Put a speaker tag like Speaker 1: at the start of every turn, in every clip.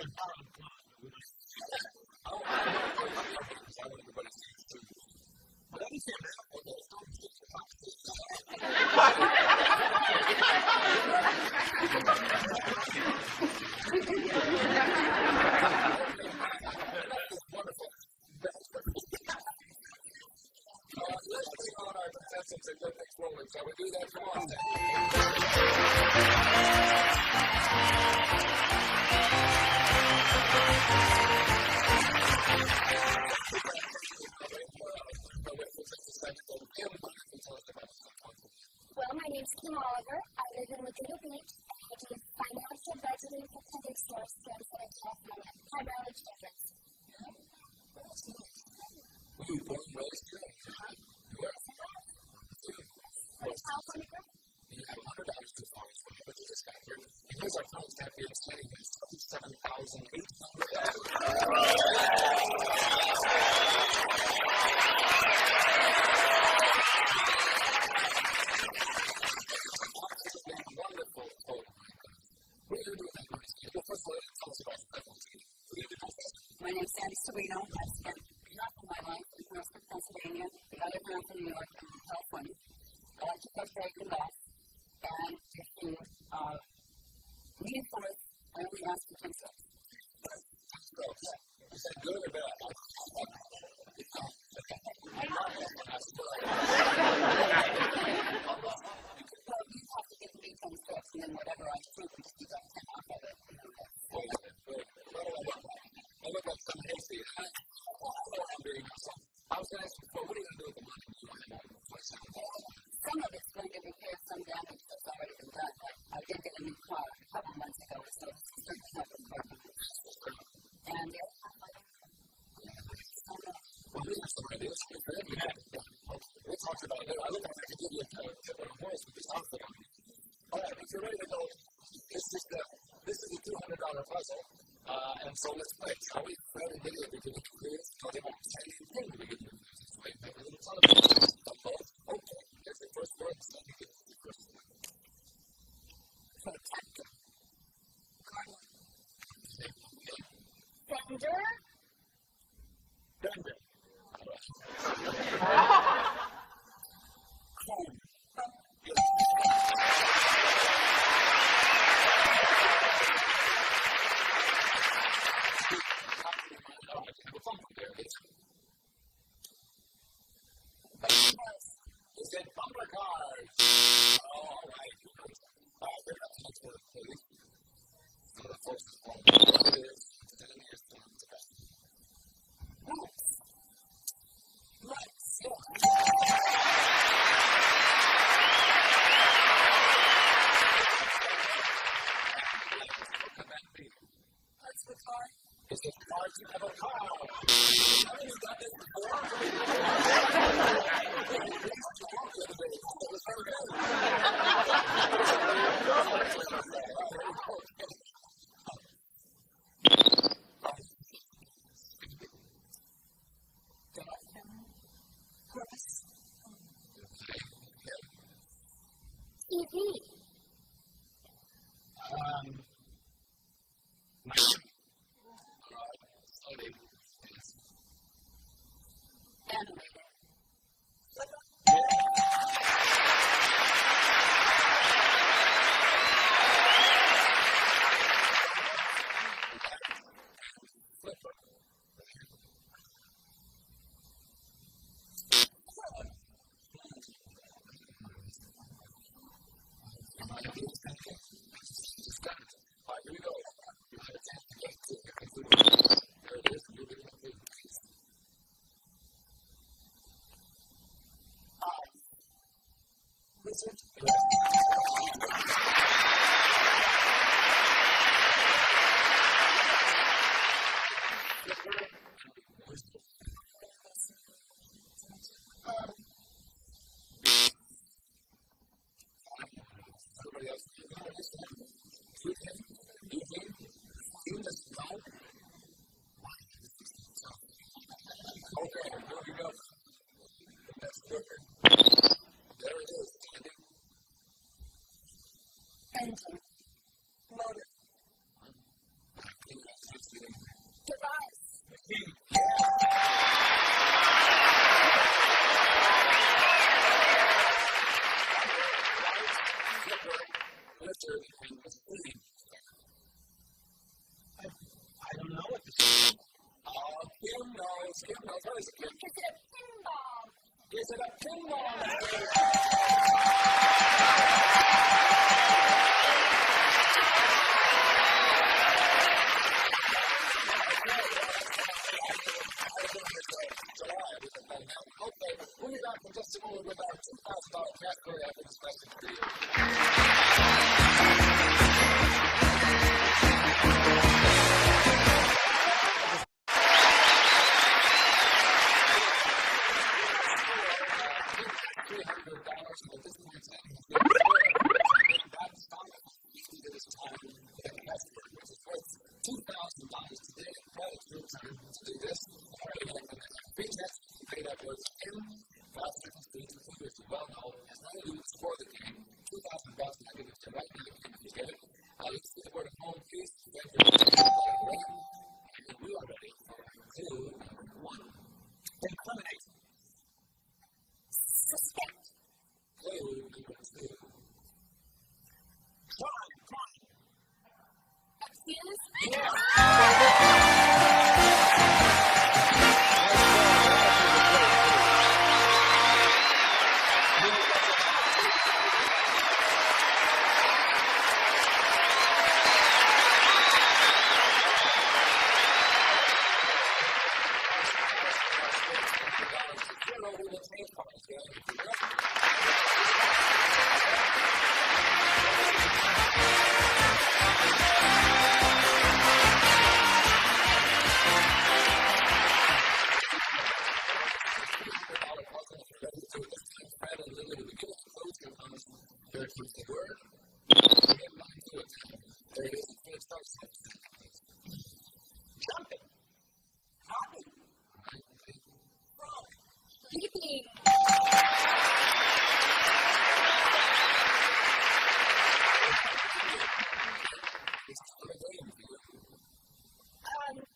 Speaker 1: Well, my name's Kim Oliver. I live in Laguna Beach, and I do financial budgeting for public source in Southern California, primarily children's. California group?
Speaker 2: My name's Sandy Serino. I spent half of my life in Northern Pennsylvania, the other half in New York and California. I like to cook very good laughs and to reinforce I only ask for 10 steps.
Speaker 3: Is that good or bad?
Speaker 2: Well, you have to give me 10 steps, and then whatever I prove, just you got 10 off of it.
Speaker 3: I look like some hasty. I was going to ask you before, what are you going to do with the money?
Speaker 2: Some of it's going to repair some damage that's already been done. I did get a new car a couple months ago, so it's certainly not important. And
Speaker 3: well, these are some ideas. We'll talk about it. I look like I could give you a tip on a horse with this outfit on. All right, if you're ready to go, this is a $200 puzzle. And so let's play. Shall we? Ready, video, we can create. Talk about the same thing we can do. Wait, make a little fun of it. Okay, here's the first word. So let me get the first one.
Speaker 2: protector.
Speaker 1: Fender?
Speaker 3: Bender.
Speaker 2: Comb.
Speaker 3: Is it bumper cars? Oh, all right. They're not much work, please. Some of the folks at home. What it is, and then here's the one to best. Lights. Yeah. What could that be?
Speaker 2: That's the car.
Speaker 3: Is it cars you have a car? Haven't you done this before?
Speaker 1: TV.
Speaker 2: Animated.
Speaker 1: Engine.
Speaker 2: Motor.
Speaker 3: I don't know what this is. Kim knows. What is it, Kim?
Speaker 1: Is it a pinball?
Speaker 3: Is it a pinball machine? Okay, we'll be back in just a moment with our $2,000 category after this message for you.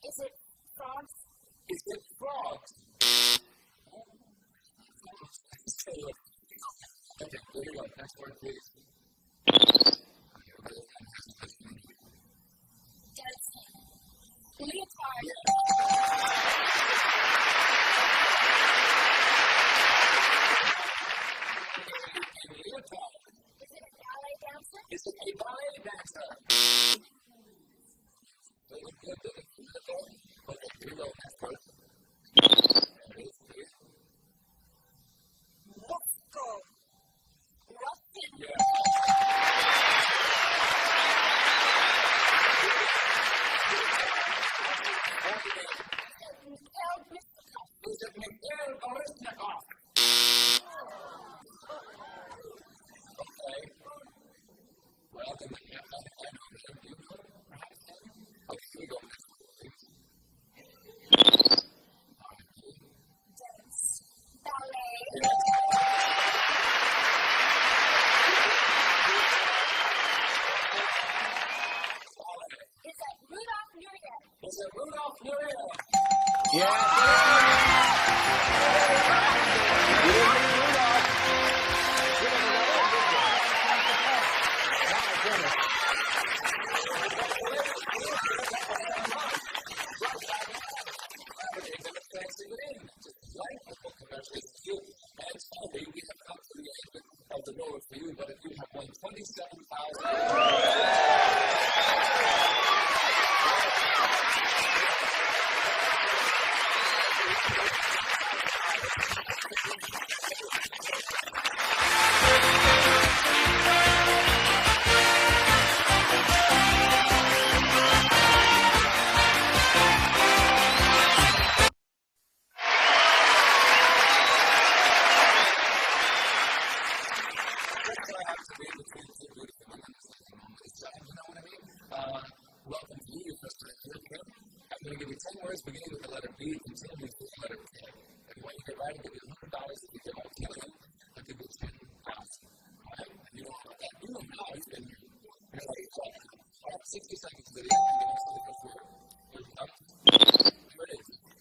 Speaker 1: Is it frogs?
Speaker 3: Is it frogs? Okay, there you go. Next word, please.
Speaker 1: Dancing. Leotard.
Speaker 3: Leotard.
Speaker 1: Is it a ballet dancer?
Speaker 3: Is it a ballet dancer? Okay, here you go. Next word.
Speaker 1: Rustin.
Speaker 3: Yeah. Is it Mikhail Baryshnikov? Okay. Well, then I know him. Do you know him? Perhaps him? Okay, here we go.
Speaker 1: Dance. Ballet. Is that Rudolph Nureyev?
Speaker 3: Is it Rudolph Nureyev?
Speaker 4: Yeah.
Speaker 3: But if you have won $27,000. Welcome to you, Mr. Kim. I'm going to give you 10 words beginning with the letter B, continuing with the letter K. And when you get right, I'll give you $100. If you get all 10 of them, I'll give you $10,000. Alright? And you don't have that. You know now, you've been here. You're like, I have 60 seconds to the end. And the next one that goes through. Here it is.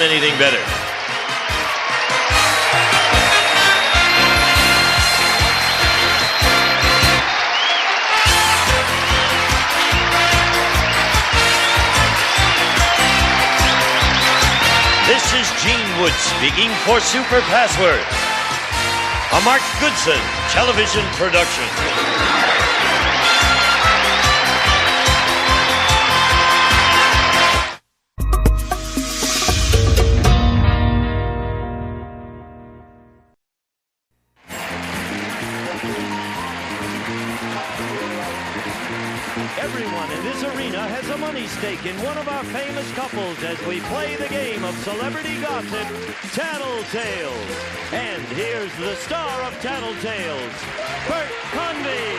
Speaker 4: anything better. This is Gene Wood speaking for Super Password, a Mark Goodson television production. Everyone in this arena has a money stake in one of our famous couples as we play the game of celebrity gossip, Tattletales. And here's the star of Tattletales, Bert Convy.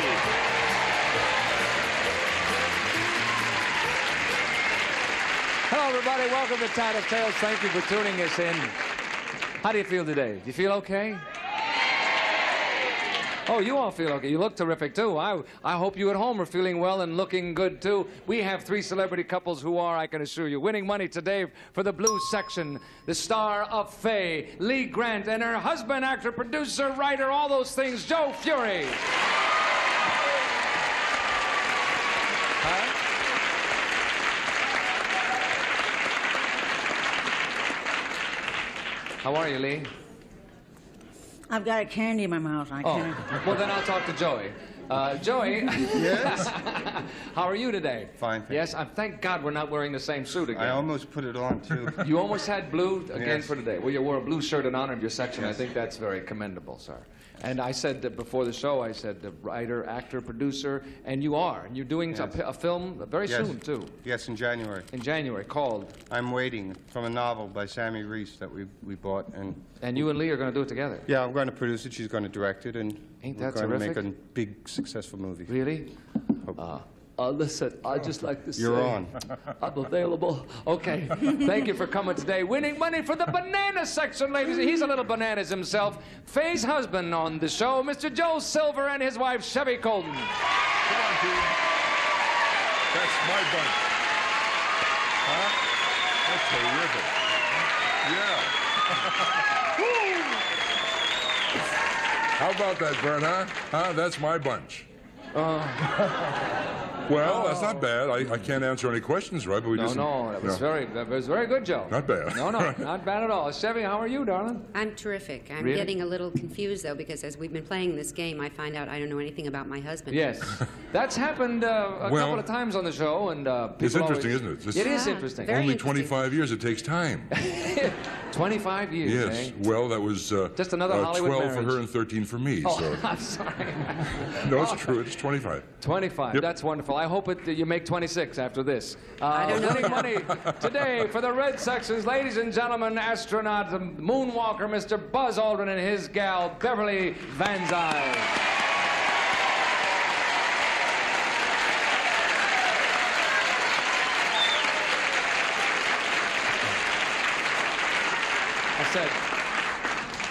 Speaker 5: Hello, everybody. Welcome to Tattletales. Thank you for tuning us in. How do you feel today? Do you feel okay? Oh, you all feel okay. You look terrific, too. I hope you at home are feeling well and looking good, too. We have 3 celebrity couples who are, I can assure you, winning money today for the blues section. The star of Faye, Lee Grant, and her husband, actor, producer, writer, all those things, Joe Fury. How are you, Lee?
Speaker 6: I've got a candy in my mouth. I can't.
Speaker 5: Well, then I'll talk to Joey. Joey.
Speaker 7: Yes?
Speaker 5: How are you today?
Speaker 7: Fine, thank
Speaker 5: Yes, thank God we're not wearing the same suit again.
Speaker 7: I almost put it on, too.
Speaker 5: You almost had blue again
Speaker 7: Yes.
Speaker 5: for today. Well, you wore a blue shirt in honor of your section.
Speaker 7: Yes.
Speaker 5: I think that's very commendable, sir. And I said that before the show, I said writer, actor, producer, and you are. And you're doing
Speaker 7: Yes.
Speaker 5: a film very
Speaker 7: Yes.
Speaker 5: soon, too.
Speaker 7: Yes, in January.
Speaker 5: In January, called.
Speaker 7: I'm Waiting, from a novel by Sammy Reese that we bought.
Speaker 5: And you and Lee are going to do it together.
Speaker 7: Yeah, I'm going to produce it. She's going to direct it. And
Speaker 5: Ain't
Speaker 7: we're
Speaker 5: that
Speaker 7: going to
Speaker 5: terrific?
Speaker 7: make a big, successful movie.
Speaker 5: Really? Listen, I'd just like to say...
Speaker 7: You're on.
Speaker 5: I'm available. Okay. Thank you for coming today. Winning money for the banana section, ladies. He's a little bananas himself. Faye's husband on the show, Mr. Joe Silver, and his wife, Chevy Colton.
Speaker 8: Come on, Pete. That's my bunch. Huh? That's terrific. Yeah. How about that, Vern, huh? That's my bunch. Well, that's not bad. I can't answer any questions, right? But we just
Speaker 5: That was very good, Joe.
Speaker 8: Not bad.
Speaker 5: No, not bad at all. Chevy, how are you, darling?
Speaker 9: I'm terrific. I'm
Speaker 5: Really?
Speaker 9: getting a little confused, though, because as we've been playing this game, I find out I don't know anything about my husband.
Speaker 5: Yes. That's happened a couple of times on the show, and people
Speaker 8: It's interesting,
Speaker 5: always...
Speaker 8: isn't it?
Speaker 5: It is
Speaker 9: Yeah,
Speaker 5: interesting.
Speaker 9: very
Speaker 8: Only
Speaker 9: interesting.
Speaker 8: 25 years. It takes time.
Speaker 5: 25 years,
Speaker 8: Yes.
Speaker 5: eh?
Speaker 8: Well, that was
Speaker 5: Just another Hollywood
Speaker 8: 12
Speaker 5: marriage.
Speaker 8: for her and 13 for me.
Speaker 5: Oh,
Speaker 8: So
Speaker 5: I'm sorry.
Speaker 8: no, it's true. It's 25.
Speaker 5: 25.
Speaker 8: Yep.
Speaker 5: That's wonderful. I hope you make 26 after this.
Speaker 9: I don't know
Speaker 5: Winning
Speaker 9: yet.
Speaker 5: money today for the red sections, ladies and gentlemen, astronaut, the moonwalker, Mr. Buzz Aldrin, and his gal, Beverly Van Zyl.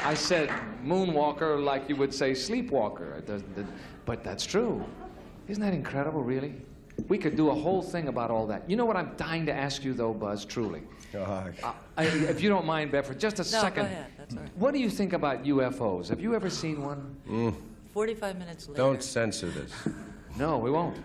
Speaker 5: I said moonwalker like you would say sleepwalker. But that's true. Isn't that incredible, really? We could do a whole thing about all that. You know what I'm dying to ask you, though, Buzz, truly? If you don't mind, Bev, for just a second.
Speaker 10: No, go ahead. That's all right.
Speaker 5: What do you think about UFOs? Have you ever seen one?
Speaker 10: 45 minutes later.
Speaker 11: Don't censor this.
Speaker 5: No, we won't.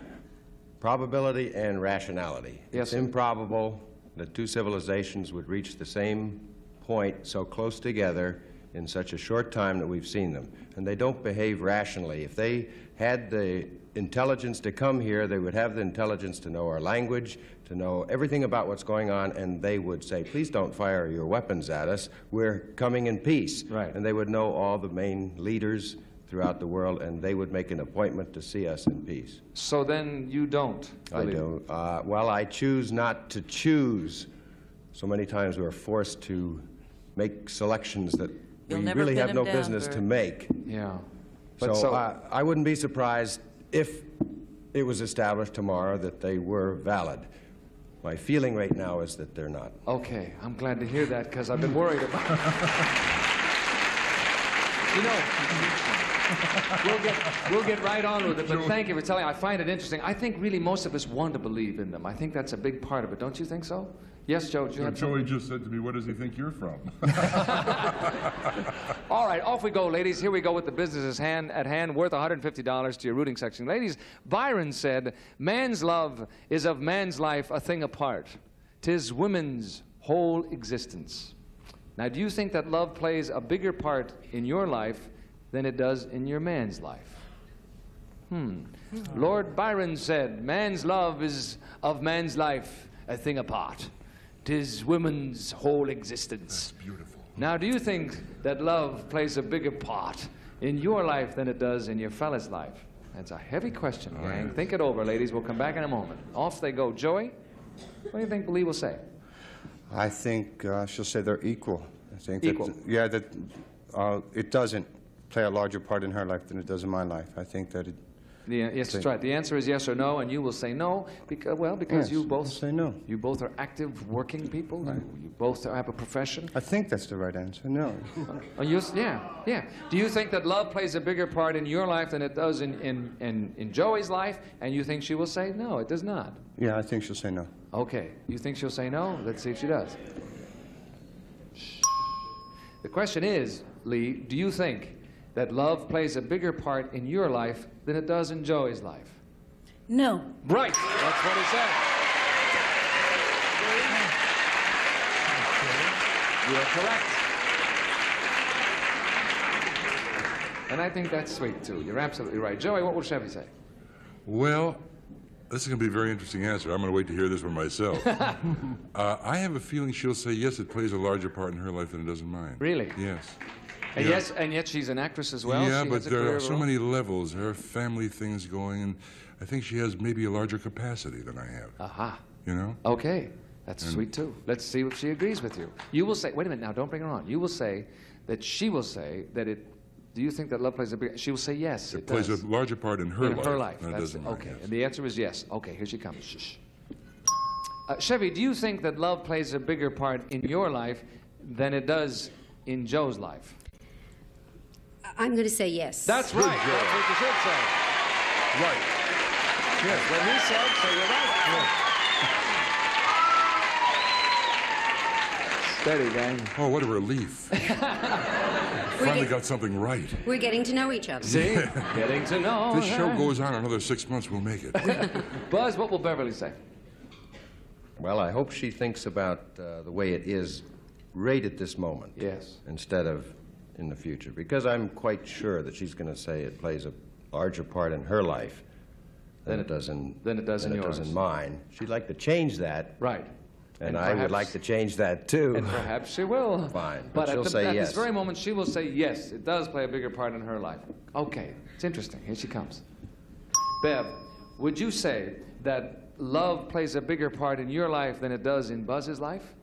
Speaker 11: Probability and rationality.
Speaker 5: Yes,
Speaker 11: It's
Speaker 5: sir.
Speaker 11: improbable that 2 civilizations would reach the same point so close together in such a short time that we've seen them. And they don't behave rationally. If they had the intelligence to come here, they would have the intelligence to know our language, to know everything about what's going on, and they would say, please don't fire your weapons at us. We're coming in peace.
Speaker 5: Right.
Speaker 11: And they would know all the main leaders throughout the world, and they would make an appointment to see us in peace.
Speaker 5: So then you don't
Speaker 11: I
Speaker 5: believe it.
Speaker 11: don't. Well, I choose not to choose. So many times we're forced to make selections that
Speaker 10: You'll
Speaker 11: we
Speaker 10: never
Speaker 11: really
Speaker 10: pin
Speaker 11: have
Speaker 10: him
Speaker 11: no
Speaker 10: down,
Speaker 11: business
Speaker 10: Bert.
Speaker 11: to make.
Speaker 5: Yeah.
Speaker 11: So I wouldn't be surprised if it was established tomorrow that they were valid. My feeling right now is that they're not.
Speaker 5: Okay, I'm glad to hear that because I've been worried about it. You know, we'll get right on with it, but thank you for telling. I find it interesting. I think really most of us want to believe in them. I think that's a big part of it. Don't you think so? Yes, Joe, you
Speaker 8: So
Speaker 5: had
Speaker 8: Joey just said to me, what does he think you're from?
Speaker 5: All right, off we go, ladies. Here we go with the business at hand, worth $150 to your rooting section. Ladies, Byron said, man's love is of man's life a thing apart. 'Tis women's whole existence. Now, do you think that love plays a bigger part in your life than it does in your man's life? Lord Byron said, man's love is of man's life a thing apart. 'Tis women's whole existence.
Speaker 8: That's beautiful.
Speaker 5: Now, do you think that love plays a bigger part in your life than it does in your fella's life? That's a heavy question, gang. Think it over, ladies. We'll come back in a moment. Off they go. Joey, what do you think Lee will say?
Speaker 7: I think she'll say they're equal. I think
Speaker 5: Equal.
Speaker 7: that it doesn't play a larger part in her life than it does in my life. I think that it.
Speaker 5: Yes, that's right. The answer is yes or no, and you will say no because
Speaker 7: Yes,
Speaker 5: you both
Speaker 7: I'll say no.
Speaker 5: You both are active working people.
Speaker 7: Right.
Speaker 5: You both have a profession.
Speaker 7: I think that's the right answer. No.
Speaker 5: Oh, yeah. Do you think that love plays a bigger part in your life than it does in Joey's life? And you think she will say no, it does not.
Speaker 7: Yeah, I think she'll say no.
Speaker 5: Okay. You think she'll say no? Let's see if she does. The question is, Lee, do you think that love plays a bigger part in your life than it does in Joey's life?
Speaker 6: No.
Speaker 5: Right. That's what he said. You are correct. And I think that's sweet, too. You're absolutely right. Joey, what will Chevy say?
Speaker 8: Well, this is going to be a very interesting answer. I'm going to wait to hear this one myself. I have a feeling she'll say yes, it plays a larger part in her life than it does in mine.
Speaker 5: Really?
Speaker 8: Yes.
Speaker 5: And
Speaker 8: Yeah.
Speaker 5: yes, and yet she's an actress as well.
Speaker 8: Yeah,
Speaker 5: She
Speaker 8: but
Speaker 5: has a
Speaker 8: there
Speaker 5: career
Speaker 8: are so
Speaker 5: role.
Speaker 8: many levels. Her family things going, and I think she has maybe a larger capacity than I have.
Speaker 5: Aha.
Speaker 8: You know?
Speaker 5: Okay. That's sweet, too. Let's see if she agrees with you. You will say, wait a minute now, don't bring her on. You will say that she will say that it, do you think that love plays a big, she will say yes, it
Speaker 8: plays
Speaker 5: does.
Speaker 8: a larger part in her
Speaker 5: In
Speaker 8: life,
Speaker 5: her life.
Speaker 8: than it
Speaker 5: That's
Speaker 8: does in mine.
Speaker 5: okay.
Speaker 8: Yes.
Speaker 5: And the answer is yes. Okay, here she comes. Shh. Chevy, do you think that love plays a bigger part in your life than it does in Joe's life?
Speaker 9: I'm going to say yes.
Speaker 5: That's right. That's what you should say.
Speaker 8: Right.
Speaker 5: Yes, what he said, so you're right. Steady, gang.
Speaker 8: Oh, what a relief. Finally got something right.
Speaker 9: We're getting to know each other.
Speaker 5: See? Getting to know
Speaker 8: This show
Speaker 5: her.
Speaker 8: goes on another 6 months, we'll make it.
Speaker 5: Buzz, what will Beverly say?
Speaker 11: Well, I hope she thinks about the way it is right at this moment.
Speaker 5: Yes.
Speaker 11: Instead of in the future. Because I'm quite sure that she's going to say it plays a larger part in her life than it does in
Speaker 5: yours.
Speaker 11: mine. She'd like to change that.
Speaker 5: Right.
Speaker 11: And I would like to change that, too.
Speaker 5: And perhaps she will.
Speaker 11: Fine.
Speaker 5: But
Speaker 11: she'll say
Speaker 5: at
Speaker 11: yes.
Speaker 5: this very moment, she will say yes. It does play a bigger part in her life. Okay. It's interesting. Here she comes. Bev, would you say that love plays a bigger part in your life than it does in Buzz's life?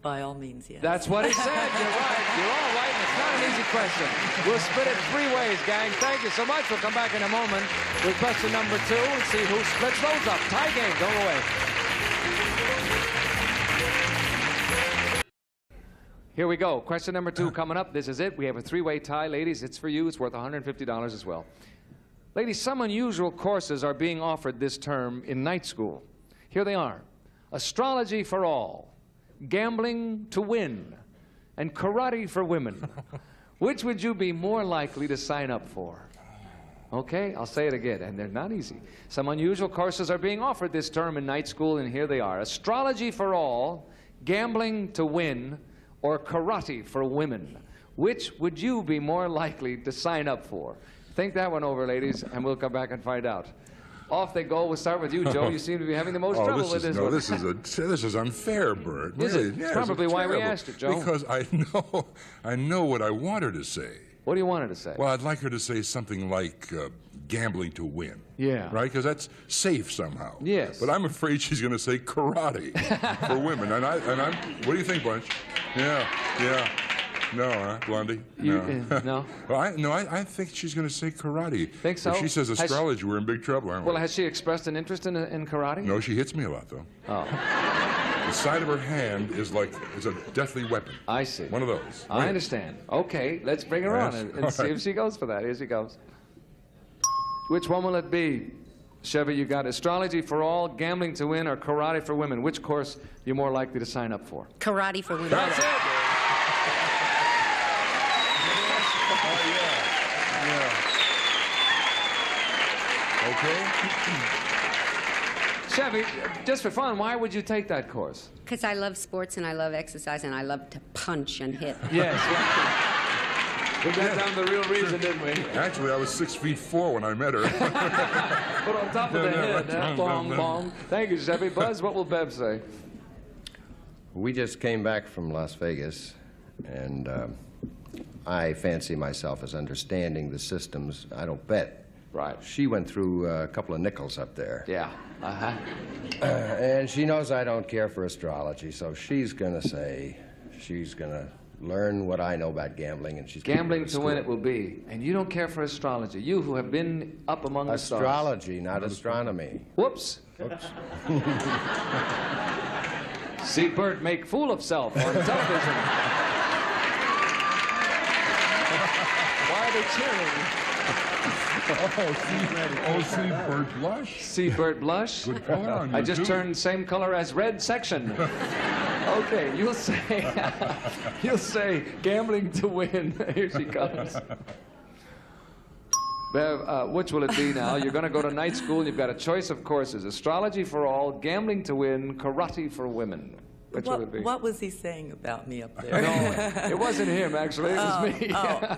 Speaker 10: By all means, yes.
Speaker 5: That's what he said. You're right. You're all right. And it's not an easy question. We'll split it 3 ways, gang. Thank you so much. We'll come back in a moment with question number 2 and see who splits those up. Tie game. Don't go away. Here we go. Question number 2 coming up. This is it. We have a 3-way tie. Ladies, it's for you. It's worth $150 as well. Ladies, some unusual courses are being offered this term in night school. Here they are. Astrology for all. Gambling to win, and karate for women. Which would you be more likely to sign up for? Okay, I'll say it again, and they're not easy. Some unusual courses are being offered this term in night school, and here they are. Astrology for all, gambling to win, or karate for women. Which would you be more likely to sign up for? Think that one over, ladies, and we'll come back and find out. Off they go. We'll start with you, Joe. You seem to be having the most trouble with this one.
Speaker 8: This is unfair, Bert.
Speaker 5: Is
Speaker 8: Really.
Speaker 5: it?
Speaker 8: Yeah,
Speaker 5: It's probably why we
Speaker 8: terrible.
Speaker 5: asked it, Joe.
Speaker 8: Because I know what I want her to say.
Speaker 5: What do you want her to say?
Speaker 8: Well, I'd like her to say something like gambling to win.
Speaker 5: Yeah.
Speaker 8: Right? Because that's safe somehow.
Speaker 5: Yes.
Speaker 8: But I'm afraid she's going to say karate for women. And I'm. What do you think, Bunch? Yeah. No, huh, Blondie?
Speaker 5: No.
Speaker 8: Well, I think she's going to say karate.
Speaker 5: Think so?
Speaker 8: If she says astrology, we're in big trouble, aren't we?
Speaker 5: Well, has she expressed an interest in karate?
Speaker 8: No, she hits me a lot, though.
Speaker 5: Oh.
Speaker 8: The side of her hand is like it's a deathly weapon.
Speaker 5: I see.
Speaker 8: One of those.
Speaker 5: I understand. Okay, let's bring her on
Speaker 8: Yes.
Speaker 5: and see if she goes for that. Here she goes. Which one will it be? Chevy, you got astrology for all, gambling to win, or karate for women. Which course you're more likely to sign up for?
Speaker 9: Karate for women.
Speaker 5: That's it.
Speaker 8: Okay.
Speaker 5: Chevy, just for fun, why would you take that course?
Speaker 9: Because I love sports and I love exercise and I love to punch and hit.
Speaker 5: Yes. We got down the real reason, didn't we?
Speaker 8: Actually, I was 6'4" when I met her.
Speaker 5: Put on top of the head. Bong, bong. Thank you, Chevy. Buzz, what will Bev say?
Speaker 11: We just came back from Las Vegas, and I fancy myself as understanding the systems. I don't bet.
Speaker 5: Right.
Speaker 11: She went through a couple of nickels up there.
Speaker 5: Yeah. Uh-huh.
Speaker 11: And she knows I don't care for astrology, so she's going to say she's going to learn what I know about gambling, and she's
Speaker 5: Gambling to win it will be. And you don't care for astrology. You who have been up among the stars.
Speaker 11: Astrology, not astronomy.
Speaker 5: Whoops. See Bert make fool of self on television. Why are they cheering?
Speaker 8: See Bert blush.
Speaker 5: See Bert blush?
Speaker 8: Good color on you,
Speaker 5: I just
Speaker 8: too.
Speaker 5: turned same color as red section. Okay, you'll say gambling to win. Here she comes. Bev, which will it be now? You're going to go to night school and you've got a choice of courses. Astrology for all, gambling to win, karate for women. Which will it be?
Speaker 10: What was he saying about me up there?
Speaker 5: No, it wasn't him, actually. It was me.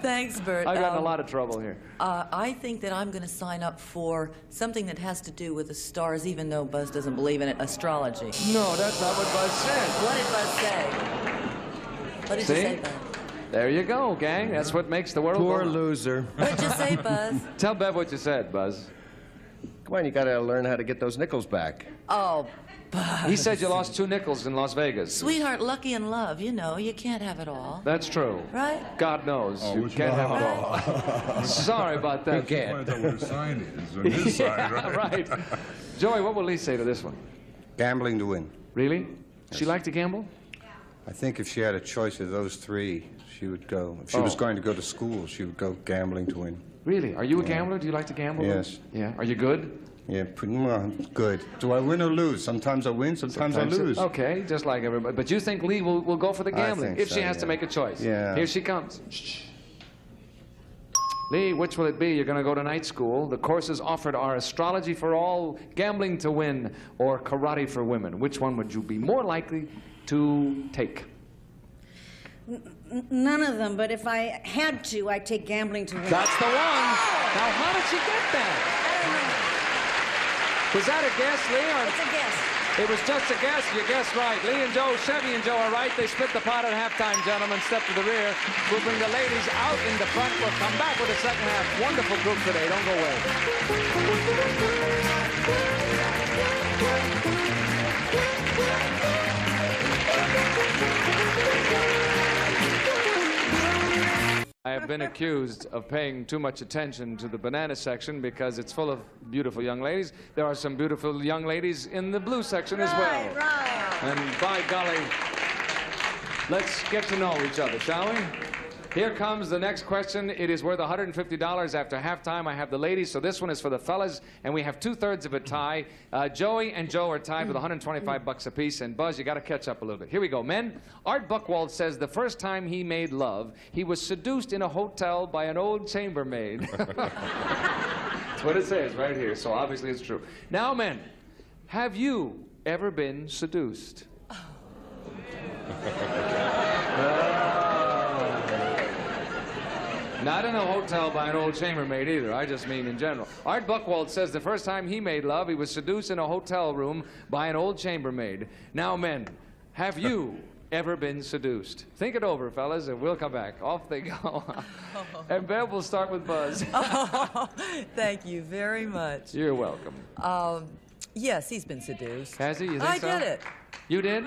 Speaker 10: Thanks, Bert.
Speaker 5: I got in a lot of trouble here.
Speaker 10: I think that I'm going to sign up for something that has to do with the stars, even though Buzz doesn't believe in it, astrology.
Speaker 5: No, that's not what Buzz said.
Speaker 10: What did Buzz say? What did you say, Buzz?
Speaker 5: There you go, gang. That's what makes the world
Speaker 11: Poor
Speaker 5: go.
Speaker 11: loser.
Speaker 10: What did you say, Buzz?
Speaker 11: Tell Bev what you said, Buzz. Come on, you got to learn how to get those nickels back.
Speaker 10: Oh, Buzz.
Speaker 5: He said you lost 2 nickels in Las Vegas.
Speaker 10: Sweetheart, lucky in love. You know, you can't have it all.
Speaker 5: That's true.
Speaker 10: Right?
Speaker 5: God knows. You can't have it all. Sorry about that.
Speaker 11: You can't.
Speaker 8: Find out what his sign is on his side, right?
Speaker 5: Right. Joey, what will Lee say to this one?
Speaker 7: Gambling to win.
Speaker 5: Really? She like to gamble?
Speaker 7: I think if she had a choice of those 3, she would go. If she was going to go to school, she would go gambling to win.
Speaker 5: Really? Are you a gambler? Do you like to gamble?
Speaker 7: Yes.
Speaker 5: Yeah. Are you good?
Speaker 7: Yeah, pretty well, good. Do I win or lose? Sometimes I win, sometimes I lose.
Speaker 5: Okay, just like everybody. But you think Lee will go for the gambling
Speaker 7: think
Speaker 5: if she
Speaker 7: so,
Speaker 5: has to
Speaker 7: yeah.
Speaker 5: make a choice?
Speaker 7: Yeah.
Speaker 5: Here she comes. Shh. Lee, which will it be? You're going to go to night school. The courses offered are astrology for all, gambling to win, or karate for women. Which one would you be more likely to take?
Speaker 6: None of them, but if I had to, I'd take gambling to win.
Speaker 5: That's the one. Now, how did she get that? Was that a guess, Lee? Or?
Speaker 6: It's a guess.
Speaker 5: It was just a guess. You guessed right. Lee and Joe, Chevy and Joe are right. They split the pot at halftime, gentlemen. Step to the rear. We'll bring the ladies out in the front. We'll come back with the second half. Wonderful group today. Don't go away. I have been accused of paying too much attention to the banana section because it's full of beautiful young ladies. There are some beautiful young ladies in the blue section as well.
Speaker 6: Right.
Speaker 5: And by golly, let's get to know each other, shall we? Here comes the next question. It is worth $150 after halftime. I have the ladies, so this one is for the fellas, and we have 2/3 of a tie. Joey and Joe are tied with $125 apiece, and Buzz, you got to catch up a little bit. Here we go, men. Art Buchwald says the first time he made love, he was seduced in a hotel by an old chambermaid. That's what it says right here, so obviously it's true. Now, men, have you ever been seduced? Not in a hotel by an old chambermaid either. I just mean in general. Art Buchwald says the first time he made love, he was seduced in a hotel room by an old chambermaid. Now, men, have you ever been seduced? Think it over, fellas, and we'll come back. Off they go. And Bev, we'll start with Buzz.
Speaker 10: Oh, thank you very much.
Speaker 5: You're welcome.
Speaker 10: Yes, he's been seduced.
Speaker 5: Has he? You think so?
Speaker 10: I did it.
Speaker 5: You did?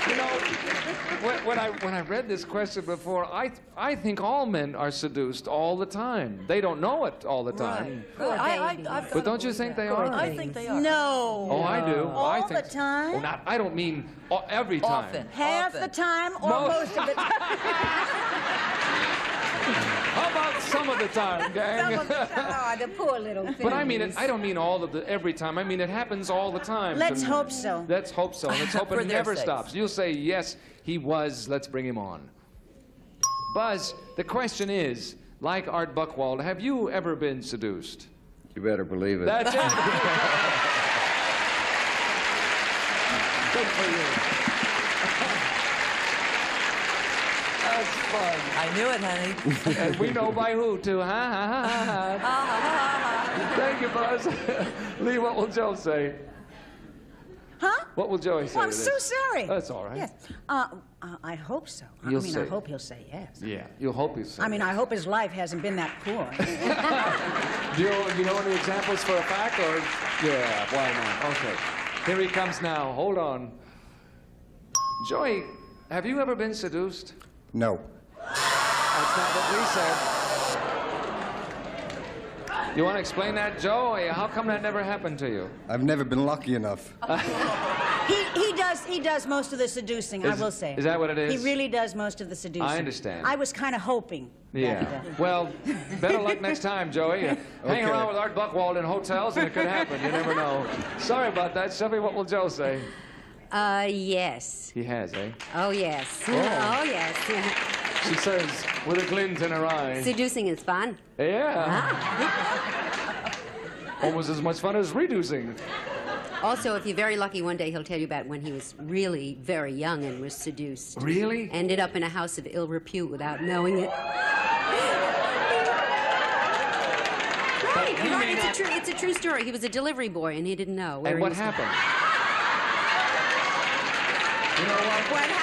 Speaker 5: You know, when I read this question before, I think all men are seduced all the time. They don't know it all the time. But don't you think they are?
Speaker 10: I think they are.
Speaker 6: No.
Speaker 5: Oh, I do.
Speaker 6: All
Speaker 5: I think
Speaker 6: the time?
Speaker 5: Well, not. I don't mean every time.
Speaker 10: Often.
Speaker 6: Half the time or most of the time?
Speaker 5: How about some of the time, gang?
Speaker 6: Oh, the poor little thing.
Speaker 5: But I mean it. I don't mean all of the every time. I mean it happens all the time.
Speaker 6: Let's
Speaker 5: to-
Speaker 6: hope so.
Speaker 5: Let's hope so. Let's hope
Speaker 10: For
Speaker 5: it
Speaker 10: their
Speaker 5: never
Speaker 10: sakes.
Speaker 5: stops. You'll say yes, he was. Let's bring him on. Buzz, the question is, like Art Buchwald, have you ever been seduced?
Speaker 11: You better believe it.
Speaker 5: That's it. Good for you. That's fun.
Speaker 10: I knew it, honey.
Speaker 5: And we know by who, too. Ha, ha, ha, ha, ha. Thank you, Buzz. Lee, what will Joe say?
Speaker 6: Huh?
Speaker 5: What will Joey say
Speaker 6: Oh, I'm
Speaker 5: to
Speaker 6: so
Speaker 5: this?
Speaker 6: sorry.
Speaker 5: That's all right.
Speaker 6: Yes. I hope so.
Speaker 5: You'll
Speaker 6: I
Speaker 5: see.
Speaker 6: hope he'll say yes.
Speaker 5: Yeah, you'll hope he's.
Speaker 6: I mean, I hope his life hasn't been that poor.
Speaker 5: Do you know any examples for a fact, or? Yeah, why not? Okay. Here he comes now. Hold on. Joey, have you ever been seduced?
Speaker 7: No.
Speaker 5: That's not what we said. You want to explain that, Joe? How come that never happened to you?
Speaker 7: I've never been lucky enough.
Speaker 6: He does most of the seducing, I will say.
Speaker 5: Is that what it is?
Speaker 6: He really does most of the seducing.
Speaker 5: I understand.
Speaker 6: I was kind of hoping.
Speaker 5: Yeah. Well, better luck next time, Joey. Hang
Speaker 7: Okay.
Speaker 5: around with Art Buchwald in hotels and it could happen. You never know. Sorry about that. Shelby, what will Joe say?
Speaker 9: Yes.
Speaker 5: He has, eh?
Speaker 9: Oh, yes.
Speaker 5: Oh.
Speaker 9: Oh, yes.
Speaker 5: She says with a glint in her eye.
Speaker 9: Seducing is fun.
Speaker 5: Yeah. Almost as much fun as reducing.
Speaker 9: Also, if you're very lucky, one day he'll tell you about when he was really very young and was seduced.
Speaker 5: Really?
Speaker 9: Ended up in a house of ill repute without knowing it. Right, it's a true story. He was a delivery boy and he didn't know.
Speaker 5: And what happened? You know what?
Speaker 9: What happened?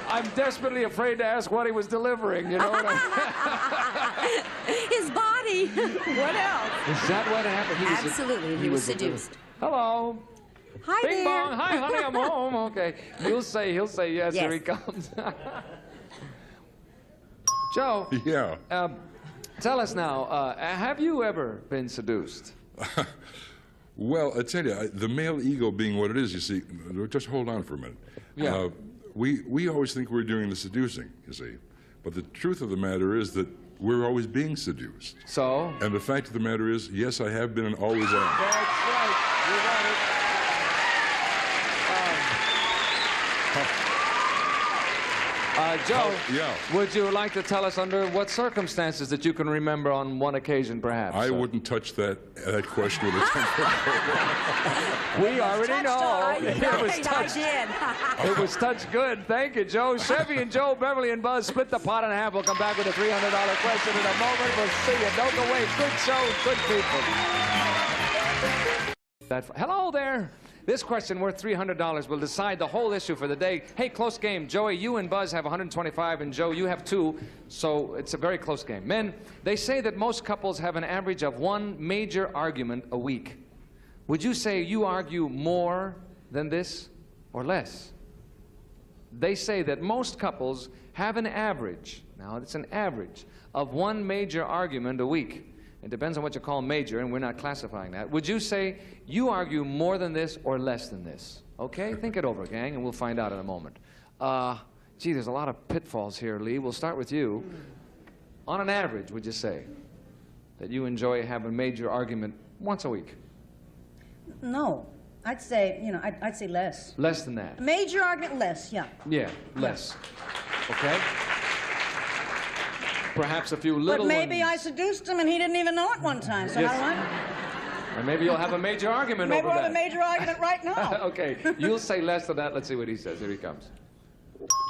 Speaker 5: I'm desperately afraid to ask what he was delivering. You know what I mean?
Speaker 9: His body. What else?
Speaker 5: Is that what happened?
Speaker 9: Absolutely, he was seduced.
Speaker 5: Hello.
Speaker 9: Hi
Speaker 5: Bing
Speaker 9: there.
Speaker 5: bong. Hi, honey, I'm home. Okay. He'll say yes.
Speaker 9: Yes.
Speaker 5: Here he comes. Joe.
Speaker 8: Yeah.
Speaker 5: Tell us now. Have you ever been seduced?
Speaker 8: Well, I tell you, the male ego being what it is, you see, just hold on for a minute.
Speaker 5: Yeah.
Speaker 8: We always think we're doing the seducing, you see. But the truth of the matter is that we're always being seduced.
Speaker 5: So?
Speaker 8: And the fact of the matter is, yes, I have been and always am.
Speaker 5: That's right. You got it. Joe,
Speaker 8: Yeah.
Speaker 5: would you like to tell us under what circumstances that you can remember on one occasion, perhaps?
Speaker 8: I wouldn't touch that question with a 10-foot pole.
Speaker 5: We already know. It was touched.
Speaker 9: did.
Speaker 5: It was touched good. Thank you, Joe. Chevy and Joe, Beverly and Buzz split the pot in half. We'll come back with a $300 question in a moment. We'll see you. Don't go away. Good show, good people. Hello there. This question worth $300 will decide the whole issue for the day. Hey, close game. Joey, you and Buzz have 125, and Joe, you have 2, so it's a very close game. Men, they say that most couples have an average of 1 major argument a week. Would you say you argue more than this or less? They say that most couples have an average, now it's an average, of 1 major argument a week. It depends on what you call major, and we're not classifying that. Would you say you argue more than this or less than this? Okay, think it over, gang, and we'll find out in a moment. Gee, there's a lot of pitfalls here, Lee. We'll start with you. On an average, would you say that you enjoy having a major argument once a week?
Speaker 6: No. I'd say, I'd say less.
Speaker 5: Less than that?
Speaker 6: Major argument, less, yeah.
Speaker 5: Yeah, less. Okay? Perhaps a few little
Speaker 6: But maybe
Speaker 5: ones.
Speaker 6: I seduced him and he didn't even know it one time, so
Speaker 5: Yes.
Speaker 6: how do I?
Speaker 5: Or maybe you'll have a major argument
Speaker 6: Maybe
Speaker 5: over
Speaker 6: we'll
Speaker 5: that.
Speaker 6: have a major argument right now.
Speaker 5: Okay, you'll say less than that. Let's see what he says. Here he comes.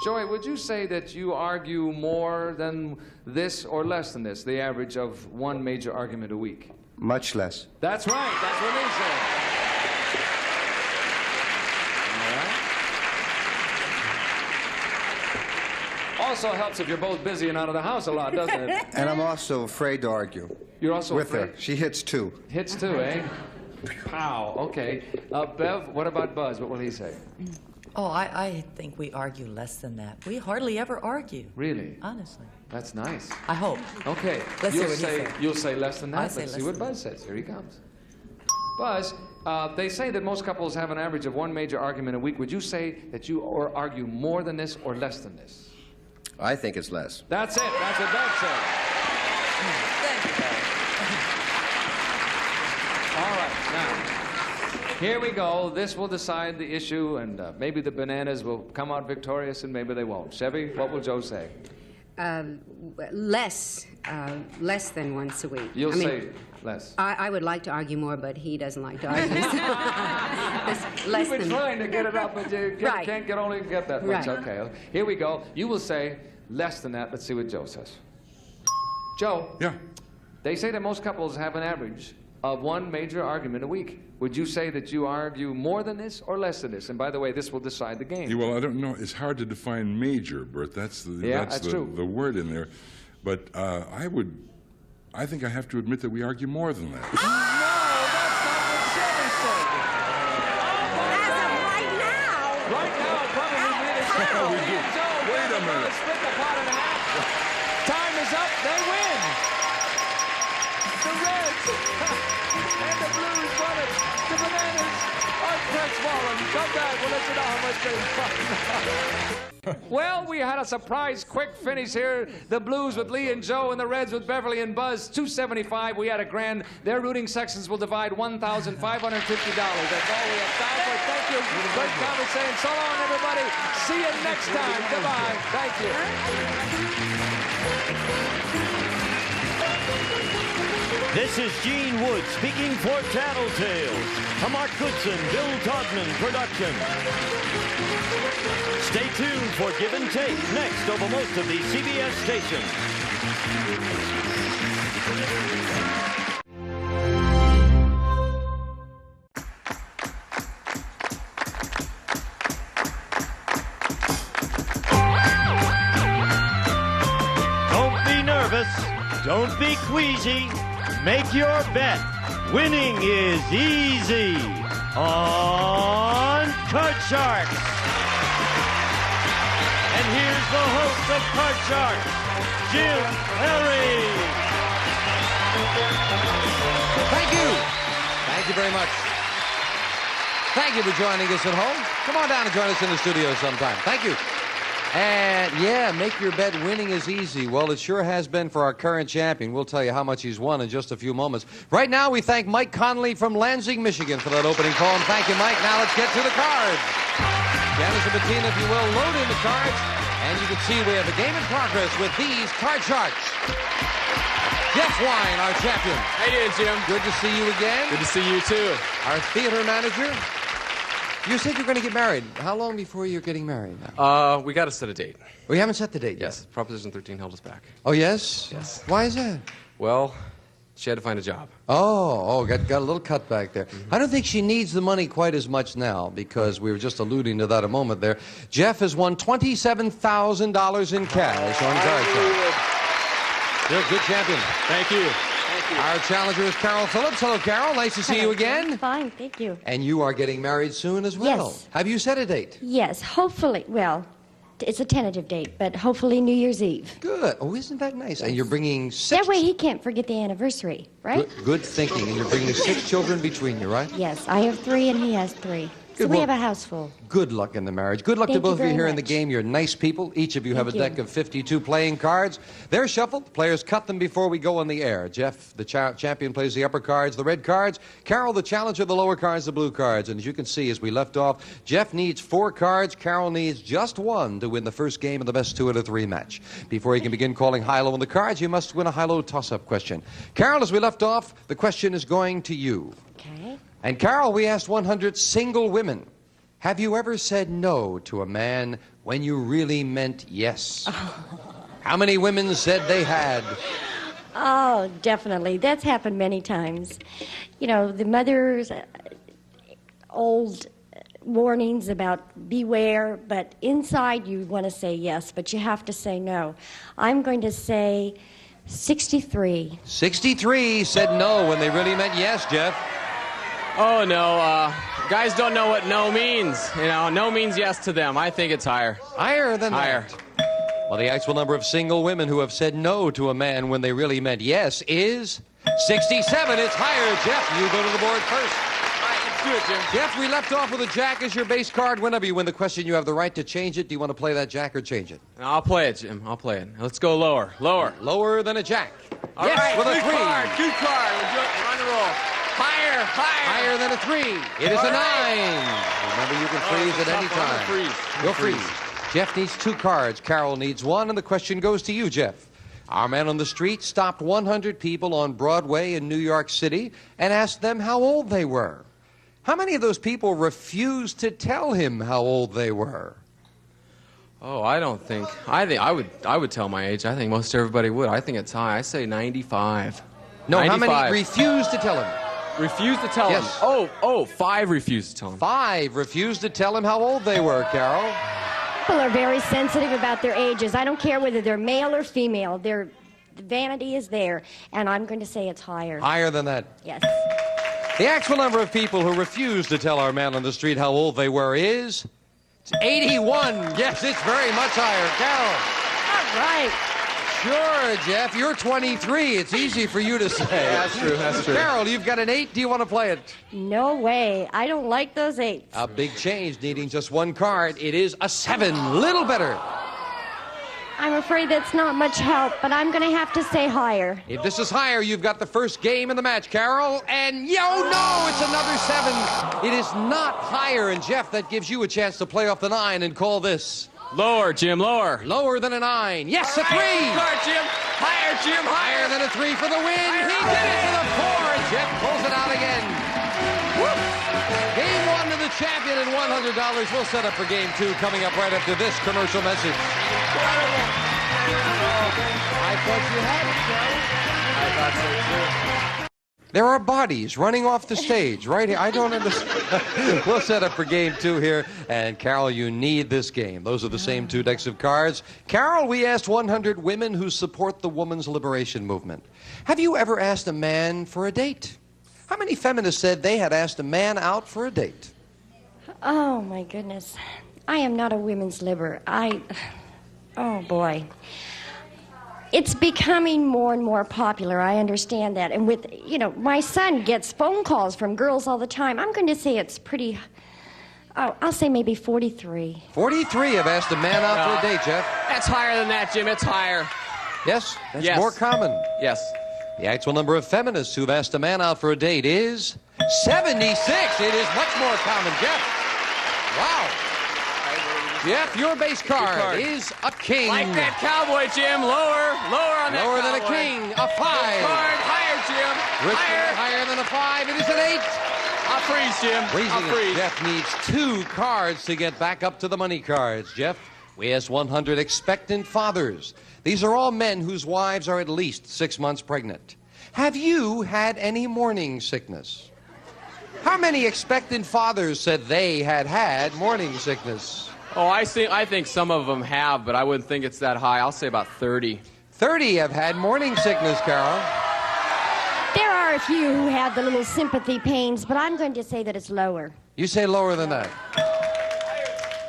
Speaker 5: Joey, would you say that you argue more than this or less than this, the average of 1 major argument a week?
Speaker 7: Much less.
Speaker 5: That's right. That's what he said. All right. Also helps if you're both busy and out of the house a lot, doesn't it?
Speaker 7: And I'm also afraid to argue.
Speaker 5: You're also
Speaker 7: with
Speaker 5: afraid?
Speaker 7: her. She hits 2.
Speaker 5: Hits too, eh? Wow, okay. Bev, what about Buzz? What will he say?
Speaker 10: Oh, I think we argue less than that. We hardly ever argue.
Speaker 5: Really?
Speaker 10: Honestly.
Speaker 5: That's nice.
Speaker 10: I hope.
Speaker 5: Okay.
Speaker 10: Let's
Speaker 5: you'll
Speaker 10: see what he says.
Speaker 5: You'll say less than that.
Speaker 10: I say
Speaker 5: Let's
Speaker 10: less
Speaker 5: see what
Speaker 10: than
Speaker 5: Buzz says. Here he comes. Buzz, they say that most couples have an average of one major argument a week. Would you say that you argue more than this or less than this?
Speaker 11: I think it's less.
Speaker 5: That's it. That's what Buzz said. All right, now, here we go. This will decide the issue, and maybe the bananas will come out victorious, and maybe they won't. Chevy, what will Joe say?
Speaker 9: Less than once a week.
Speaker 5: You'll say less.
Speaker 9: I would like to argue more, but he doesn't like to argue. Less
Speaker 5: You've been
Speaker 9: than
Speaker 5: trying to get it up, but you
Speaker 9: Right.
Speaker 5: can't only get that much.
Speaker 9: Right.
Speaker 5: Okay, here we go. You will say less than that. Let's see what Joe says. Joe.
Speaker 8: Yeah.
Speaker 5: They say that most couples have an average of one major argument a week. Would you say that you argue more than this or less than this? And by the way, this will decide the game.
Speaker 8: Yeah, well, I don't know. It's hard to define major, Bert. That's the word in there. But I think I have to admit that we argue more than that.
Speaker 5: No, that's not what Chevy said.
Speaker 6: Right now.
Speaker 5: Right now, probably really so.
Speaker 8: Wait a minute.
Speaker 5: Split the pot in half. Time is up. They win. The Reds and the Blues won it. The Bananas are crestfallen. Come back. We'll let you know how much they won. Well, we had a surprise quick finish here. The Blues with Lee and Joe and the Reds with Beverly and Buzz. $275. We had a grand. Their rooting sections will divide $1,550. That's all we have time for. Thank you. Great conversation. So long, everybody. See you next time. Goodbye. Thank you.
Speaker 4: This is Gene Wood speaking for Tattletales, a Mark Goodson, Bill Todman production. Stay tuned for Give and Take next over most of the CBS stations. Don't be nervous. Don't be queasy. Make your bet. Winning is easy on Card Sharks. And here's the host of Card Sharks, Jim Herring.
Speaker 12: Thank you. Thank you very much. Thank you for joining us at home. Come on down and join us in the studio sometime. Thank you. And, yeah, make your bet. Winning is easy. Well, it sure has been for our current champion. We'll tell you how much he's won in just a few moments. Right now, we thank Mike Connolly from Lansing, Michigan for that opening poem. Thank you, Mike. Now let's get to the cards. Janice and Bettina, if you will, load in the cards. And you can see we have a game in progress with these Card Sharks. Jeff Wine, our champion.
Speaker 13: How you doing, Jim?
Speaker 12: Good to see you again.
Speaker 13: Good to see you, too.
Speaker 12: Our theater manager. You said you're going to get married. How long before you're getting married
Speaker 13: now? We got to set a date.
Speaker 12: We haven't set the date yet?
Speaker 13: Yes, Proposition 13 held us back.
Speaker 12: Oh, yes?
Speaker 13: Yes.
Speaker 12: Why is that?
Speaker 13: Well, she had to find a job.
Speaker 12: Got a little cut back there. I don't think she needs the money quite as much now because we were just alluding to that a moment there. Jeff has won $27,000 in cash on Card Sharks. You're a good champion.
Speaker 13: Thank you.
Speaker 12: Our challenger is Carol Phillips. Hello, Carol. Nice to see you again.
Speaker 14: Fine, thank you.
Speaker 12: And you are getting married soon as well.
Speaker 14: Yes.
Speaker 12: Have you set a date?
Speaker 14: Yes, hopefully. Well, it's a tentative date, but hopefully New Year's Eve.
Speaker 12: Good. Oh, isn't that nice? And you're bringing 6...
Speaker 14: That way he can't forget the anniversary, right?
Speaker 12: Good thinking. And you're bringing 6 children between you, right?
Speaker 14: Yes, I have 3 and he has 3. So we have a house full.
Speaker 12: Good luck in the marriage. Good luck to
Speaker 14: Thank you
Speaker 12: both of you
Speaker 14: very
Speaker 12: here in the
Speaker 14: much.
Speaker 12: game. You're nice people. Each of you have a
Speaker 14: Thank
Speaker 12: deck
Speaker 14: you.
Speaker 12: of 52 playing cards. They're shuffled. The players cut them before we go on the air. Jeff, the champion, plays the upper cards, the red cards. Carol, the challenger, the lower cards, the blue cards. And as you can see, as we left off, Jeff needs 4 cards. Carol needs just 1 to win the first game of the best 2 out of 3 match. Before you can begin calling high-low on the cards, you must win a high-low toss-up question. Carol, as we left off, the question is going to you.
Speaker 14: Okay.
Speaker 12: And Carol, we asked 100 single women. Have you ever said no to a man when you really meant yes? How many women said they had?
Speaker 14: Oh, definitely. That's happened many times. You know, the mother's old warnings about beware, but inside you want to say yes, but you have to say no. I'm going to say 63.
Speaker 12: 63 said no when they really meant yes, Jeff.
Speaker 13: Oh, no. Guys don't know what no means. You know, no means yes to them. I think it's higher.
Speaker 12: Higher than
Speaker 13: Higher.
Speaker 12: that. Well, the actual number of single women who have said no to a man when they really meant yes is 67. It's higher. Jeff, you go to the board first.
Speaker 13: All right, let's do it, Jim.
Speaker 12: Jeff, we left off with a jack as your base card. Whenever you win the question, you have the right to change it. Do you want to play that jack or change it?
Speaker 13: I'll play it, Jim. I'll play it. Let's go lower. Lower.
Speaker 12: Lower than a jack.
Speaker 13: All
Speaker 12: yes,
Speaker 13: right,
Speaker 12: with a
Speaker 13: good
Speaker 12: 3.
Speaker 13: card. Good card. We're on the roll. Higher.
Speaker 12: Higher than a 3. It is a 9. Remember, you can freeze at any time. You'll freeze. Jeff needs 2 cards. Carol needs 1, and the question goes to you, Jeff. Our man on the street stopped 100 people on Broadway in New York City and asked them how old they were. How many of those people refused to tell him how old they were?
Speaker 13: Oh, I think I would tell my age. I think most everybody would. I think it's high. I say 95.
Speaker 12: No,
Speaker 13: 95.
Speaker 12: how many refused to tell him?
Speaker 13: Refused to tell him? Oh, 5 refused to tell him.
Speaker 12: 5 refused to tell him how old they were, Carol.
Speaker 14: People are very sensitive about their ages. I don't care whether they're male or female. The vanity is there, and I'm going to say it's higher.
Speaker 12: Higher than that.
Speaker 14: Yes.
Speaker 12: The actual number of people who refused to tell our man on the street how old they were is 81. Yes, it's very much higher. Carol.
Speaker 14: All right.
Speaker 12: Sure, Jeff. You're 23. It's easy for you to say.
Speaker 13: That's true. That's true.
Speaker 12: Carol, you've got an 8. Do you want to play it?
Speaker 14: No way. I don't like those 8s.
Speaker 12: A big change, needing just 1 card. It is a 7. Little better.
Speaker 14: I'm afraid that's not much help, but I'm going to have to say higher.
Speaker 12: If this is higher, you've got the first game in the match, Carol. And no, it's another 7. It is not higher. And Jeff, that gives you a chance to play off the 9 and call this.
Speaker 13: Lower, Jim, lower.
Speaker 12: Lower than a 9. Yes, a 3.
Speaker 13: Good card, Jim. Higher, Jim,
Speaker 12: Higher than a 3 for the win. He did it with a 4. And Jeff pulls it out again. Whoop. Game 1 to the champion and $100. We'll set up for game 2 coming up right after this commercial message.
Speaker 13: Incredible.
Speaker 12: I thought you had it, Joe.
Speaker 13: I thought so, too.
Speaker 12: There are bodies running off the stage right here. I don't understand. We'll set up for game 2 here. And Carol, you need this game. Those are the same 2 decks of cards. Carol, we asked 100 women who support the women's liberation movement. Have you ever asked a man for a date? How many feminists said they had asked a man out for a date?
Speaker 14: Oh, my goodness. I am not a women's liber. Oh, boy. It's becoming more and more popular. I understand that. And with, my son gets phone calls from girls all the time. I'm going to say it's pretty, I'll say maybe 43.
Speaker 12: 43 have asked a man out for a date, Jeff.
Speaker 13: That's higher than that, Jim. It's higher.
Speaker 12: Yes? That's
Speaker 13: Yes.
Speaker 12: more common.
Speaker 13: Yes.
Speaker 12: The actual number of feminists who've asked a man out for a date is 76. It is much more common, Jeff. Wow. Jeff, your base card is a king.
Speaker 13: Like that cowboy, Jim. Lower on that
Speaker 12: Lower than a
Speaker 13: cowboy.
Speaker 12: king. A 5.
Speaker 13: Card. Higher, Jim.
Speaker 12: Higher than a 5. It is an 8.
Speaker 13: I'll freeze, Jim.
Speaker 12: Freezing
Speaker 13: I'll
Speaker 12: it.
Speaker 13: freeze.
Speaker 12: Jeff needs 2 cards to get back up to the money cards. Jeff, we asked 100 expectant fathers. These are all men whose wives are at least 6 months pregnant. Have you had any morning sickness? How many expectant fathers said they had morning sickness?
Speaker 13: Oh, I think some of them have, but I wouldn't think it's that high. I'll say about 30.
Speaker 12: 30 have had morning sickness, Carol.
Speaker 14: There are a few who have the little sympathy pains, but I'm going to say that it's lower.
Speaker 12: You say lower than that.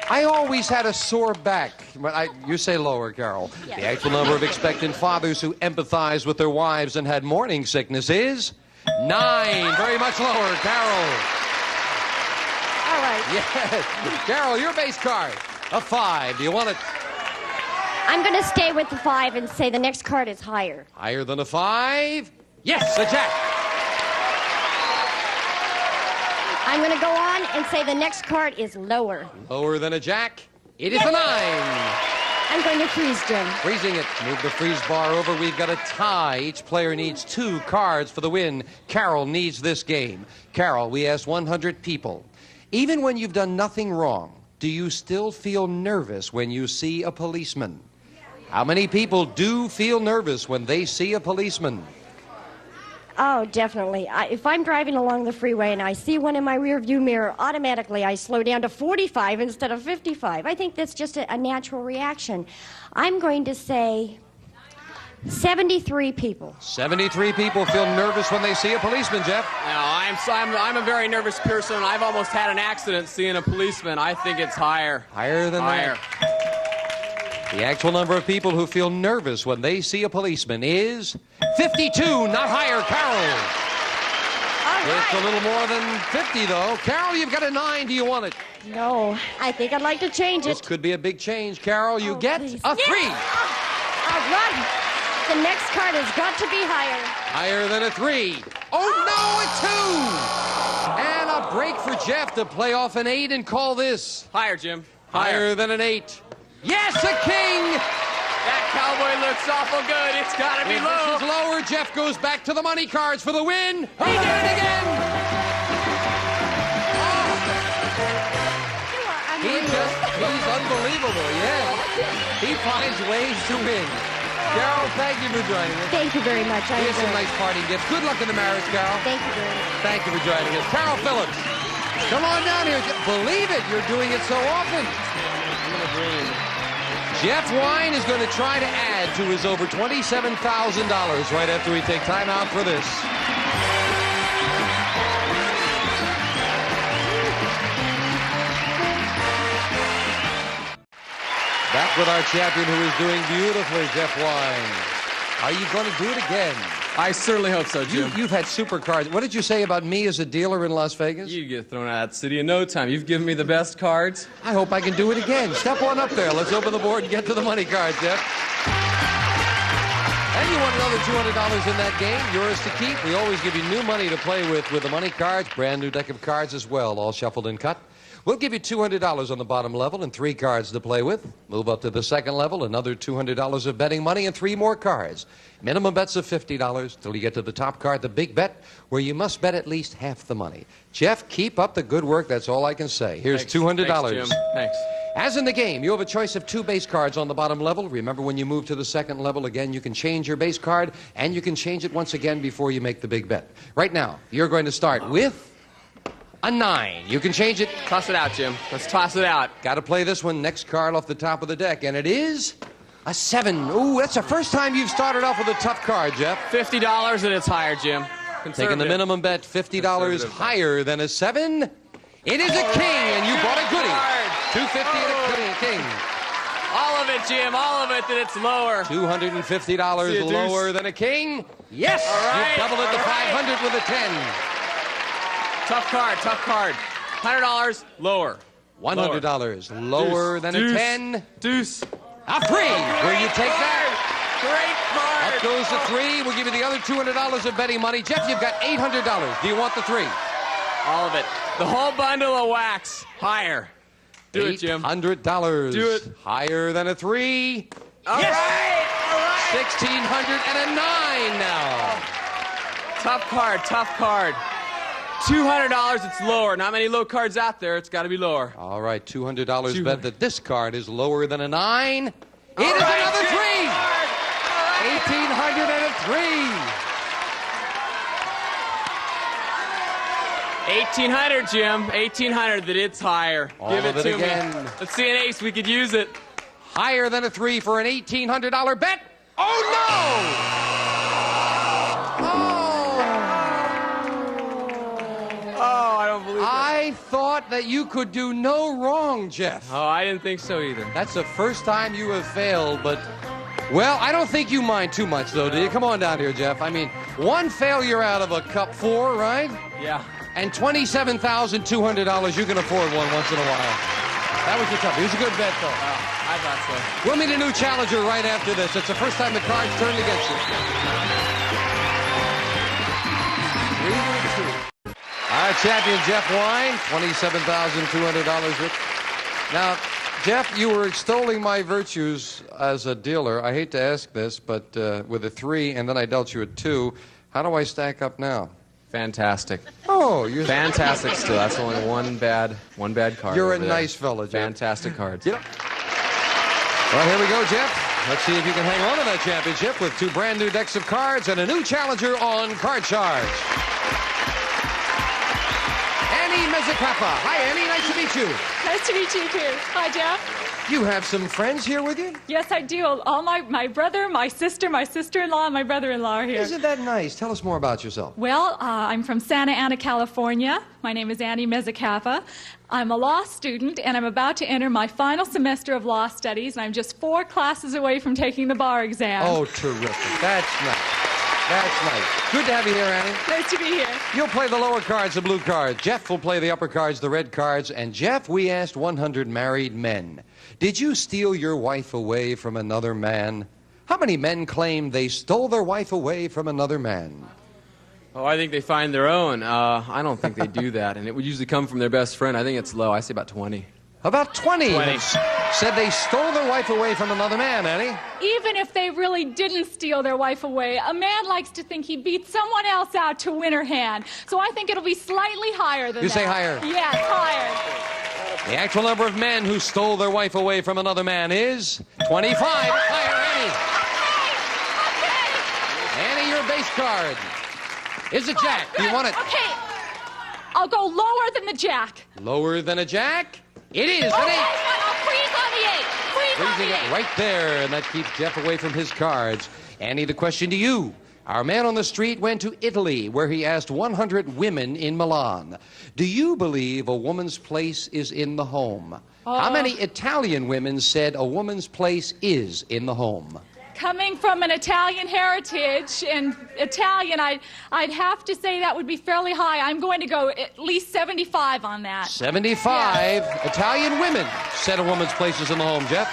Speaker 12: I always had a sore back. But you say lower, Carol.
Speaker 14: Yes.
Speaker 12: The actual number of expectant fathers who empathize with their wives and had morning sickness is 9. Very much lower, Carol.
Speaker 14: All right.
Speaker 12: Yes. Carol, your base card, a 5. Do you want it
Speaker 14: I'm going to stay with the 5 and say the next card is higher.
Speaker 12: higher than a 5? Yes, a jack.
Speaker 14: I'm going to go on and say the next card is lower.
Speaker 12: Lower than a jack? It is a 9.
Speaker 14: I'm going to freeze, Jim.
Speaker 12: Freezing it. Move the freeze bar over. We've got a tie. Each player needs 2 cards for the win. Carol needs this game. Carol, we asked 100 people. Even when you've done nothing wrong, do you still feel nervous when you see a policeman? How many people do feel nervous when they see a policeman?
Speaker 14: Oh, definitely. If I'm driving along the freeway and I see one in my rearview mirror, automatically I slow down to 45 instead of 55. I think that's just a natural reaction. I'm going to say 73 people.
Speaker 12: 73 people feel nervous when they see a policeman, Jeff.
Speaker 13: No, I'm a very nervous person. I've almost had an accident seeing a policeman. I think it's higher.
Speaker 12: Higher than that? The actual number of people who feel nervous when they see a policeman is 52, not higher. Carol. It's a little more than 50, though. Carol, you've got a 9. Do you want it?
Speaker 14: No, I think I'd like to change
Speaker 12: This
Speaker 14: it.
Speaker 12: could be a big change. Carol, you get
Speaker 14: please.
Speaker 12: a 3.
Speaker 14: All right. The next card has got to be higher.
Speaker 12: Higher than a 3. Oh, no, a 2. And a break for Jeff to play off an 8 and call this.
Speaker 13: Higher, Jim.
Speaker 12: Higher than an 8. Yes, a king.
Speaker 13: That cowboy looks awful good. It's got to be
Speaker 12: If
Speaker 13: low.
Speaker 12: this is lower, Jeff goes back to the money cards for the win. He did it again. He's unbelievable, yeah. He finds ways to win. Carol, thank you for joining us.
Speaker 14: Thank you very much.
Speaker 12: Here's some nice parting gifts. Good luck in the marriage, Carol.
Speaker 14: Thank you very much.
Speaker 12: Thank you for joining us. Carol Phillips, come on down here. Believe it, you're doing it so often. Jeff Wine is going to try to add to his over $27,000 right after we take time out for this. Back with our champion who is doing beautifully, Jeff Wine. Are you going to do it again?
Speaker 13: I certainly hope so, Jim.
Speaker 12: You've had supercards. What did you say about me as a dealer in Las Vegas?
Speaker 13: You get thrown out of that city in no time. You've given me the best cards.
Speaker 12: I hope I can do it again. Step on up there. Let's open the board and get to the money cards, Jeff. And you want another $200 in that game, yours to keep. We always give you new money to play with the money cards, brand new deck of cards as well, all shuffled and cut. We'll give you $200 on the bottom level and 3 cards to play with. Move up to the second level, another $200 of betting money and 3 more cards. Minimum bets of $50 till you get to the top card, the big bet, where you must bet at least half the money. Jeff, keep up the good work. That's all I can say. Here's $200.
Speaker 13: Thanks, Jim. Thanks.
Speaker 12: As in the game, you have a choice of 2 base cards on the bottom level. Remember, when you move to the second level, again, you can change your base card, and you can change it once again before you make the big bet. Right now, you're going to start with a 9. You can change it.
Speaker 13: Toss it out, Jim. Let's toss it out.
Speaker 12: Got to play this one. Next card off the top of the deck, and it is a 7. Ooh, that's the first time you've started off with a tough card, Jeff.
Speaker 13: $50 and it's higher, Jim.
Speaker 12: Taking the minimum bet, $50 higher than a 7. It is a king, and you bought a goodie. $250 and a king.
Speaker 13: All of it, Jim. All of it, that it's lower.
Speaker 12: $250 lower than a king. Yes!
Speaker 13: All right.
Speaker 12: You doubled it to $500 with a 10.
Speaker 13: Tough card, tough card. $100 lower.
Speaker 12: $100 lower than a 10.
Speaker 13: Deuce.
Speaker 12: A 3. Will you take that?
Speaker 13: Great card.
Speaker 12: Up goes the 3. We'll give you the other $200 of betting money. Jeff, you've got $800. Do you want the 3?
Speaker 13: All of it. The whole bundle of wax. Higher. Do it, Jim.
Speaker 12: $800.
Speaker 13: Do it.
Speaker 12: Higher than a 3.
Speaker 13: All
Speaker 12: yes!
Speaker 13: right. All right.
Speaker 12: $1,600 and a 9 now.
Speaker 13: Tough card, tough card. $200, it's lower. Not many low cards out there. It's got to be lower.
Speaker 12: All right, $200 bet that this card is lower than a 9. It is
Speaker 13: right,
Speaker 12: another 3. $1,800 and a 3.
Speaker 13: $1,800, Jim. $1,800 that it's higher. Give it to
Speaker 12: again.
Speaker 13: me. Let's see an ace. We could use it.
Speaker 12: Higher than a 3 for an $1,800 bet. Oh, no! I thought that you could do no wrong, Jeff.
Speaker 13: Oh, I didn't think so either.
Speaker 12: That's the first time you have failed, but, well, I don't think you mind too much, though, do you? Come on down here, Jeff. I mean, 1 failure out of a cup 4, right?
Speaker 13: Yeah.
Speaker 12: And $27,200, you can afford one once in a while. That was a tough. It was a good bet, though.
Speaker 13: I thought so.
Speaker 12: We'll meet a new challenger right after this. It's the first time the cards turned against you. 3 2. Our champion, Jeff Wine, $27,200. Now, Jeff, you were extolling my virtues as a dealer. I hate to ask this, but with a 3, and then I dealt you a 2. How do I stack up now?
Speaker 13: Fantastic.
Speaker 12: Oh, you're
Speaker 13: fantastic still. That's only one bad card.
Speaker 12: You're a nice fella, Jeff.
Speaker 13: Fantastic cards.
Speaker 12: Well, here we go, Jeff. Let's see if you can hang on to that championship with 2 brand new decks of cards and a new challenger on Card Charge. Annie Mezzacano. Kappa. Hi, Annie. Nice to meet you.
Speaker 15: Nice to meet you, too. Hi, Jeff.
Speaker 12: You have some friends here with you?
Speaker 15: Yes, I do. All my brother, my sister-in-law, and my brother-in-law are here.
Speaker 12: Isn't that nice? Tell us more about yourself.
Speaker 15: Well, I'm from Santa Ana, California. My name is Annie Mezzacappa. I'm a law student, and I'm about to enter my final semester of law studies, and I'm just 4 classes away from taking the bar exam.
Speaker 12: Oh, terrific. That's nice. That's nice. Good to have you here, Annie.
Speaker 15: Nice to be here.
Speaker 12: You'll play the lower cards, the blue cards. Jeff will play the upper cards, the red cards. And Jeff, we asked 100 married men, did you steal your wife away from another man? How many men claim they stole their wife away from another man?
Speaker 13: Oh, I think they find their own. I don't think they do that, and it would usually come from their best friend. I think it's low. I say about 20.
Speaker 12: About 20.
Speaker 13: 20.
Speaker 12: Said they stole their wife away from another man, Annie.
Speaker 15: Even if they really didn't steal their wife away, a man likes to think he beat someone else out to win her hand. So I think it'll be slightly higher than that.
Speaker 12: You say higher?
Speaker 15: Yes, higher.
Speaker 12: The actual number of men who stole their wife away from another man is 25. Higher, Annie. Annie, your base card is a jack. Do you want it?
Speaker 15: Okay. I'll go lower than the jack.
Speaker 12: Lower than a jack? It is an 8.
Speaker 15: I'll freeze on the 8.
Speaker 12: Freezing it right there, and that keeps Jeff away from his cards. Annie, the question to you. Our man on the street went to Italy, where he asked 100 women in Milan, do you believe a woman's place is in the home? How many Italian women said a woman's place is in the home?
Speaker 15: Coming from an Italian heritage and Italian, I'd have to say that would be fairly high. I'm going to go at least 75 on that.
Speaker 12: 75 Italian women said a woman's place is in the home, Jeff.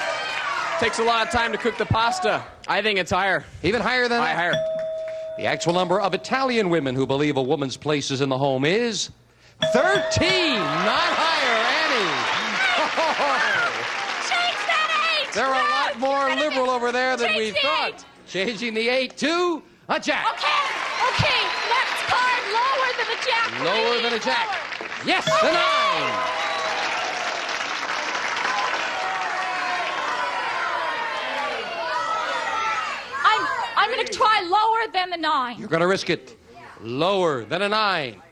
Speaker 13: Takes a lot of time to cook the pasta. I think it's higher.
Speaker 12: Even higher than that?
Speaker 13: Higher.
Speaker 12: The actual number of Italian women who believe a woman's place is in the home is 13. Not higher, Annie.
Speaker 15: Change that 8.
Speaker 12: They're a lot more liberal over there than we thought. Changing the 8 to a jack.
Speaker 15: Okay, next card, lower than a jack.
Speaker 12: Lower than a jack.
Speaker 15: Lower.
Speaker 12: Yes,
Speaker 15: okay.
Speaker 12: a 9.
Speaker 15: I'm going to try lower than the 9.
Speaker 12: You're going to risk it. Lower than a 9.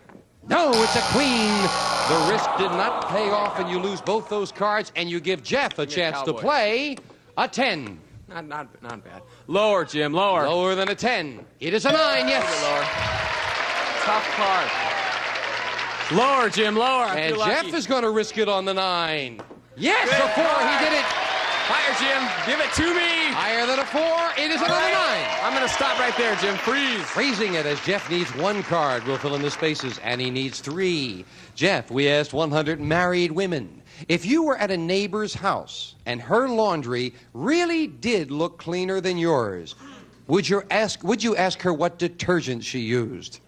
Speaker 12: No, it's a queen. The risk did not pay off, and you lose both those cards, and you give Jeff a chance to play a 10.
Speaker 13: Not bad. Lower, Jim, lower.
Speaker 12: Lower than a 10. It is a 9, yes.
Speaker 13: Lower. Tough card. Lower, Jim, lower.
Speaker 12: And Jeff is going to risk it on the 9. Yes,
Speaker 13: Good
Speaker 12: a 4.
Speaker 13: card.
Speaker 12: He did it.
Speaker 13: Higher, Jim. Give it to me.
Speaker 12: Higher than a 4. It is another 9.
Speaker 13: I'm going to stop right there, Jim. Freeze.
Speaker 12: Freezing it as Jeff needs 1 card. We'll fill in the spaces, and he needs 3. Jeff, we asked 100 married women. If you were at a neighbor's house and her laundry really did look cleaner than yours, would you ask her what detergent she used?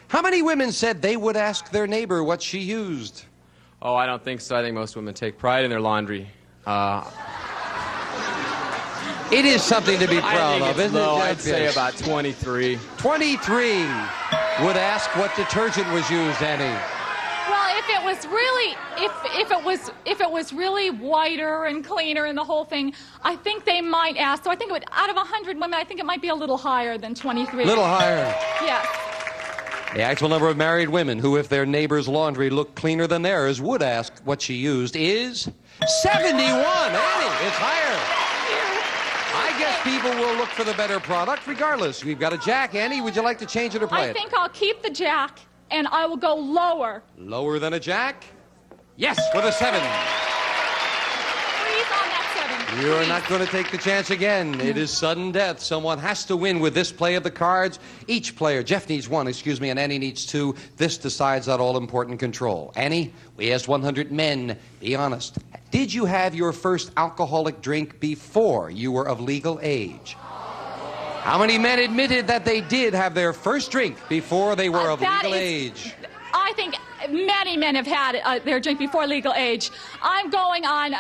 Speaker 12: How many women said they would ask their neighbor what she used?
Speaker 13: Oh, I don't think so. I think most women take pride in their laundry.
Speaker 12: It is something to be proud of, isn't
Speaker 13: low.
Speaker 12: it?
Speaker 13: I'd say about 23.
Speaker 12: 23 would ask what detergent was used, Annie.
Speaker 15: Well, if it was really whiter and cleaner and the whole thing, I think they might ask. So I think out of 100 women, I think it might be a little higher than 23.
Speaker 12: Little higher.
Speaker 15: Yes.
Speaker 12: The actual number of married women who, if their neighbor's laundry looked cleaner than theirs, would ask what she used is 71. Annie, it's higher. I guess people will look for the better product regardless. We've got a jack. Annie, would you like to change it or play it?
Speaker 15: I think I'll keep the jack, and I will go lower.
Speaker 12: Lower than a jack? Yes, with a 7.
Speaker 15: Freeze on that 7.
Speaker 12: You're not going to take the chance again. It is sudden death. Someone has to win with this play of the cards. Each player, Jeff needs 1, and Annie needs 2. This decides that all-important control. Annie, we asked 100 men. Be honest. Did you have your first alcoholic drink before you were of legal age? How many men admitted that they did have their first drink before they were of legal age?
Speaker 15: I think many men have had their drink before legal age. I'm going on.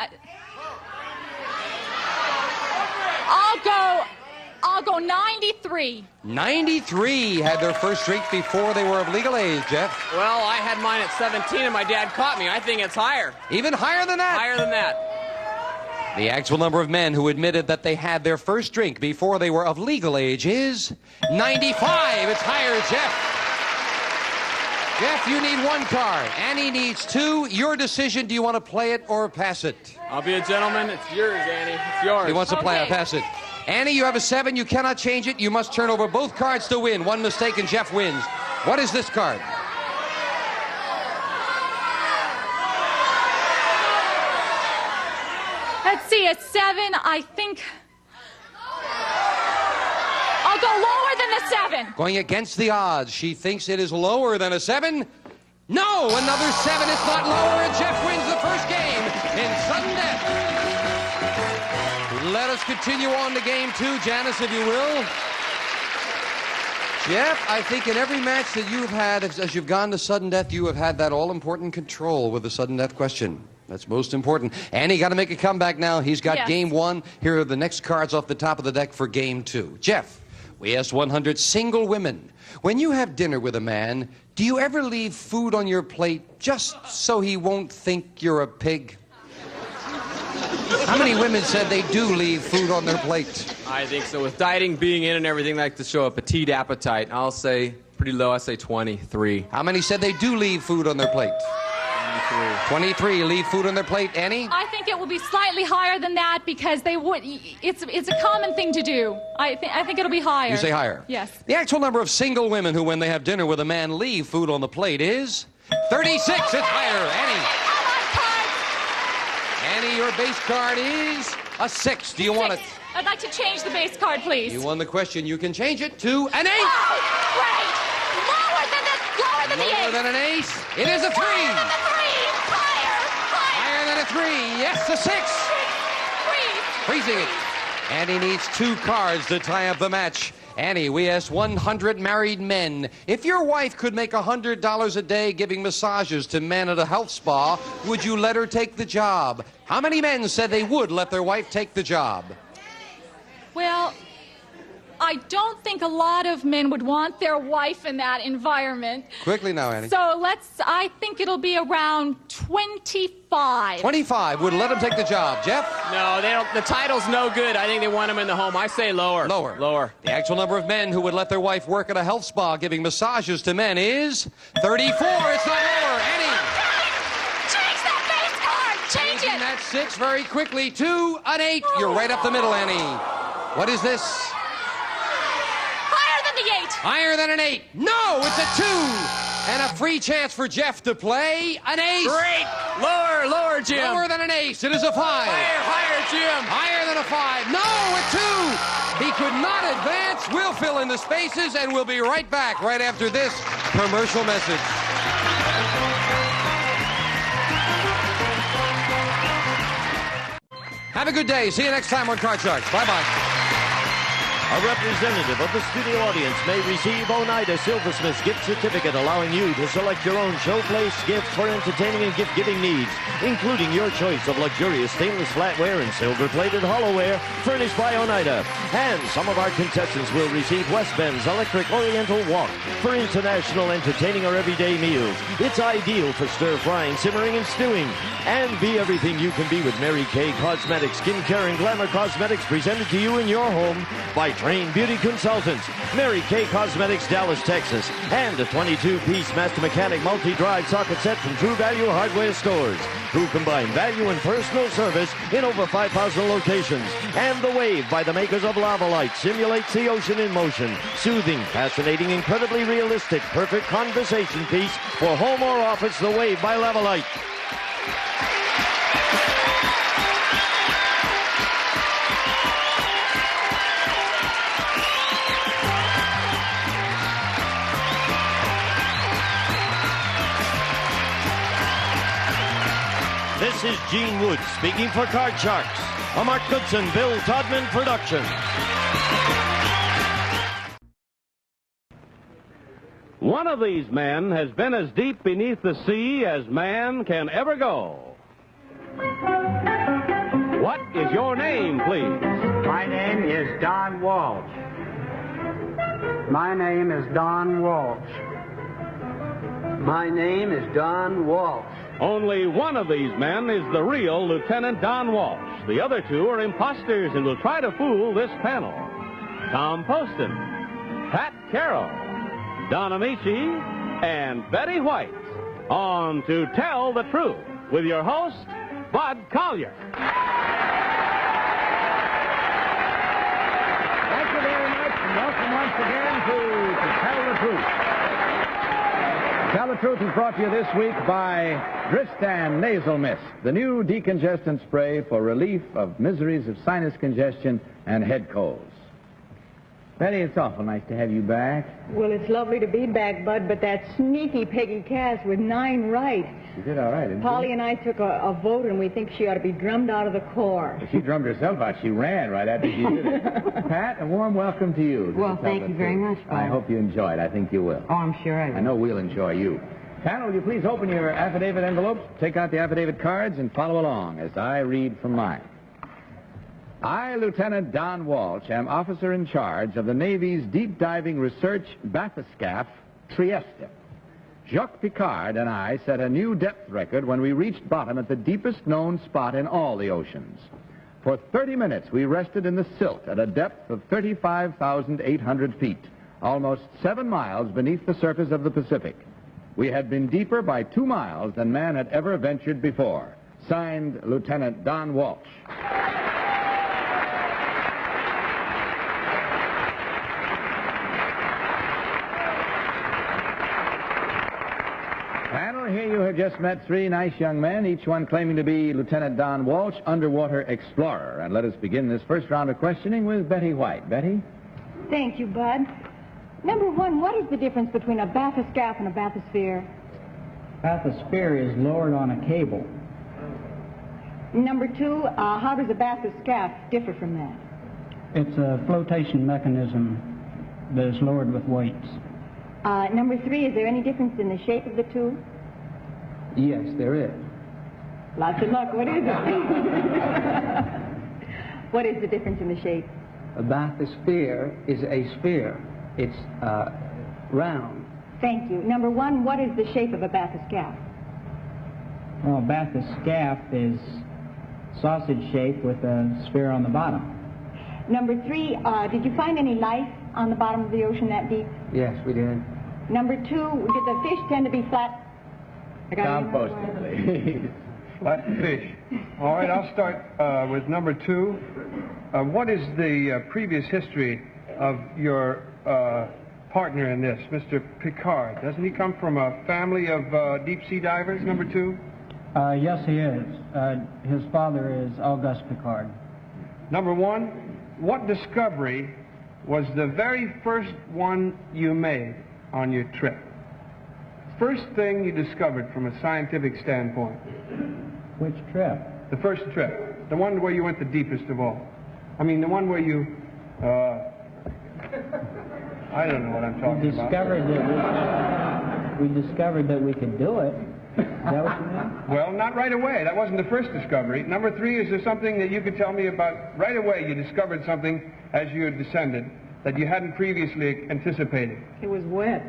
Speaker 15: I'll go 93.
Speaker 12: 93 had their first drink before they were of legal age, Jeff.
Speaker 13: Well, I had mine at 17 and my dad caught me. I think it's higher.
Speaker 12: Even higher than that?
Speaker 13: Higher than that.
Speaker 12: The actual number of men who admitted that they had their first drink before they were of legal age is 95. It's higher, Jeff. Jeff, you need 1 card. Annie needs 2. Your decision, do you want to play it or pass it?
Speaker 13: I'll be a gentleman. It's yours, Annie. It's yours.
Speaker 12: He wants to play it, pass it. Annie, you have a 7. You cannot change it. You must turn over both cards to win. 1 mistake and Jeff wins. What is this card?
Speaker 15: Let's see, a 7, I think. I'll go lower than the 7.
Speaker 12: Going against the odds. She thinks it is lower than a 7. No, another 7. It's not lower, and Jeff wins the first game in sudden death. Let us continue on to game 2, Janice, if you will. Jeff, I think in every match that you've had, as you've gone to sudden death, you have had that all-important control with the sudden death question. That's most important. Annie, got to make a comeback now. He's got game 1. Here are the next cards off the top of the deck for game 2. Jeff, we asked 100 single women, when you have dinner with a man, do you ever leave food on your plate just so he won't think you're a pig? How many women said they do leave food on their plate?
Speaker 13: I think so. With dieting being in and everything, I like to show a petite appetite. I'll say pretty low. I say 23.
Speaker 12: How many said they do leave food on their plate? 23 leave food on their plate. Annie?
Speaker 15: I think it will be slightly higher than that because they would. It's a common thing to do. I think it'll be higher.
Speaker 12: You say higher?
Speaker 15: Yes.
Speaker 12: The actual number of single women who, when they have dinner with a man, leave food on the plate is 36. It's higher. Annie, your base card is a 6. Do you want it?
Speaker 15: I'd like to change the base card, please.
Speaker 12: You won the question. You can change it to an 8.
Speaker 15: Oh, great! Lower than the 8.
Speaker 12: Lower than an ace. It is a 3.
Speaker 15: Higher than the 3.
Speaker 12: Higher than a 3. Yes, a 6. Freezing it. Annie needs 2 cards to tie up the match. Annie, we asked 100 married men, if your wife could make $100 a day giving massages to men at a health spa, would you let her take the job? How many men said they would let their wife take the job?
Speaker 15: Well, I don't think a lot of men would want their wife in that environment.
Speaker 12: Quickly now, Annie.
Speaker 15: So I think it'll be around 25.
Speaker 12: 25 would let them take the job. Jeff?
Speaker 13: No, they don't. The title's no good. I think they want him in the home. I say lower.
Speaker 12: Lower. The actual number of men who would let their wife work at a health spa giving massages to men is 34. It's not lower. Annie?
Speaker 15: Change that base card. Change it.
Speaker 12: That 6 very quickly to an 8. You're right up the middle, Annie. What is this?
Speaker 15: Higher than the 8.
Speaker 12: Higher than an 8. No, it's a 2. And a free chance for Jeff to play an ace.
Speaker 13: Great. Lower, Jim.
Speaker 12: Lower than an ace. It is a 5.
Speaker 13: Higher, Jim.
Speaker 12: Higher than a 5. No, a 2. He could not advance. We'll fill in the spaces, and we'll be right back right after this commercial message. Have a good day. See you next time on Card Sharks. Bye-bye.
Speaker 4: A representative of the studio audience may receive Oneida Silversmith's gift certificate, allowing you to select your own showplace gifts for entertaining and gift-giving needs, including your choice of luxurious stainless flatware and silver-plated hollowware furnished by Oneida. And some of our contestants will receive West Bend's Electric Oriental Wok for international entertaining or everyday meals. It's ideal for stir-frying, simmering, and stewing. And be everything you can be with Mary Kay Cosmetics, skincare and glamour cosmetics presented to you in your home by trained beauty consultants. Mary Kay Cosmetics, Dallas, Texas. And a 22-piece Master Mechanic multi-drive socket set from True Value Hardware stores, who combine value and personal service in over 5,000 locations. And The Wave by the makers of Lava Light simulates the ocean in motion. Soothing, fascinating, incredibly realistic, perfect conversation piece for home or office. The Wave by Lava Light. This is Gene Wood speaking for Card Sharks, a Mark Goodson, Bill Todman production.
Speaker 16: One of these men has been as deep beneath the sea as man can ever go. What is your name, please?
Speaker 17: My name is Don Walsh. My name is Don Walsh. My name is Don Walsh.
Speaker 16: Only one of these men is the real Lieutenant Don Walsh. The other 2 are imposters and will try to fool this panel. Tom Poston, Pat Carroll, Don Amici, and Betty White on To Tell the Truth with your host, Bud Collyer.
Speaker 18: Thank you very much, and welcome once again to Tell the Truth. Tell the Truth is brought to you this week by Dristan Nasal Mist, the new decongestant spray for relief of miseries of sinus congestion and head colds. Betty, it's awful nice to have you back.
Speaker 19: Well, it's lovely to be back, Bud, but that sneaky Peggy Cass with 9 right.
Speaker 18: You did all right, didn't
Speaker 19: Polly
Speaker 18: you?
Speaker 19: and I took a vote, and we think she ought to be drummed out of the corps.
Speaker 18: She drummed herself out. She ran right after she did it. Pat, a warm welcome to you.
Speaker 20: Well, thank you very much, Bud.
Speaker 18: I hope you enjoyed. I think you will.
Speaker 20: Oh, I'm sure I will.
Speaker 18: I know we'll enjoy you. Panel, will you please open your affidavit envelopes, take out the affidavit cards, and follow along as I read from mine. I, Lieutenant Don Walsh, am officer in charge of the Navy's deep diving research bathyscaphe, Trieste. Jacques Picard and I set a new depth record when we reached bottom at the deepest known spot in all the oceans. For 30 minutes, we rested in the silt at a depth of 35,800 feet, almost 7 miles beneath the surface of the Pacific. We had been deeper by 2 miles than man had ever ventured before. Signed, Lieutenant Don Walsh. Panel, here you have just met 3 nice young men, each one claiming to be Lieutenant Don Walsh, underwater explorer. And let us begin this first round of questioning with Betty White. Betty?
Speaker 19: Thank you, Bud. Number 1, what is the difference between a bathyscaphe and a bathysphere?
Speaker 21: Bathysphere is lowered on a cable.
Speaker 19: Number 2, how does a bathyscaphe differ from that?
Speaker 21: It's a flotation mechanism that is lowered with weights.
Speaker 19: Number 3, is there any difference in the shape of the two?
Speaker 21: Yes, there is.
Speaker 19: Lots of luck. What is it? What is the difference in the shape?
Speaker 21: A bathysphere is a sphere. It's round.
Speaker 19: Thank you. Number 1, what is the shape of a bathyscaphe?
Speaker 21: Well, a bathyscaphe is sausage shaped with a sphere on the bottom.
Speaker 19: Number 3, did you find any life on the bottom of the ocean that deep?
Speaker 21: Yes, we did.
Speaker 19: Number 2, did the fish tend to be flat?
Speaker 18: Compost, please.
Speaker 22: Flat fish. All right, I'll start with number 2. What is the previous history of your partner in this, Mr. Picard? Doesn't he come from a family of deep-sea divers, number 2?
Speaker 21: Yes, he is. His father is Auguste Picard.
Speaker 22: Number 1, what discovery was the very first one you made on your trip? First thing you discovered from a scientific standpoint.
Speaker 21: Which trip?
Speaker 22: The first trip. The one where you went the deepest of all. I mean, the one where you, I don't know what I'm talking about.
Speaker 21: We discovered that we could do it. Is that what you mean?
Speaker 22: Well, not right away. That wasn't the first discovery. Number 3, is there something that you could tell me about right away? You discovered something as you had descended that you hadn't previously anticipated.
Speaker 19: It was wet.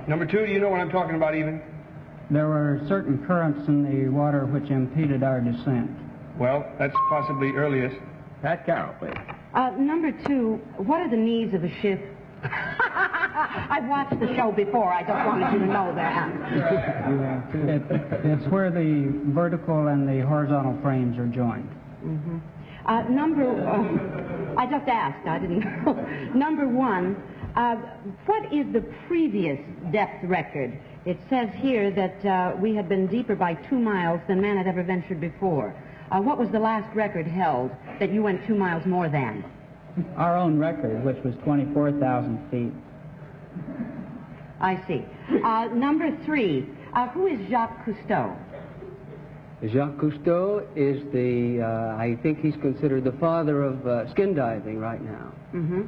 Speaker 22: Number 2, do you know what I'm talking about even?
Speaker 21: There were certain currents in the water which impeded our descent.
Speaker 22: Well, that's possibly earliest.
Speaker 18: Pat Carroll, please.
Speaker 20: Number 2, what are the knees of a ship? I've watched the show before. I just wanted you to know that.
Speaker 21: It's where the vertical and the horizontal frames are joined.
Speaker 20: Mm-hmm. I just asked. I didn't know. Number 1, what is the previous depth record? It says here that we had been deeper by 2 miles than man had ever ventured before. What was the last record held that you went 2 miles more than?
Speaker 21: Our own record, which was 24,000 feet.
Speaker 20: I see. Number 3, who is Jacques Cousteau?
Speaker 23: Jacques Cousteau is the, I think he's considered the father of skin diving right now.
Speaker 20: Mm-hmm.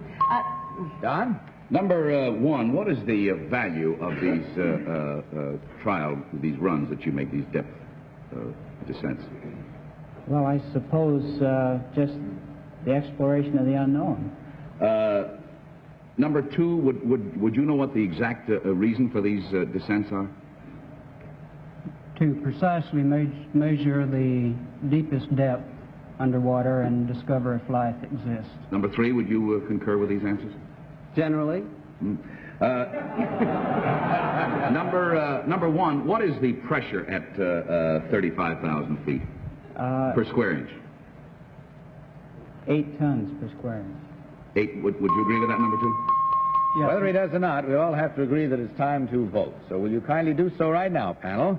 Speaker 18: Don?
Speaker 24: Number 1, what is the value of these these runs that you make, these depth descents?
Speaker 21: Well, I suppose just the exploration of the unknown.
Speaker 24: Number 2, would you know what the exact reason for these descents are?
Speaker 21: To precisely measure the deepest depth underwater and discover if life exists.
Speaker 24: Number 3, would you concur with these answers?
Speaker 23: Generally.
Speaker 24: Number one, what is the pressure at 35,000 feet per square inch?
Speaker 21: 8 tons per square inch.
Speaker 24: 8. Would you agree with that, number two?
Speaker 21: Yes.
Speaker 18: Whether he does or not, we all have to agree that it's time to vote. So will you kindly do so right now, panel?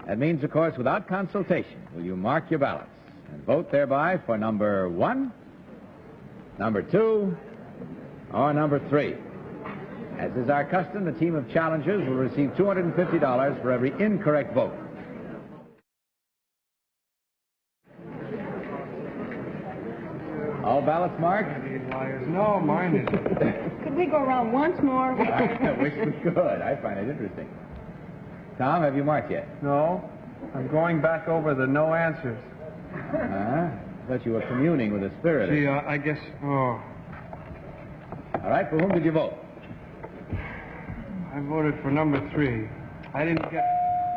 Speaker 18: That means, of course, without consultation, will you mark your ballots and vote thereby for number 1, number 2, or number 3? As is our custom, the team of challengers will receive $250 for every incorrect vote. All ballots marked?
Speaker 22: No, mine isn't.
Speaker 19: Could we go around once more?
Speaker 18: I wish we could. I find it interesting. Tom, have you marked yet?
Speaker 22: No. I'm going back over the no answers.
Speaker 18: I thought you were communing with the spirit.
Speaker 22: Gee, I guess... Oh.
Speaker 18: All right, for whom did you vote?
Speaker 22: I voted for number 3. I didn't get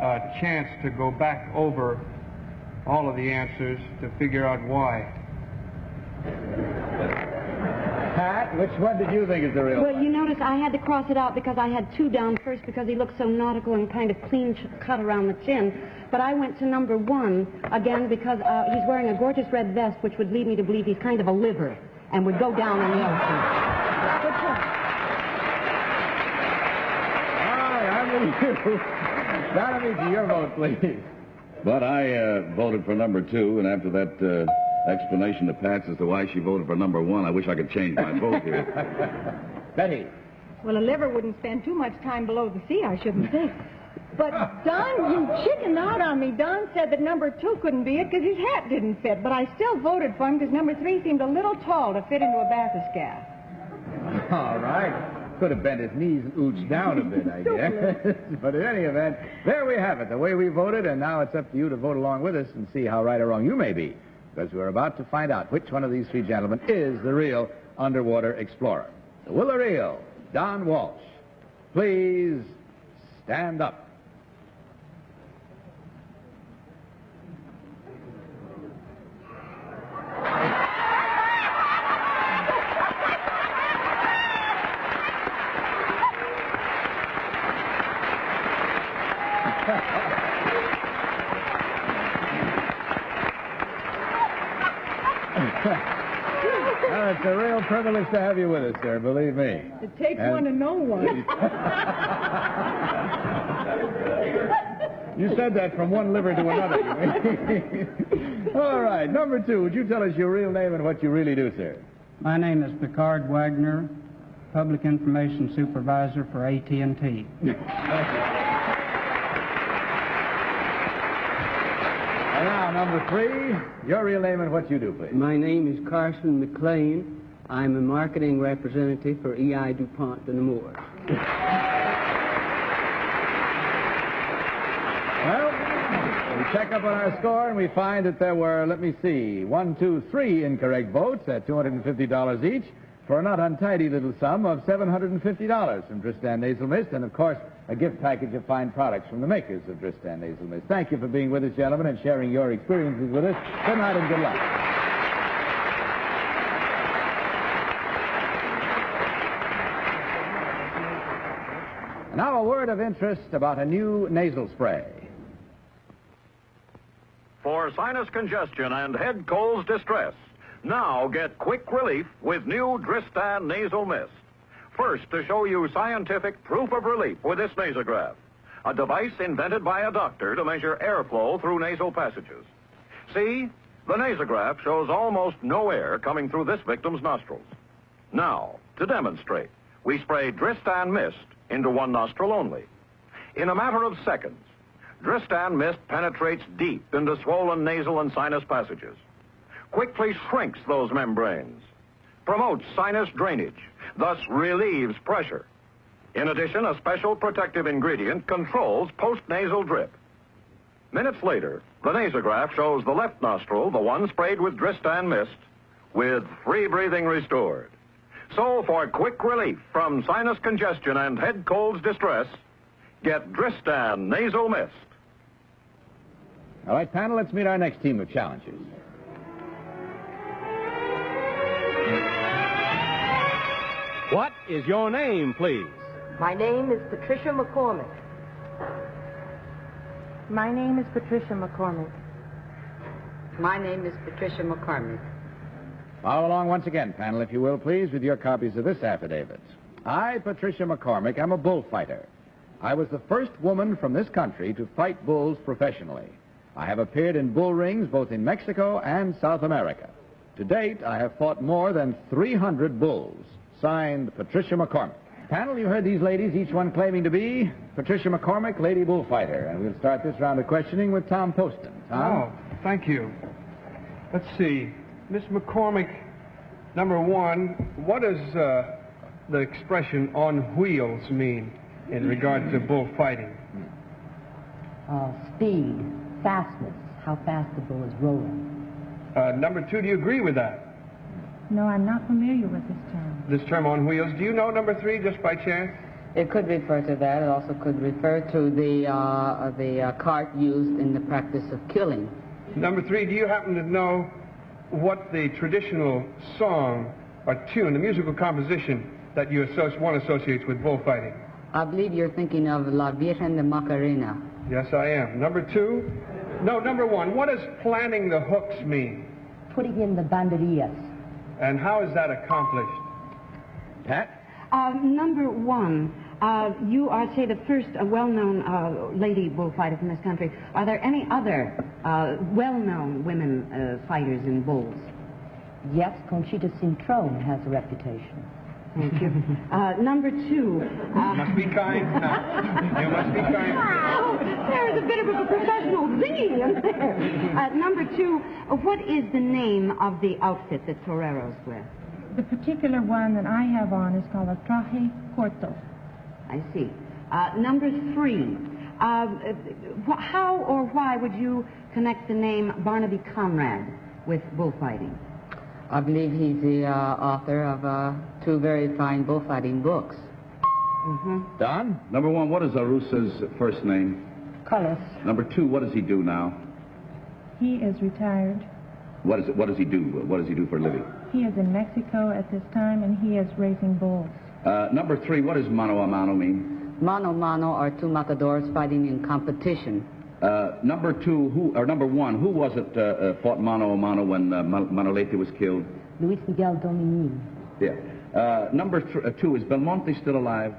Speaker 22: a chance to go back over all of the answers to figure out why.
Speaker 18: Pat, which one did you think is the real
Speaker 20: Well,
Speaker 18: one?
Speaker 20: you notice I had to cross it out because I had 2 down first because he looked so nautical and kind of clean cut around the chin. But I went to number 1 again because he's wearing a gorgeous red vest, which would lead me to believe he's kind of a liver and would go down in the ocean. Good point.
Speaker 18: I'm with you. Don, your vote, please.
Speaker 24: But I voted for number 2, and after that explanation to Pat as to why she voted for number 1, I wish I could change my vote here.
Speaker 18: Betty.
Speaker 19: Well, a liver wouldn't spend too much time below the sea, I shouldn't think. But, Don, you chickened out on me. Don said that number 2 couldn't be it because his hat didn't fit. But I still voted for him because number 3 seemed a little tall to fit into a bathyscaphe.
Speaker 18: All right. Could have bent his knees and ooched down a bit, I guess. But in any event, there we have it, the way we voted, and now it's up to you to vote along with us and see how right or wrong you may be, because we're about to find out which one of these 3 gentlemen is the real underwater explorer. So will the real Don Walsh please stand up? Well, it's a real privilege to have you with us, sir, believe me.
Speaker 19: It takes one to know one.
Speaker 18: You said that from one liver to another, you mean? All right, number 2, would you tell us your real name and what you really do, sir?
Speaker 21: My name is Picard Wagner, Public Information Supervisor for AT&T.
Speaker 18: And now, number 3, your real name and what you do, please.
Speaker 23: My name is Carson McLean. I'm a marketing representative for E.I. DuPont de Nemours.
Speaker 18: Well, we check up on our score and we find that there were, let me see, 1, 2, 3 incorrect votes at $250 each for a not untidy little sum of $750 from Dristan Nasal Mist, and of course, a gift package of fine products from the makers of Dristan Nasal Mist. Thank you for being with us, gentlemen, and sharing your experiences with us. Good night and good luck. And now a word of interest about a new nasal spray.
Speaker 1: For sinus congestion and head colds distress, now get quick relief with new Dristan Nasal Mist. First, to show you scientific proof of relief with this nasograph, a device invented by a doctor to measure airflow through nasal passages. See, the nasograph shows almost no air coming through this victim's nostrils. Now, to demonstrate, we spray Dristan Mist into one nostril only. In a matter of seconds, Dristan Mist penetrates deep into swollen nasal and sinus passages, quickly shrinks those membranes, promotes sinus drainage, thus relieves pressure. In addition, a special protective ingredient controls post-nasal drip. Minutes later, the nasograph shows the left nostril, the one sprayed with Dristan Mist, with free breathing restored. So, for quick relief from sinus congestion and head colds distress, get Dristan Nasal Mist.
Speaker 18: All right, panel, let's meet our next team of challengers.
Speaker 16: What is your name, please?
Speaker 2: My name is Patricia McCormick.
Speaker 3: My name is Patricia McCormick.
Speaker 7: My name is Patricia McCormick.
Speaker 18: Follow along once again, panel, if you will, please, with your copies of this affidavit. I, Patricia McCormick, am a bullfighter. I was the first woman from this country to fight bulls professionally. I have appeared in bull rings both in Mexico and South America. To date, I have fought more than 300 bulls. Signed, Patricia McCormick. Panel, you heard these ladies, each one claiming to be Patricia McCormick, lady bullfighter. And we'll start this round of questioning with Tom Poston. Tom?
Speaker 22: Oh, thank you. Let's see. Miss McCormick, number one, what does the expression on wheels mean in regard to bullfighting?
Speaker 7: Speed, fastness, how fast the bull is rolling.
Speaker 22: Number two, do you agree with that?
Speaker 3: No, I'm not familiar with this term.
Speaker 22: This term on wheels. Do you know number three just by chance?
Speaker 7: It could refer to that. It also could refer to the cart used in the practice of killing.
Speaker 22: Number three, do you happen to know what the traditional song or tune, the musical composition that one associates with bullfighting?
Speaker 7: I believe you're thinking of La Virgen de Macarena.
Speaker 22: Yes, I am. Number two? No, number one. What does planting the hooks mean?
Speaker 7: Putting in the banderillas.
Speaker 22: And how is that accomplished?
Speaker 18: Pat?
Speaker 20: Number one, you are, say, the first well-known lady bullfighter from this country. Are there any other well-known women fighters in bulls?
Speaker 7: Yes, Conchita Cintrón has a reputation.
Speaker 20: Thank you. Number two.
Speaker 22: You must be kind now. You must be kind.
Speaker 20: Oh, there is a bit of a professional singing in there. Number two, what is the name of the outfit that toreros wear?
Speaker 3: The particular one that I have on is called a traje corto.
Speaker 20: I see. Number three, how or why would you connect the name Barnaby Conrad with bullfighting?
Speaker 7: I believe he's the author of two very fine bullfighting books.
Speaker 18: Don?
Speaker 24: Number one, what is Arusa's first name?
Speaker 3: Carlos.
Speaker 24: Number two, what does he do now?
Speaker 3: He is retired.
Speaker 24: What does he do? What does he do for a living?
Speaker 3: He is in Mexico at this time, and he is raising bulls.
Speaker 24: Number three, what does mano a mano mean?
Speaker 7: Mano a mano are two matadors fighting in competition.
Speaker 24: Number one, who was it fought mano a mano when Manolete was killed?
Speaker 7: Luis Miguel Dominin.
Speaker 24: Yeah. Number two, is Belmonte still alive?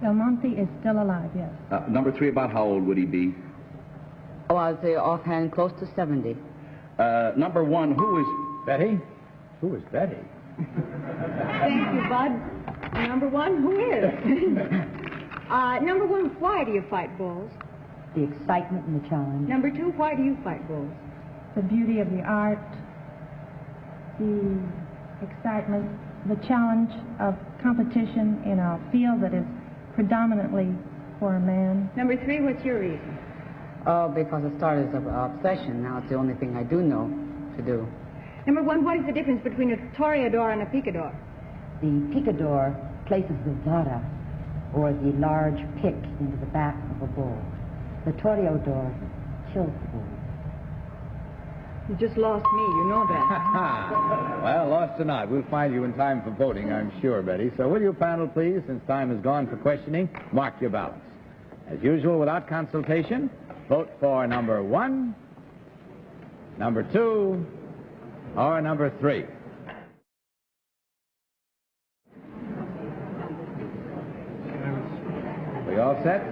Speaker 3: Belmonte is still alive, yes.
Speaker 24: Number three, about how old would he be?
Speaker 7: Oh, I'd say offhand close to 70.
Speaker 24: Number one, who is...
Speaker 18: Betty? Who is Betty?
Speaker 19: Thank you, Bud. Number one, who is? Number one, why do you fight bulls?
Speaker 7: The excitement and the challenge.
Speaker 19: Number two, why do you fight bulls?
Speaker 3: The beauty of the art, the excitement, the challenge of competition in a field that is predominantly for a man.
Speaker 19: Number three, what's your reason?
Speaker 7: Oh, because it started as an obsession. Now it's the only thing I do know to do.
Speaker 19: Number one, what is the difference between a toreador and a picador?
Speaker 7: The picador places the vara, or the large pick, into the back of a bull. The toreador kills the bull.
Speaker 19: You just lost me, you know that.
Speaker 18: Well, lost or not, we'll find you in time for voting, I'm sure, Betty. So will you, panel, please, since time is gone for questioning, mark your ballots. As usual, without consultation, vote for number one, number two, or number three. We all set?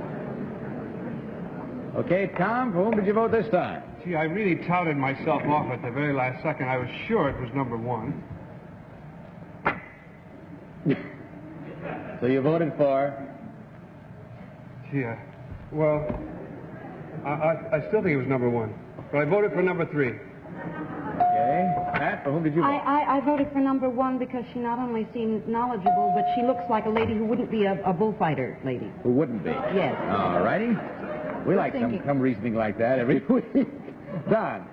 Speaker 18: Okay, Tom, for whom did you vote this time?
Speaker 22: Gee, I really touted myself off at the very last second. I was sure it was number one.
Speaker 18: So you voted for?
Speaker 22: Gee, well, I still think it was number one. But I voted for number three.
Speaker 18: Okay. Pat, for whom did you vote?
Speaker 20: I voted for number one because she not only seemed knowledgeable, but she looks like a lady who wouldn't be a bullfighter lady.
Speaker 18: Who wouldn't be?
Speaker 20: Yes.
Speaker 18: All righty. We like some reasoning like that every week. Don.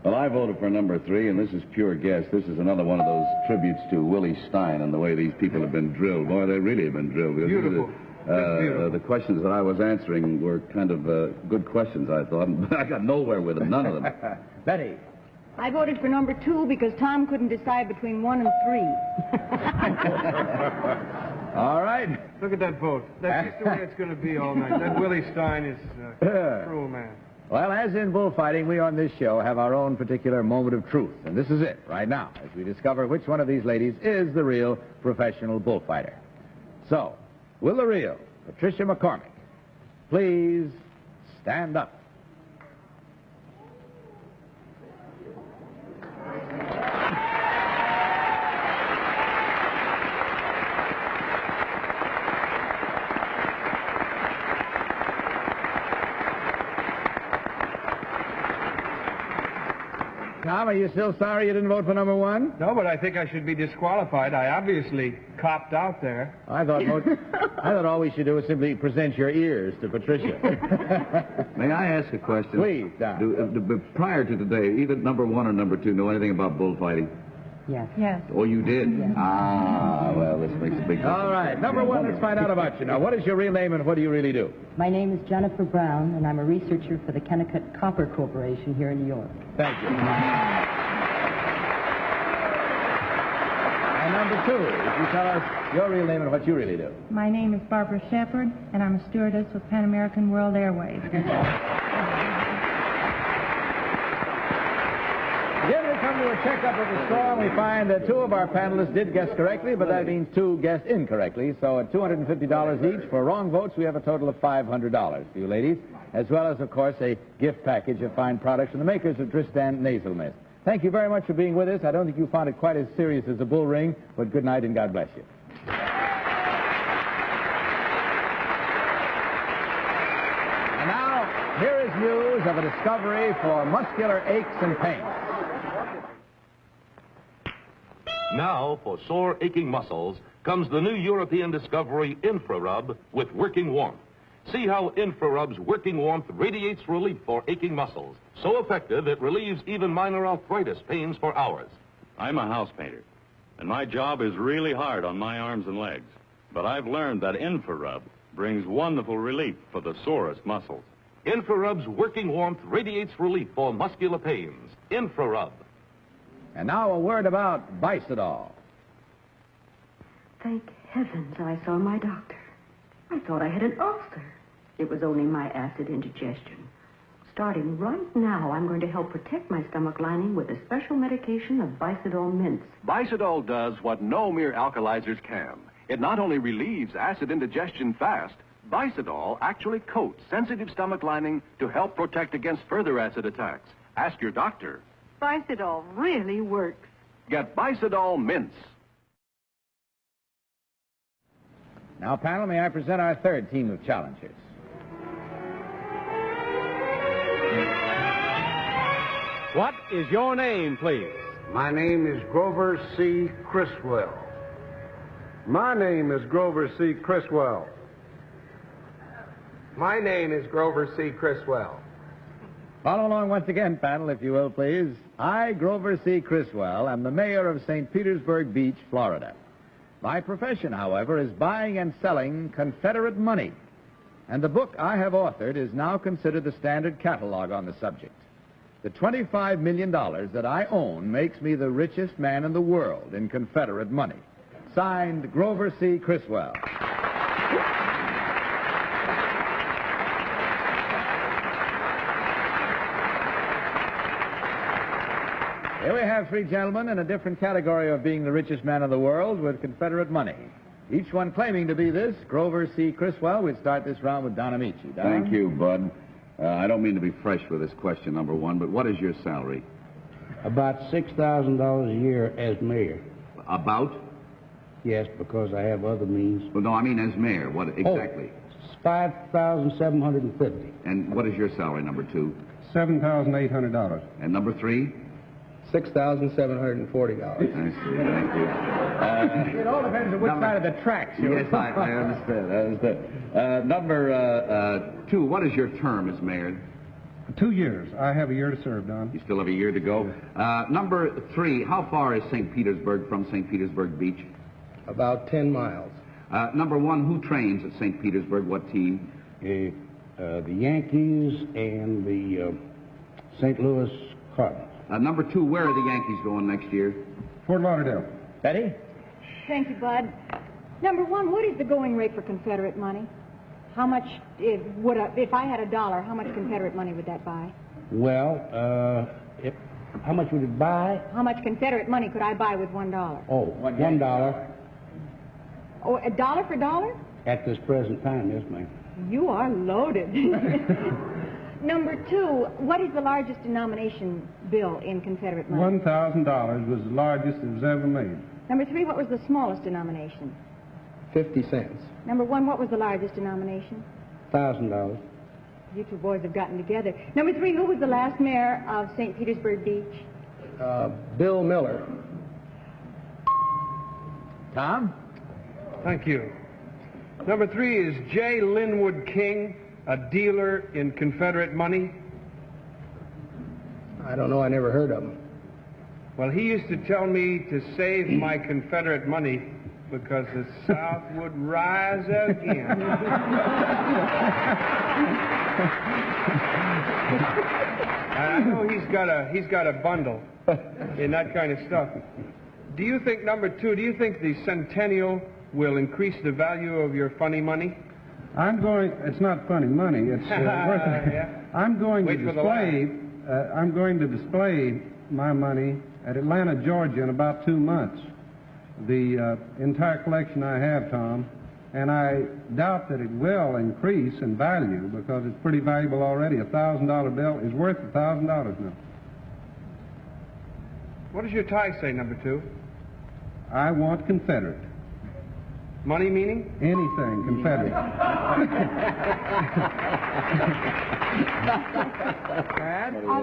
Speaker 24: Well, I voted for number three, and this is pure guess. This is another one of those tributes to Willie Stein and the way these people have been drilled. Boy, they really have been drilled.
Speaker 22: Beautiful.
Speaker 24: The questions that I was answering were kind of good questions, I thought. I got nowhere with them, none of them.
Speaker 18: Betty.
Speaker 19: I voted for number two because Tom couldn't decide between one and three.
Speaker 18: All right.
Speaker 22: Look at that boat. That's just the way it's going to be all night. That Willie Stein is a cruel man.
Speaker 18: Well, as in bullfighting, we on this show have our own particular moment of truth. And this is it, right now, as we discover which one of these ladies is the real professional bullfighter. So, will the real Patricia McCormick please stand up? Tom, are you still sorry you didn't vote for number one?
Speaker 22: No, but I think I should be disqualified. I obviously copped out there.
Speaker 18: I thought all we should do is simply present your ears to Patricia.
Speaker 24: May I ask a question?
Speaker 18: Please, Don.
Speaker 24: Prior to today, either number one or number two know anything about bullfighting?
Speaker 7: Yes.
Speaker 3: Yes.
Speaker 24: Oh, you did?
Speaker 7: Yes.
Speaker 24: Ah, well, this makes a big difference.
Speaker 18: All right, number one, let's find out about you now. What is your real name and what do you really do?
Speaker 7: My name is Jennifer Brown, and I'm a researcher for the Kennecott Copper Corporation here in New York.
Speaker 18: Thank you. And number two, if you tell us your real name and what you really do.
Speaker 3: My name is Barbara Shepard, and I'm a stewardess with Pan American World Airways.
Speaker 18: Then we come to a checkup of the score, and we find that two of our panelists did guess correctly, but that means two guessed incorrectly. So at $250 each for wrong votes, we have a total of $500 for you ladies, as well as, of course, a gift package of fine products from the makers of Dristan Nasal Mist. Thank you very much for being with us. I don't think you found it quite as serious as a bull ring, but good night and God bless you. And now, here is news of a discovery for muscular aches and pains.
Speaker 6: Now, for sore, aching muscles, comes the new European discovery, InfraRub, with working warmth. See how InfraRub's working warmth radiates relief for aching muscles. So effective, it relieves even minor arthritis pains for hours.
Speaker 1: I'm a house painter, and my job is really hard on my arms and legs. But I've learned that InfraRub brings wonderful relief for the sorest muscles.
Speaker 6: InfraRub's working warmth radiates relief for muscular pains. InfraRub.
Speaker 18: And now a word about Bicidol.
Speaker 9: Thank heavens I saw my doctor. I thought I had an ulcer. It was only my acid indigestion. Starting right now, I'm going to help protect my stomach lining with a special medication of Bicidol mints.
Speaker 10: Bicidol does what no mere alkalizers can. It not only relieves acid indigestion fast, Bicidol actually coats sensitive stomach lining to help protect against further acid attacks. Ask your doctor.
Speaker 9: Bicidol really works.
Speaker 10: Get Bicidol mints.
Speaker 18: Now, panel, may I present our third team of challengers?
Speaker 22: What is your name, please?
Speaker 11: My name is Grover C. Criswell.
Speaker 22: My name is Grover C. Criswell.
Speaker 11: My name is Grover C. Criswell.
Speaker 18: Follow along once again, panel, if you will, please. I, Grover C. Criswell, am the mayor of St. Petersburg Beach, Florida. My profession, however, is buying and selling Confederate money. And the book I have authored is now considered the standard catalog on the subject. The $25 million that I own makes me the richest man in the world in Confederate money. Signed, Grover C. Criswell. Here we have three gentlemen in a different category of being the richest man in the world with Confederate money. Each one claiming to be this. Grover C. Criswell. We'll start this round with Don Amici. Don?
Speaker 24: Thank you, Bud. I don't mean to be fresh with this question, number one, but what is your salary?
Speaker 23: About $6,000 a year as mayor.
Speaker 24: About?
Speaker 23: Yes, because I have other means.
Speaker 24: Well, no, I mean as mayor. What exactly?
Speaker 23: $5,750.
Speaker 24: And what is your salary, number two?
Speaker 22: $7,800.
Speaker 24: And number three?
Speaker 23: $6,740.
Speaker 24: I see. Thank you.
Speaker 18: It all depends on which side of the tracks you're
Speaker 24: Yes, I understand. I understand. Number two, what is your term as mayor?
Speaker 22: 2 years. I have a year to serve, Don.
Speaker 24: You still have a year to go. Number three, how far is St. Petersburg from St. Petersburg Beach?
Speaker 23: About 10 miles.
Speaker 24: Number one, who trains at St. Petersburg? What team?
Speaker 23: The Yankees and the St. Louis Cardinals.
Speaker 24: Number two, where are the Yankees going next year?
Speaker 22: Fort Lauderdale.
Speaker 18: Betty?
Speaker 19: Thank you, Bud. Number one, what is the going rate for Confederate money? How much, if I had $1, how much Confederate money would that buy?
Speaker 11: Well, how much would it buy?
Speaker 19: How much Confederate money could I buy with $1?
Speaker 11: Oh, $1.
Speaker 19: Oh, $1 for $1?
Speaker 11: At this present time, yes, ma'am.
Speaker 19: You are loaded. Number two, what is the largest denomination bill in Confederate money?
Speaker 5: $1,000 was the largest it was ever made.
Speaker 19: Number three, what was the smallest denomination?
Speaker 11: 50 cents.
Speaker 19: Number one, what was the largest denomination?
Speaker 11: $1,000.
Speaker 19: You two boys have gotten together. Number three, who was the last mayor of St. Petersburg Beach?
Speaker 11: Bill Miller.
Speaker 18: Tom?
Speaker 22: Thank you. Number three is J. Linwood King, a dealer in Confederate money.
Speaker 11: I don't know. I never heard of him.
Speaker 22: Well, he used to tell me to save my Confederate money because the South would rise again. I know he's got a bundle in that kind of stuff. Do you think, number two, do you think the centennial will increase the value of your funny money?
Speaker 5: It's not funny money. It's
Speaker 22: yeah.
Speaker 5: I'm going
Speaker 22: Wait
Speaker 5: to display my money at Atlanta, Georgia in about 2 months. The entire collection I have, Tom, and I doubt that it will increase in value because it's pretty valuable already. A $1,000 bill is worth $1,000 now.
Speaker 22: What does your tie say, number two?
Speaker 5: I want Confederate.
Speaker 22: Money meaning?
Speaker 5: Anything Confederate.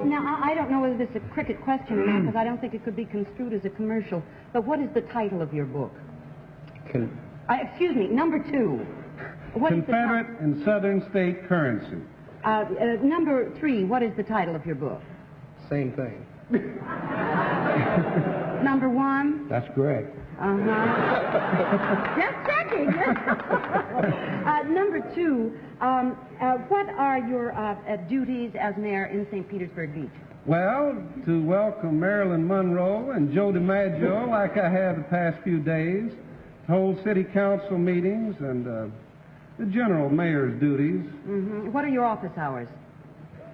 Speaker 20: Now, I don't know whether this is a cricket question or not, because I don't think it could be construed as a commercial. But what is the title of your book? Excuse me, number two. What
Speaker 5: Confederate and Southern State Currency.
Speaker 20: Number three, what is the title of your book?
Speaker 11: Same thing.
Speaker 20: Number one?
Speaker 11: That's correct.
Speaker 20: Just checking. Number two, what are your duties as mayor in St. Petersburg Beach?
Speaker 5: Well, to welcome Marilyn Monroe and Joe DiMaggio like I have the past few days, to hold city council meetings and the general mayor's duties.
Speaker 20: Mm-hmm. What are your office hours?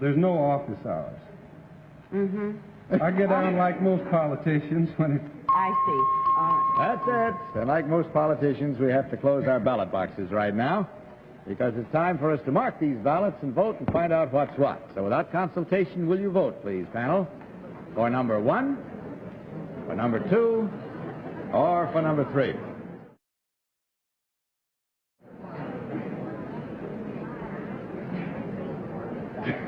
Speaker 5: There's no office hours.
Speaker 20: Mm-hmm.
Speaker 5: I get down like most politicians when it...
Speaker 20: I see. All right.
Speaker 18: That's it. And like most politicians, we have to close our ballot boxes right now because it's time for us to mark these ballots and vote and find out what's what. So without consultation, will you vote, please, panel? For number one, for number two, or for number three?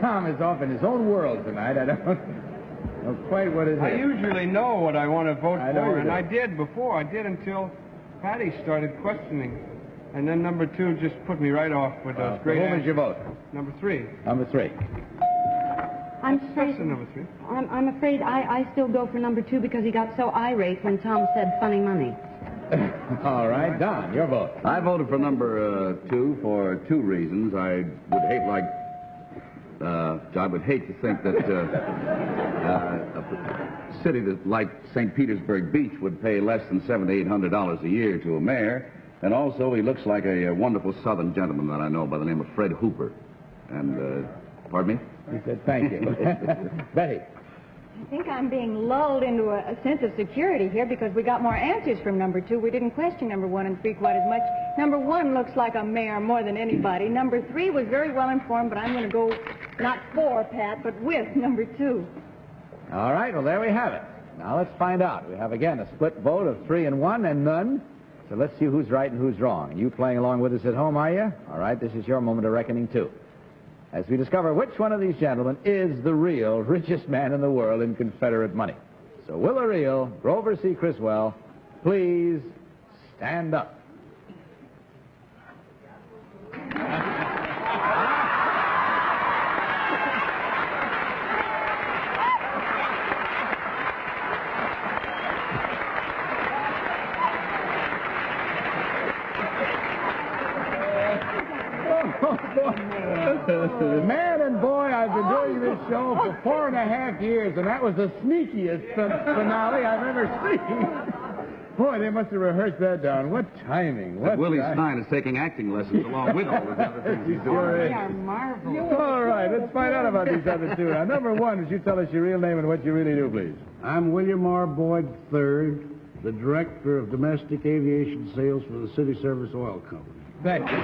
Speaker 18: Tom is off in his own world tonight. I don't know quite what it is.
Speaker 22: I usually know what I want to vote for, and
Speaker 18: do.
Speaker 22: I did before. I did until Patty started questioning. And then number two just put me right off with those great
Speaker 18: answers. Who was your vote?
Speaker 22: Number three.
Speaker 18: Number three.
Speaker 20: I'm afraid,
Speaker 22: number three.
Speaker 20: I'm afraid I still go for number two because he got so irate when Tom said funny money.
Speaker 18: All right, Don, your vote.
Speaker 24: I voted for number two for two reasons. I would hate to think that a city that like St. Petersburg Beach would pay less than $700 to $800 a year to a mayor. And also, he looks like a wonderful Southern gentleman that I know by the name of Fred Hooper. And, pardon me?
Speaker 18: He said thank you. Betty.
Speaker 19: I think I'm being lulled into a sense of security here because we got more answers from number two. We didn't question number one and three quite as much. Number one looks like a mayor more than anybody. Number three was very well informed, but I'm going to go not for Pat, but with number two.
Speaker 18: All right, well, there we have it. Now let's find out. We have, again, a split vote of 3 and 1 and none. So let's see who's right and who's wrong. And you playing along with us at home, are you? All right, this is your moment of reckoning, too. As we discover which one of these gentlemen is the real richest man in the world in Confederate money. So will the real Grover C. Criswell please stand up? Man and boy, I've been doing this show for 4.5 years, and that was the sneakiest finale I've ever seen. Boy, they must have rehearsed that down. What timing. What
Speaker 24: Willie
Speaker 18: timing.
Speaker 24: Stein is taking acting lessons along with all the other things he's doing.
Speaker 18: Sure is.
Speaker 20: They are marvelous.
Speaker 18: All right, let's find out about these other two. Now, number one, would you tell us your real name and what you really do, please?
Speaker 11: I'm William R. Boyd III, the Director of Domestic Aviation Sales for the City Service Oil Company.
Speaker 18: Thank you.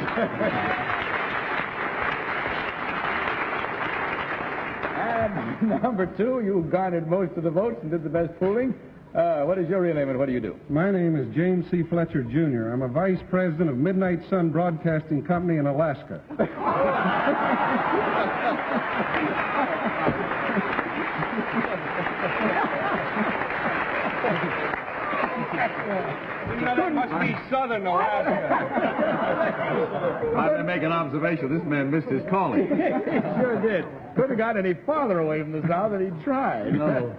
Speaker 18: And number two, you garnered most of the votes and did the best fooling. What is your real name and what do you do?
Speaker 5: My name is James C. Fletcher, Jr. I'm a vice president of Midnight Sun Broadcasting Company in Alaska.
Speaker 22: That must be southern Alaska.
Speaker 24: I'd to make an observation. This man missed his calling.
Speaker 18: He sure did. Couldn't have got any farther away from the South than he tried.
Speaker 24: No.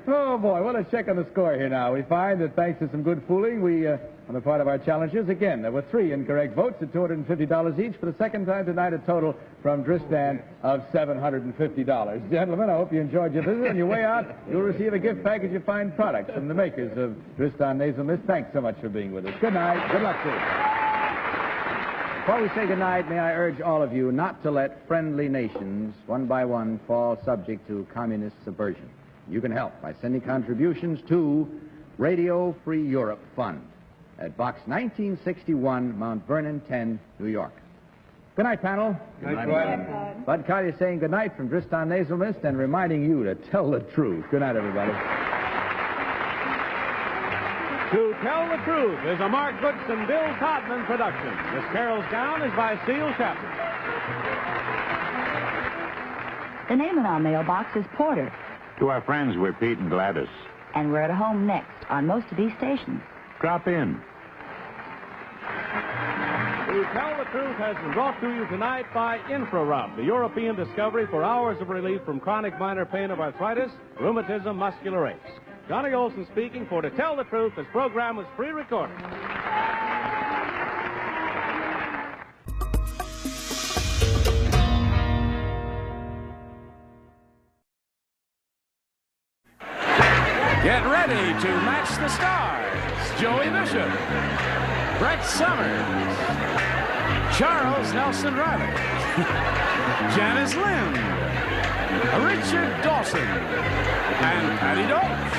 Speaker 18: Oh, boy. Well, let's check on the score here now. We find that thanks to some good fooling, we, on the part of our challengers, again, there were 3 incorrect votes at $250 each. For the second time tonight, a total from Dristan of $750. Gentlemen, I hope you enjoyed your visit. On your way out, you'll receive a gift package of fine products from the makers of Dristan Nasal Mist. Thanks so much for being with us. Good night. Good luck to you. Before we say good night, may I urge all of you not to let friendly nations, one by one, fall subject to communist subversion. You can help by sending contributions to Radio Free Europe Fund at Box 1961, Mount Vernon 10, New York. Good night, panel.
Speaker 22: Good night, Bud.
Speaker 18: Bud Collier saying good night from Dristan Nasal Mist and reminding you to tell the truth. Good night, everybody.
Speaker 16: To Tell the Truth is a Mark Goodson, Bill Todman production. Miss Carol's Gown is by Seal Chapman.
Speaker 8: The name in our mailbox is Porter.
Speaker 13: To our friends, we're Pete and Gladys.
Speaker 8: And we're at home next on most of these stations.
Speaker 13: Drop in.
Speaker 16: To Tell the Truth has been brought to you tonight by Infrarub, the European discovery for hours of relief from chronic minor pain of arthritis, rheumatism, muscular aches. Johnny Olson speaking for To Tell the Truth. This program was pre-recorded.
Speaker 14: Get ready to match the stars. Joey Bishop, Brett Summers, Charles Nelson Riley, Janice Lind, Richard Dawson, and Patty Dolch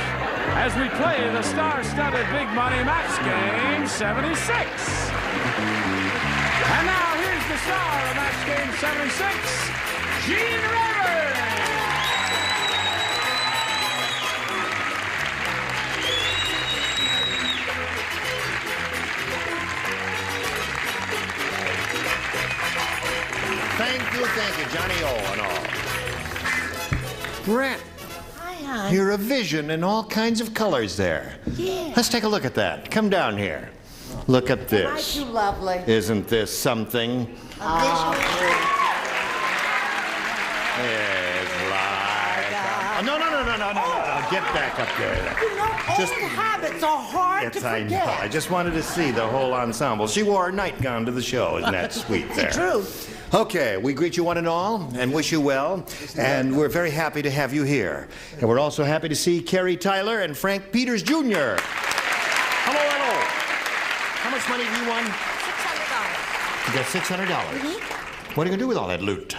Speaker 14: as we play the star-studded big money match game 76. And now here's the star of match game 76, Gene Rivers.
Speaker 15: Thank you, Johnny O and all. Brett,
Speaker 25: Hi, hon.
Speaker 15: you're a vision in all kinds of colors there.
Speaker 25: Yeah.
Speaker 15: Let's take a look at that. Come down here. Look at this.
Speaker 25: Aren't you lovely?
Speaker 15: Isn't this something? It's like... No. Get back up there.
Speaker 25: You know, old habits are hard to
Speaker 15: I
Speaker 25: forget.
Speaker 15: know. I just wanted to see the whole ensemble. She wore her nightgown to the show. Isn't that sweet there?
Speaker 25: True.
Speaker 15: Okay, we greet you one and all and wish you well. And we're very happy to have you here. And we're also happy to see Carrie Tyler and Frank Peters, Jr. Hello. How much money do you won?
Speaker 25: $600.
Speaker 15: You got $600. What are you going to do with all that loot?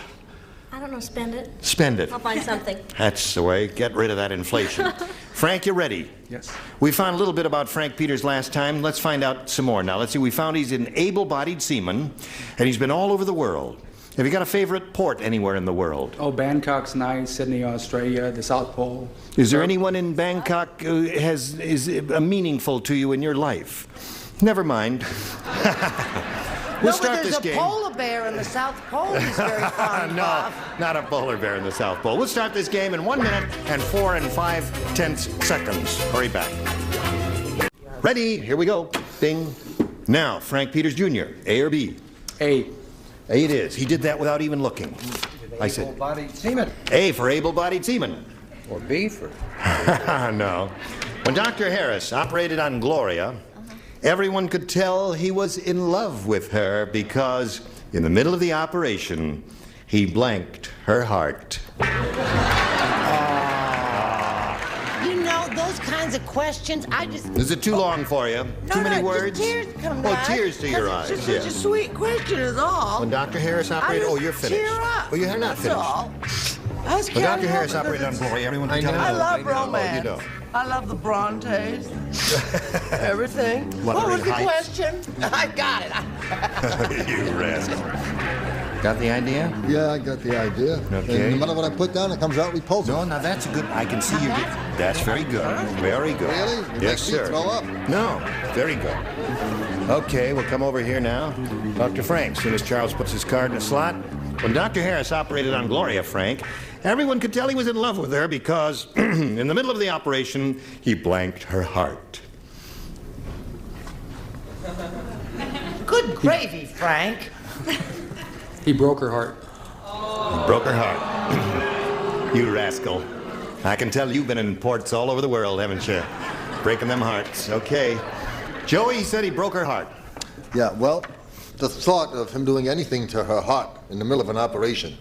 Speaker 25: I don't know, spend it.
Speaker 15: Spend it.
Speaker 25: I'll buy something.
Speaker 15: That's the way. Get rid of that inflation. Frank, you ready?
Speaker 26: Yes.
Speaker 15: We found a little bit about Frank Peters last time. Let's find out some more now. Let's see. We found he's an able-bodied seaman, and he's been all over the world. Have you got a favorite port anywhere in the world?
Speaker 26: Oh, Bangkok's nice, Sydney, Australia, the South Pole.
Speaker 15: Is there anyone in Bangkok who is meaningful to you in your life? Never mind. We'll start
Speaker 25: there's
Speaker 15: this
Speaker 25: a
Speaker 15: game.
Speaker 25: polar bear in the South Pole he's very fond
Speaker 15: No,
Speaker 25: of.
Speaker 15: not a polar bear in the South Pole. We'll start this game in 1 minute and 4 5/10 seconds. Hurry back. Ready? Here we go. Bing. Now, Frank Peters Jr., A or B?
Speaker 26: A.
Speaker 15: A it is. He did that without even looking. I said
Speaker 11: Able-bodied seaman.
Speaker 15: A for able-bodied seaman.
Speaker 11: Or B for...
Speaker 15: No. When Dr. Harris operated on Gloria, everyone could tell he was in love with her because in the middle of the operation, he blanked her heart.
Speaker 25: You know, those kinds of questions, I just...
Speaker 15: Is it too long for you?
Speaker 25: No,
Speaker 15: Too many
Speaker 25: no,
Speaker 15: words?
Speaker 25: just tears come
Speaker 15: Oh,
Speaker 25: back.
Speaker 15: tears to your eyes.
Speaker 25: It's just such a sweet question is all.
Speaker 15: When Dr. Harris operated... Oh, you're finished.
Speaker 25: Tear up.
Speaker 15: Well, you're not
Speaker 25: That's
Speaker 15: finished.
Speaker 25: all. I was
Speaker 15: When
Speaker 25: can't
Speaker 15: Dr.
Speaker 25: help
Speaker 15: Harris
Speaker 25: it
Speaker 15: operated on
Speaker 25: because
Speaker 15: Gloria, everyone can tell
Speaker 25: I
Speaker 15: you.
Speaker 25: love romance.
Speaker 15: Oh, you don't.
Speaker 25: I love the Brontes. Everything. What was
Speaker 15: Wuthering
Speaker 25: the
Speaker 15: Heights.
Speaker 25: question? I got it.
Speaker 15: You rascal. Got the idea?
Speaker 2: Yeah, I got the idea.
Speaker 15: Okay.
Speaker 2: And no matter what I put down, it comes out repulsive.
Speaker 15: No, now that's a good... I can see you get... That's very good. Very good.
Speaker 2: Really? It
Speaker 15: Yes,
Speaker 2: makes me
Speaker 15: sir.
Speaker 2: throw up.
Speaker 15: No, very good. Okay, we'll come over here now. Dr. Frank, as soon as Charles puts his card in the slot. When Dr. Harris operated on Gloria, Frank, everyone could tell he was in love with her because in the middle of the operation, he blanked her heart.
Speaker 25: Good gravy, Frank.
Speaker 26: He broke her heart.
Speaker 15: He broke her heart. You rascal. I can tell you've been in ports all over the world, haven't you? Breaking them hearts. Okay. Joey said he broke her heart.
Speaker 2: Yeah, well, the thought of him doing anything to her heart in the middle of an operation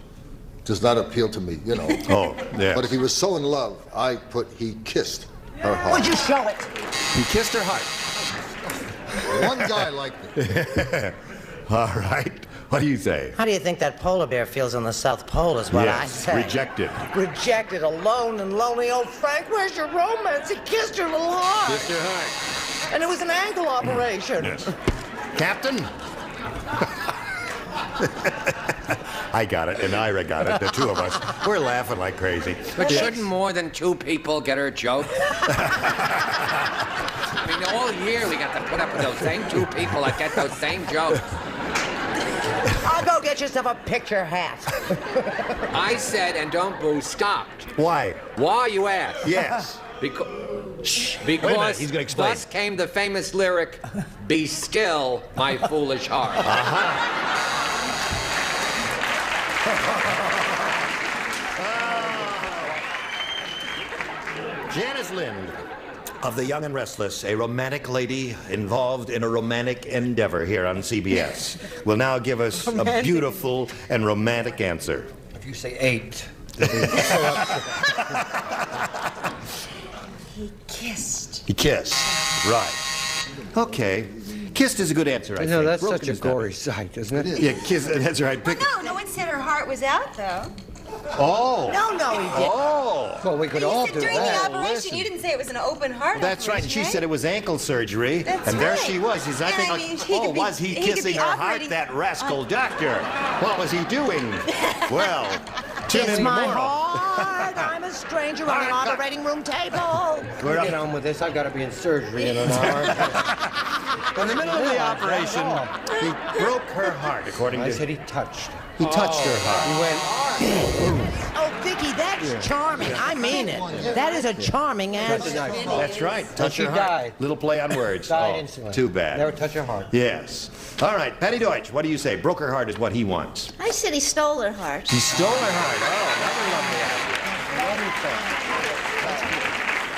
Speaker 2: does not appeal to me, you know.
Speaker 15: Oh, yeah.
Speaker 2: But if he was so in love, I put he kissed her heart.
Speaker 25: Would you show it?
Speaker 15: He kissed her heart.
Speaker 2: One guy liked it.
Speaker 15: All right. What do you say?
Speaker 25: How do you think that polar bear feels on the South Pole is what I
Speaker 15: Yes,
Speaker 25: say.
Speaker 15: rejected.
Speaker 25: Rejected, alone and lonely. Oh, Frank, where's your romance? He kissed her little heart.
Speaker 15: Kissed her heart.
Speaker 25: And it was an ankle operation.
Speaker 15: Yes. Captain? I got it, and Ira got it, the two of us. We're laughing like crazy.
Speaker 4: But shouldn't more than two people get her joke? I mean, all year we got to put up with those same two people that get those same jokes.
Speaker 25: I'll go get yourself a picture hat.
Speaker 4: I said, and don't boo, stopped.
Speaker 15: Why?
Speaker 4: Why, you ask?
Speaker 15: Yes.
Speaker 4: Because
Speaker 15: Wait a minute, he's gonna explain.
Speaker 4: thus came the famous lyric, "Be still, my foolish heart."
Speaker 15: Janice Lind of The Young and Restless, a romantic lady involved in a romantic endeavor here on CBS, will now give us a beautiful and romantic answer.
Speaker 25: If you say 8.
Speaker 7: He kissed.
Speaker 15: He kissed. Right. Okay. Kissed is a good answer, I think.
Speaker 12: know, that's
Speaker 15: Broken
Speaker 12: such a
Speaker 15: is not.
Speaker 12: gory sight, isn't it?
Speaker 15: Yeah, kiss, that's right. Pick
Speaker 7: No one said her heart was out, though.
Speaker 15: Oh.
Speaker 25: No, he didn't.
Speaker 15: Oh.
Speaker 12: Well, we could
Speaker 7: You
Speaker 12: all
Speaker 7: said
Speaker 12: do
Speaker 7: during
Speaker 12: that.
Speaker 7: the operation, you didn't say it was an open heart
Speaker 15: That's right. And she said it was ankle surgery.
Speaker 7: That's
Speaker 15: and there
Speaker 7: right.
Speaker 15: she was. He's, I
Speaker 7: And
Speaker 15: think,
Speaker 7: I
Speaker 15: like,
Speaker 7: mean, he
Speaker 15: oh,
Speaker 7: could be-
Speaker 15: was he
Speaker 7: he could
Speaker 15: kissing
Speaker 7: be
Speaker 15: her heart,
Speaker 7: operating
Speaker 15: that rascal
Speaker 7: on-
Speaker 15: doctor? What was he doing? Well, tune
Speaker 25: Kiss
Speaker 15: in
Speaker 25: my
Speaker 15: tomorrow.
Speaker 25: heart. I'm a stranger on an operating room table.
Speaker 12: We're get on with this. I've got to be in surgery in an hour.
Speaker 15: In the middle of the operation, he broke her heart, according
Speaker 12: I
Speaker 15: to...
Speaker 12: said he touched.
Speaker 15: He touched her heart.
Speaker 12: He went,
Speaker 25: Oh, Vicky, that's charming. I mean it. That is a charming answer.
Speaker 15: That's right. Touch
Speaker 12: she
Speaker 15: her heart.
Speaker 12: died.
Speaker 15: Little play on words.
Speaker 12: Died
Speaker 15: Oh,
Speaker 12: instantly.
Speaker 15: too bad.
Speaker 12: Never touch her heart.
Speaker 15: Yes. All right, Patty Deutsch, what do you say? Broke her heart is what he wants.
Speaker 7: I said he stole her heart.
Speaker 15: He stole her heart. Oh, another lovely idea.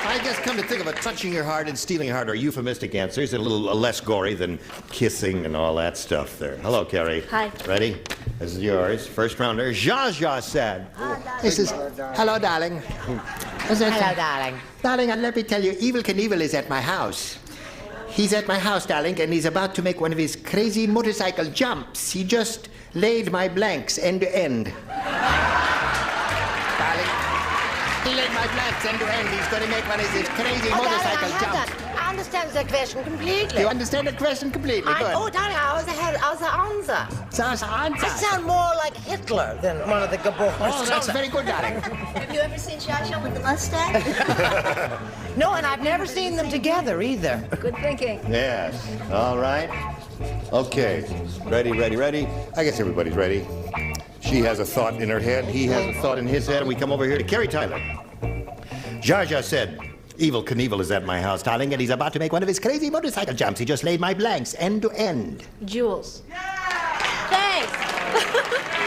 Speaker 15: I guess, come to think of it, touching your heart and stealing your heart are euphemistic answers, a little less gory than kissing and all that stuff there. Hello, Carrie.
Speaker 7: Hi.
Speaker 15: Ready? This is yours. First rounder. Zsa Zsa said. This is, hello, darling.
Speaker 25: Hello, darling.
Speaker 15: Darling, and let me tell you, Evel Knievel is at my house. He's at my house, darling, and he's about to make one of his crazy motorcycle jumps. He just laid my blanks end to end. Darling, he laid my blanks end to end. He's going to make one of his crazy motorcycle jumps.
Speaker 25: I understand the question completely.
Speaker 15: You understand the question completely? Good.
Speaker 25: Oh, darling, I was the answer.
Speaker 15: Zsa Zsa.
Speaker 25: I sound more like Hitler than one of the Gabors.
Speaker 15: Oh, that's very good, darling.
Speaker 7: Have you ever seen Shasha with the mustache?
Speaker 25: No, and I've never seen them together either.
Speaker 7: Good thinking.
Speaker 15: Yes. All right. Okay. Ready, ready, ready. I guess everybody's ready. She has a thought in her head. He has a thought in his head. And we come over here to Carrie Tyler. Zsa Zsa said, Evel Knievel is at my house, darling, and he's about to make one of his crazy motorcycle jumps. He just laid my blanks end to end.
Speaker 7: Jules. Thanks.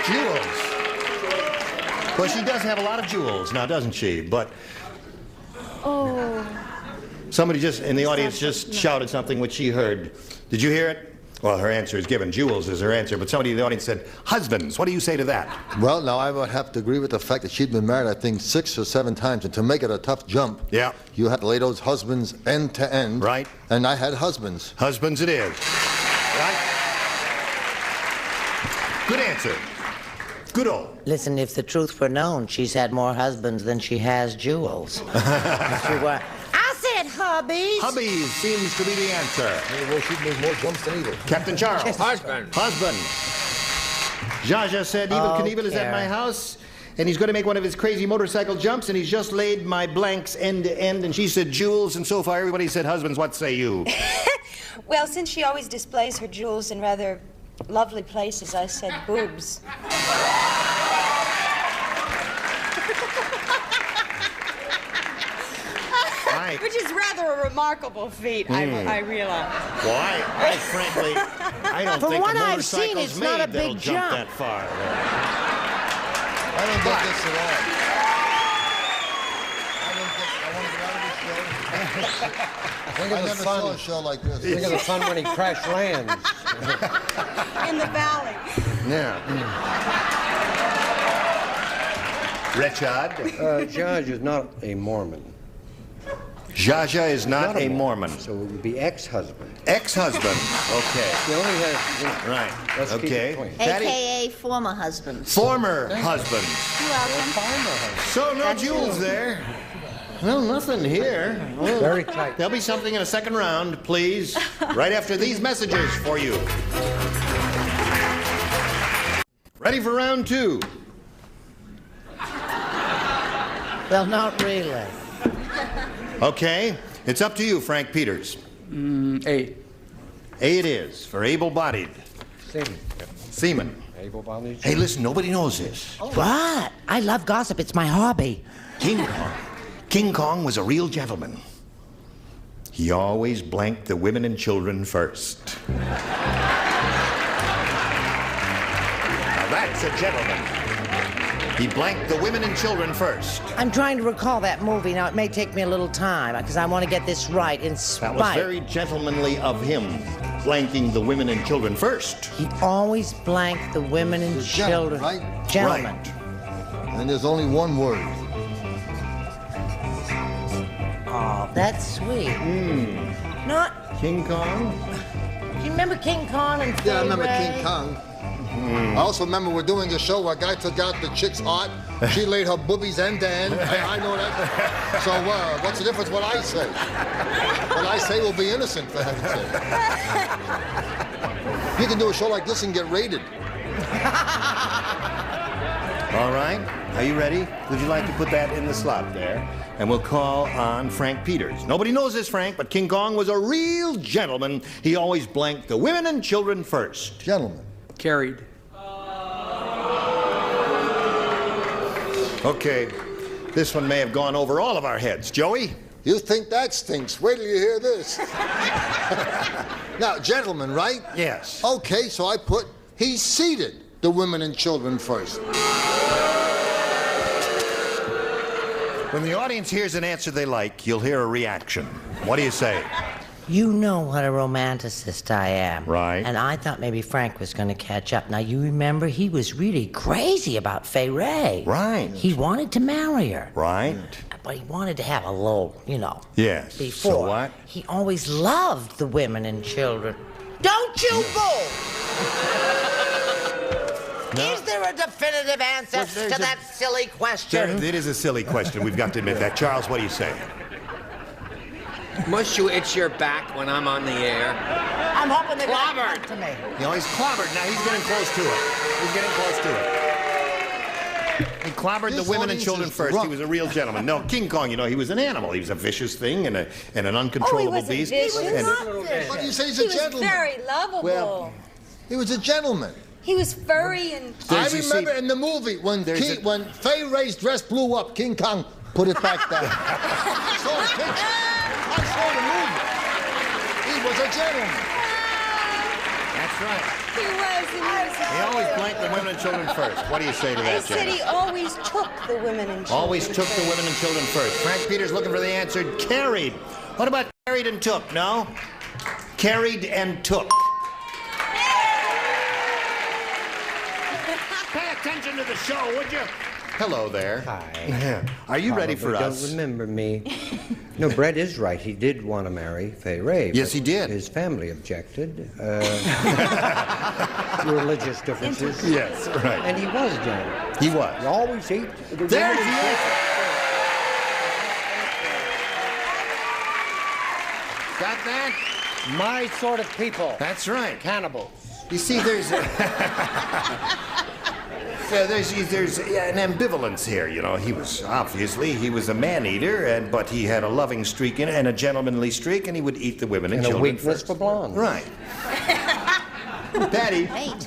Speaker 15: Jewels. Well, she does have a lot of jewels now, doesn't she? But
Speaker 7: Oh.
Speaker 15: somebody just in the audience just shouted something which she heard. Did you hear it? Well, her answer is given. Jewels is her answer, but somebody in the audience said husbands. What do you say to that?
Speaker 2: Well, now I would have to agree with the fact that she'd been married, I think, 6 or 7 times, and to make it a tough jump,
Speaker 15: yeah,
Speaker 2: you had to lay those husbands end to end.
Speaker 15: Right.
Speaker 2: And I had husbands.
Speaker 15: Husbands it is. Right? Good answer. Good old.
Speaker 1: Listen, if the truth were known, she's had more husbands than she has jewels. I said hubbies.
Speaker 15: Hubbies seems to be the answer.
Speaker 2: Hey, well, she'd make more jumps than Evil.
Speaker 15: Captain Charles.
Speaker 4: Husband.
Speaker 15: Husband. Zsa said Evel Knievel is at my house, and he's going to make one of his crazy motorcycle jumps, and he's just laid my blanks end to end, and she said jewels, and so far everybody said husbands. What say you?
Speaker 3: Well, since she always displays her jewels in rather lovely places, I said boobs. Which is rather a remarkable feat, I realize.
Speaker 15: Well, I frankly, I don't
Speaker 1: From
Speaker 15: think
Speaker 1: what
Speaker 15: a
Speaker 1: I've seen,
Speaker 15: motorcycle's
Speaker 1: it's not a
Speaker 15: made that'll
Speaker 1: big
Speaker 15: jump
Speaker 1: jump.
Speaker 15: that far.
Speaker 2: I don't get this at all. I never saw a show like this.
Speaker 12: Think of the fun when he crash lands.
Speaker 3: In the valley.
Speaker 15: Yeah. Richard?
Speaker 12: Judge is not a Mormon.
Speaker 15: Zsa is not a Mormon.
Speaker 12: So it would be ex-husband.
Speaker 15: Ex-husband. Okay.
Speaker 12: He only has, you know,
Speaker 15: Right.
Speaker 12: let's keep
Speaker 15: Okay.
Speaker 12: it clean.
Speaker 7: AKA former husbands.
Speaker 15: Former husband. So no jewels there. Well, nothing here. Well,
Speaker 12: Very tight.
Speaker 15: There'll be something in a second round, please. Right after these messages for you. Ready for round 2?
Speaker 1: Well, not really.
Speaker 15: Okay. It's up to you, Frank Peters.
Speaker 26: A.
Speaker 15: A it is, for able-bodied. Seaman.
Speaker 12: Able-bodied.
Speaker 15: Hey, listen, nobody knows this.
Speaker 1: What? I love gossip. It's my hobby.
Speaker 15: King Kong. King Kong was a real gentleman. He always blanked the women and children first. Now that's a gentleman. He blanked the women and children first.
Speaker 1: I'm trying to recall that movie. Now, it may take me a little time because I want to get this right in spite.
Speaker 15: That was very gentlemanly of him, blanking the women and children first.
Speaker 1: He always blanked the women and children.
Speaker 2: Right?
Speaker 1: Gentlemen.
Speaker 15: Right.
Speaker 2: And there's only one word.
Speaker 1: Oh, that's sweet. Not...
Speaker 15: King Kong?
Speaker 1: Do you remember King Kong and
Speaker 2: Yeah, I remember
Speaker 1: Ray?
Speaker 2: King Kong. I also remember we're doing a show where a guy took out the chick's heart. She laid her boobies end to end. I know that. So what's the difference what I say? What I say will be innocent, for heaven's sake. You can do a show like this and get rated.
Speaker 15: All right. Are you ready? Would you like to put that in the slot there? And we'll call on Frank Peters. Nobody knows this, Frank, but King Kong was a real gentleman. He always blanked the women and children first.
Speaker 2: Gentlemen.
Speaker 26: Carried.
Speaker 15: Okay. This one may have gone over all of our heads. Joey?
Speaker 2: You think that stinks. Wait till you hear this. Now, gentlemen, right?
Speaker 15: Yes.
Speaker 2: Okay, so I put he seated the women and children first.
Speaker 15: When the audience hears an answer they like, you'll hear a reaction. What do you say?
Speaker 1: You know what a romanticist I am.
Speaker 15: Right.
Speaker 1: And I thought maybe Frank was going to catch up. Now, you remember he was really crazy about Fay Ray.
Speaker 15: Right.
Speaker 1: He wanted to marry her.
Speaker 15: Right.
Speaker 1: But he wanted to have a little,
Speaker 15: Yes.
Speaker 1: before.
Speaker 15: So what?
Speaker 1: He always loved the women and children. Don't you bull!
Speaker 15: No.
Speaker 1: Is there a definitive answer
Speaker 15: Well,
Speaker 1: to that silly question?
Speaker 15: It is a silly question. We've got to admit that. Charles, what do you say?
Speaker 4: Must you itch your back when I'm on the air?
Speaker 1: I'm hoping they're going to
Speaker 4: Clobbered.
Speaker 1: come to me.
Speaker 15: He's clobbered. Now he's getting close to it. He's getting close to it. He clobbered the women and children first. He was a real gentleman. No, King Kong, he was an animal. He was a vicious thing and an uncontrollable beast.
Speaker 2: What do you say he's a gentleman?
Speaker 3: He was very lovable.
Speaker 2: Well, he was a gentleman.
Speaker 3: He was furry and...
Speaker 2: I remember in the movie when Fay Ray's dress blew up, King Kong put it back down. I saw the picture. I saw the movie. He was a gentleman.
Speaker 15: That's right.
Speaker 3: He was.
Speaker 15: He always blanked the women and children first. What do you say to
Speaker 3: I
Speaker 15: that,
Speaker 3: said
Speaker 15: Janet?
Speaker 3: he always took the women and children.
Speaker 15: Always took the women and children first. Frank Peters looking for the answer. Carried. What about carried and took? No? Carried and took. attention to the show, would you? Hello there.
Speaker 12: Hi.
Speaker 15: Are you ready for us?
Speaker 12: Don't remember me. No, Brett is right. He did want to marry Fay Ray.
Speaker 15: Yes, he did.
Speaker 12: His family objected. Religious differences.
Speaker 15: Yes, right.
Speaker 12: And he was generous.
Speaker 15: He was.
Speaker 12: He always ate.
Speaker 15: There's the answer. Got that?
Speaker 1: My sort of people.
Speaker 15: That's right.
Speaker 1: Cannibals.
Speaker 15: You see, there's an ambivalence here. You know, he was a man-eater, but he had a loving streak in it and a gentlemanly streak, and he would eat the women and children
Speaker 12: a weakness
Speaker 15: first.
Speaker 12: for blondes.
Speaker 15: Right. Patty. 8.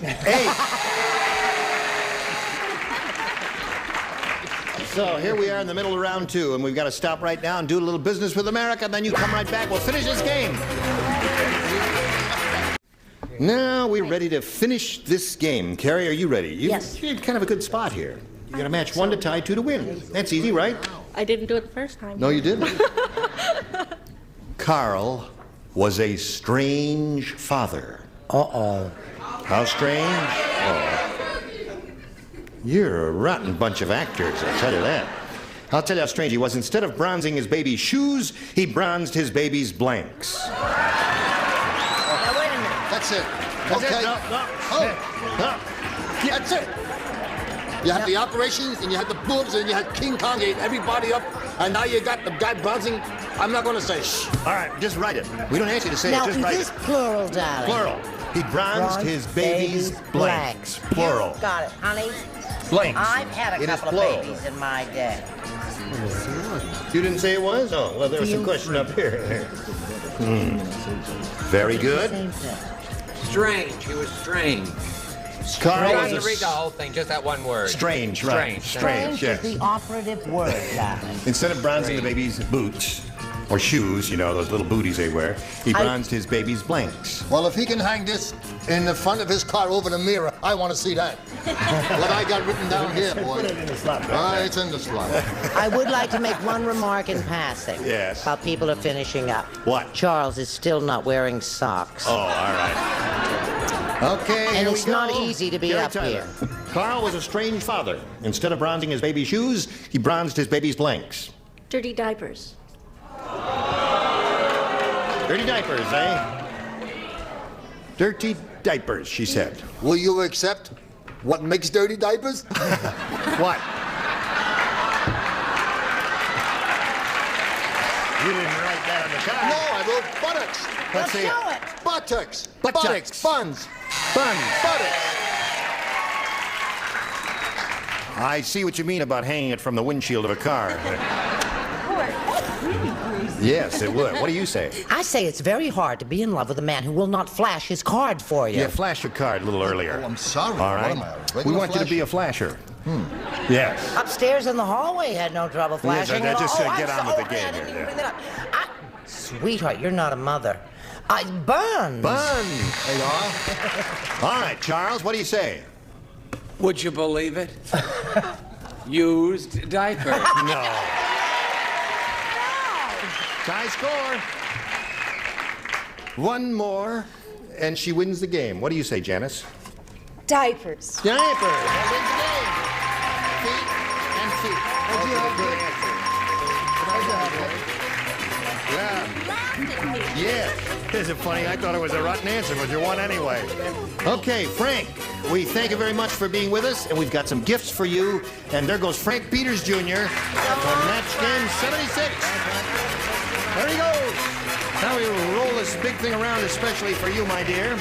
Speaker 15: So here we are in the middle of round 2, and we've got to stop right now and do a little business with America, and then you come right back. We'll finish this game. Now we're ready to finish this game. Carrie, are you ready?
Speaker 7: Yes.
Speaker 15: You're in kind of a good spot here. You got to match 1 to tie, 2 to win. That's easy, right?
Speaker 6: I didn't do it the first time.
Speaker 15: No, you didn't. Carl was a strange father.
Speaker 1: Uh-oh.
Speaker 15: How strange? Oh. You're a rotten bunch of actors, I'll tell you that. I'll tell you how strange he was. Instead of bronzing his baby's shoes, he bronzed his baby's blanks.
Speaker 2: Now, wait a minute. That's it. Okay. That's it. You had the operations, and you had the boobs, and you had King Kong ate everybody up, and now you got the guy bronzing. I'm not going to say shh.
Speaker 15: All right, just write it. We don't ask you to say
Speaker 1: Now,
Speaker 15: it, just
Speaker 1: is
Speaker 15: write
Speaker 1: this
Speaker 15: it.
Speaker 1: plural, darling?
Speaker 15: Plural. He bronzed his baby's blanks. Plural.
Speaker 1: You got it, honey.
Speaker 15: Blanks.
Speaker 1: I've had a
Speaker 15: It is
Speaker 1: couple
Speaker 15: plural.
Speaker 1: of babies in my day.
Speaker 15: You didn't say it was? Oh, well, there was some question up here. Very good.
Speaker 4: Strange. He was strange.
Speaker 15: Carl
Speaker 4: You
Speaker 15: was
Speaker 4: have to read the whole thing, just that one word.
Speaker 15: Strange, right.
Speaker 1: Strange
Speaker 15: yes.
Speaker 1: is the operative word, darling.
Speaker 15: Instead of bronzing the baby's boots, or shoes, you know, those little booties they wear, he bronzed his baby's blanks.
Speaker 2: Well, if he can hang this in the front of his car over the mirror, I want to see that. What I got written down here, boy.
Speaker 15: Put it in the slot.
Speaker 2: It's in the slot.
Speaker 1: I would like to make one remark in passing.
Speaker 15: Yes.
Speaker 1: While people are finishing up.
Speaker 15: What?
Speaker 1: Charles is still not wearing socks.
Speaker 15: Oh, all right. Okay,
Speaker 1: And
Speaker 15: here
Speaker 1: it's
Speaker 15: we go.
Speaker 1: not easy to be
Speaker 15: Gary
Speaker 1: up
Speaker 15: Tyler.
Speaker 1: here.
Speaker 15: Carl was a strange father. Instead of bronzing his baby's shoes, he bronzed his baby's blanks.
Speaker 6: Dirty diapers.
Speaker 15: Dirty diapers, eh? Dirty diapers, she said.
Speaker 2: Will you accept what makes dirty diapers?
Speaker 15: What? You didn't write that on the card.
Speaker 2: No, I wrote buttocks.
Speaker 15: Let's see it.
Speaker 2: Buttocks.
Speaker 15: Buttocks.
Speaker 2: Buttocks. Buns.
Speaker 15: Buns.
Speaker 2: Buttocks.
Speaker 15: I see what you mean about hanging it from the windshield of a car. Yes, it would. What do you say?
Speaker 1: I say it's very hard to be in love with a man who will not flash his card for you.
Speaker 15: Yeah, flash your card a little earlier.
Speaker 2: Oh, I'm sorry.
Speaker 15: All right.
Speaker 2: What am I, a regular
Speaker 15: We want you to be a flasher. Yes.
Speaker 1: Upstairs in the hallway had no trouble flashing
Speaker 15: Yes,
Speaker 1: at
Speaker 15: just
Speaker 1: all.
Speaker 15: get
Speaker 1: I'm
Speaker 15: on with the
Speaker 1: sorry,
Speaker 15: game
Speaker 1: I didn't
Speaker 15: here,
Speaker 1: even bring that up. Sweetheart, you're not a mother. Buns.
Speaker 15: Buns.
Speaker 2: There you are.
Speaker 15: All right, Charles, what do you say?
Speaker 4: Would you believe it? Used diaper.
Speaker 15: No. Tie score. One more, and she wins the game. What do you say, Janice?
Speaker 3: Diapers.
Speaker 15: Diapers. That wins the game. Feet and feet. Yeah. Yes. Isn't it funny? I thought it was a rotten answer, but you won anyway. Okay, Frank, we thank you very much for being with us, and we've got some gifts for you. And there goes Frank Peters Jr. from Match Game 76. There he goes. Now we roll this big thing around, especially for you, my dear,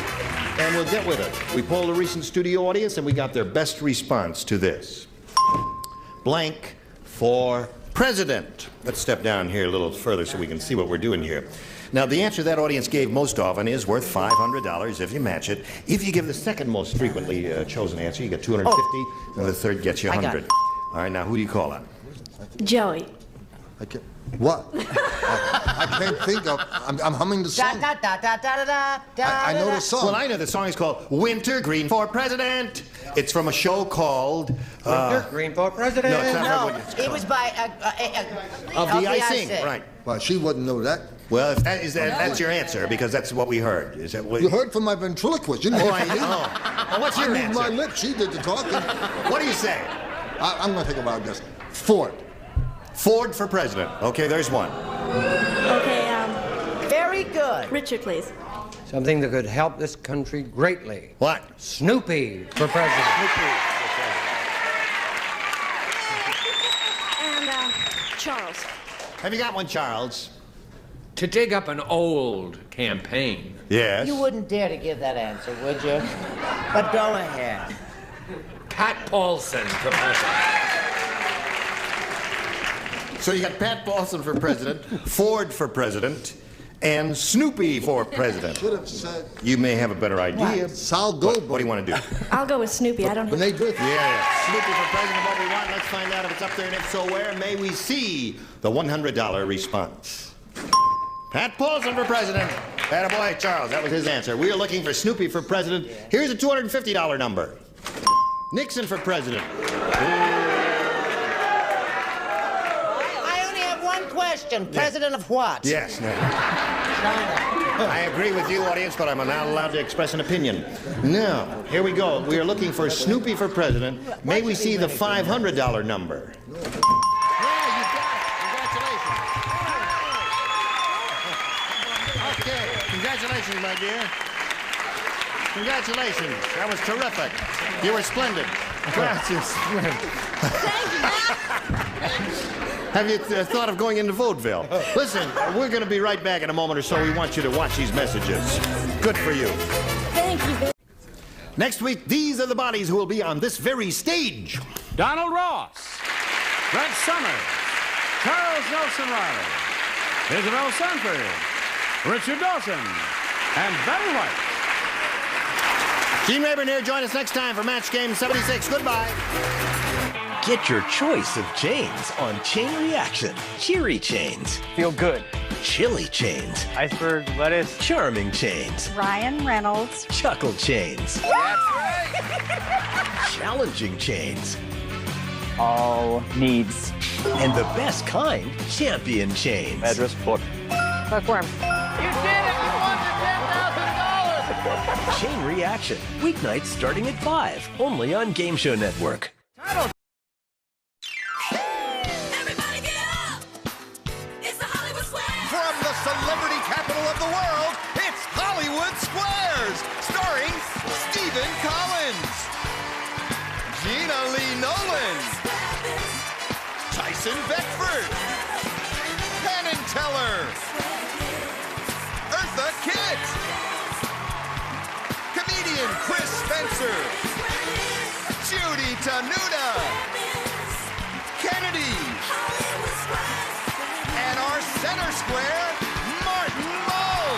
Speaker 15: and we'll get with it. We polled a recent studio audience, and we got their best response to this. Blank for president. Let's step down here a little further so we can see what we're doing here. Now, the answer that audience gave most often is worth $500 if you match it. If you give the second most frequently chosen answer, you get $250, and the third gets you $100. All right, now who do you call on?
Speaker 6: Joey.
Speaker 2: I can't. What? I can't think of. I'm humming the song.
Speaker 1: Da, da, da, da, da, da,
Speaker 2: I know the song.
Speaker 15: Well, I know the song is called Winter Green for President. It's from a show called...
Speaker 12: Winter Green for President.
Speaker 15: No, it's not
Speaker 1: No,
Speaker 15: from...
Speaker 1: it was by...
Speaker 15: Of the Icing, right.
Speaker 2: Well, she wouldn't know that.
Speaker 15: Well, if that's your answer, because that's what we heard. Is that what
Speaker 2: You heard from my ventriloquist. You know
Speaker 15: Oh, I know. Well, what's your
Speaker 2: I moved my
Speaker 15: answer?
Speaker 2: lips. She did the talking.
Speaker 15: What do you say?
Speaker 2: I'm going to think about this. Ford.
Speaker 15: Ford for president. Okay, there's one.
Speaker 6: Okay,
Speaker 1: Very good.
Speaker 6: Richard, please.
Speaker 12: Something that could help this country greatly.
Speaker 15: What?
Speaker 12: Snoopy for president.
Speaker 6: And, Charles.
Speaker 15: Have you got one, Charles?
Speaker 4: To dig up an old campaign.
Speaker 15: Yes.
Speaker 1: You wouldn't dare to give that answer, would you? But go ahead.
Speaker 4: Pat Paulson for president.
Speaker 15: So you got Pat Paulson for president, Ford for president, and Snoopy for president.
Speaker 2: Should have said
Speaker 15: You may have a better idea.
Speaker 2: Sal Goldberg.
Speaker 15: What do you want to do?
Speaker 6: I'll go with Snoopy. I don't have...
Speaker 2: Renee Griffith.
Speaker 15: Yeah, Snoopy for president, what we want. Let's find out if it's up there, and if so, where. May we see the $100 response. Pat Paulson for president. Attaboy, Charles, that was his answer. We are looking for Snoopy for president. Here's a $250 number. Nixon for president.
Speaker 1: I only have one question. President of what?
Speaker 15: Yes, no. I agree with you, audience, but I'm not allowed to express an opinion. Now, here we go. We are looking for Snoopy for president. May we see the $500 number? Okay, congratulations, my dear. Congratulations. That was terrific. You were splendid. Gracias. Have you thought of going into vaudeville? Listen, we're going to be right back in a moment or so. We want you to watch these messages. Good for you.
Speaker 6: Thank you.
Speaker 15: Next week, these are the bodies who will be on this very stage.
Speaker 16: Donald Ross, Brett Summers, Charles Nelson Riley, Isabel Sanford, Richard Dawson, and Betty White.
Speaker 15: Gene Rayburn here. Join us next time for Match Game 76. Goodbye.
Speaker 9: Get your choice of chains on Chain Reaction. Cheery chains.
Speaker 10: Feel good.
Speaker 9: Chili chains.
Speaker 10: Iceberg lettuce.
Speaker 9: Charming chains.
Speaker 17: Ryan Reynolds.
Speaker 9: Chuckle chains.
Speaker 17: That's right.
Speaker 9: Challenging chains.
Speaker 10: All needs.
Speaker 9: And the best kind, champion chains.
Speaker 10: Address book.
Speaker 17: Bookworm.
Speaker 10: You did it! You won the $10,000!
Speaker 9: Chain Reaction. Weeknights starting at 5. Only on Game Show Network.
Speaker 19: From the celebrity capital of the world, it's Hollywood Squares, starring Stephen Collins, Gina Lee Nolan, Tyson Beckford, Penn and Teller, Eartha Kitt, comedian Chris Spencer, Judy Tenuta, Kennedy, and our center square, Martin Mull.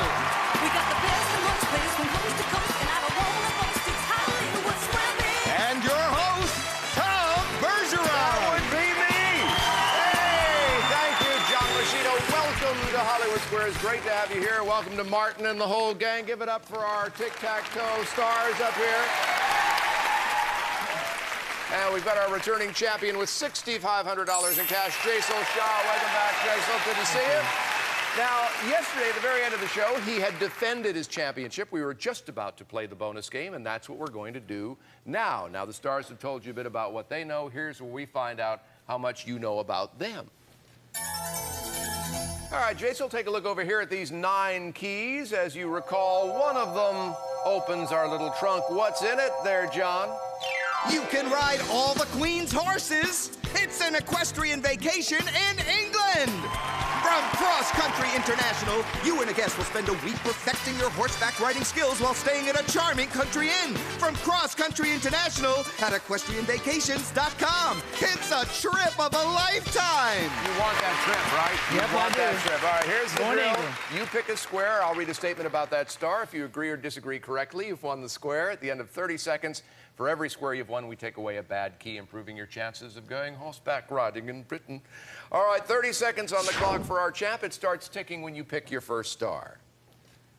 Speaker 17: We got the best and most players from coast to coast, and I don't wanna boast, it's Hollywood Squares.
Speaker 19: And your host, Tom Bergeron.
Speaker 14: That would be me. Hey, thank you, John Machino. Welcome to Hollywood Squares. Great to have you here. Welcome to Martin and the whole gang. Give it up for our tic-tac-toe stars up here. And we've got our returning champion with $6,500 in cash, Jaisal Shah. Welcome back, Jaisal. Good to see you. Now, yesterday, at the very end of the show, he had defended his championship. We were just about to play the bonus game, and that's what we're going to do now. Now, the stars have told you a bit about what they know. Here's where we find out how much you know about them. All right, Jaisal, take a look over here at these 9 keys. As you recall, one of them opens our little trunk. What's in it there, John?
Speaker 19: You can ride all the Queen's horses. It's an equestrian vacation in England. From Cross Country International, you and a guest will spend a week perfecting your horseback riding skills while staying at a charming country inn. From Cross Country International at equestrianvacations.com. It's a trip of a lifetime.
Speaker 14: You want that trip, right?
Speaker 19: Yep,
Speaker 14: you want
Speaker 19: I
Speaker 14: that
Speaker 19: do.
Speaker 14: trip. All right, here's the
Speaker 19: Going
Speaker 14: drill.
Speaker 19: England.
Speaker 14: You pick a square. I'll read a statement about that star. If you agree or disagree correctly, you've won the square. At the end of 30 seconds, for every square you've won, we take away a bad key, improving your chances of going horseback riding in Britain. All right, 30 seconds on the clock for our champ. It starts ticking when you pick your first star.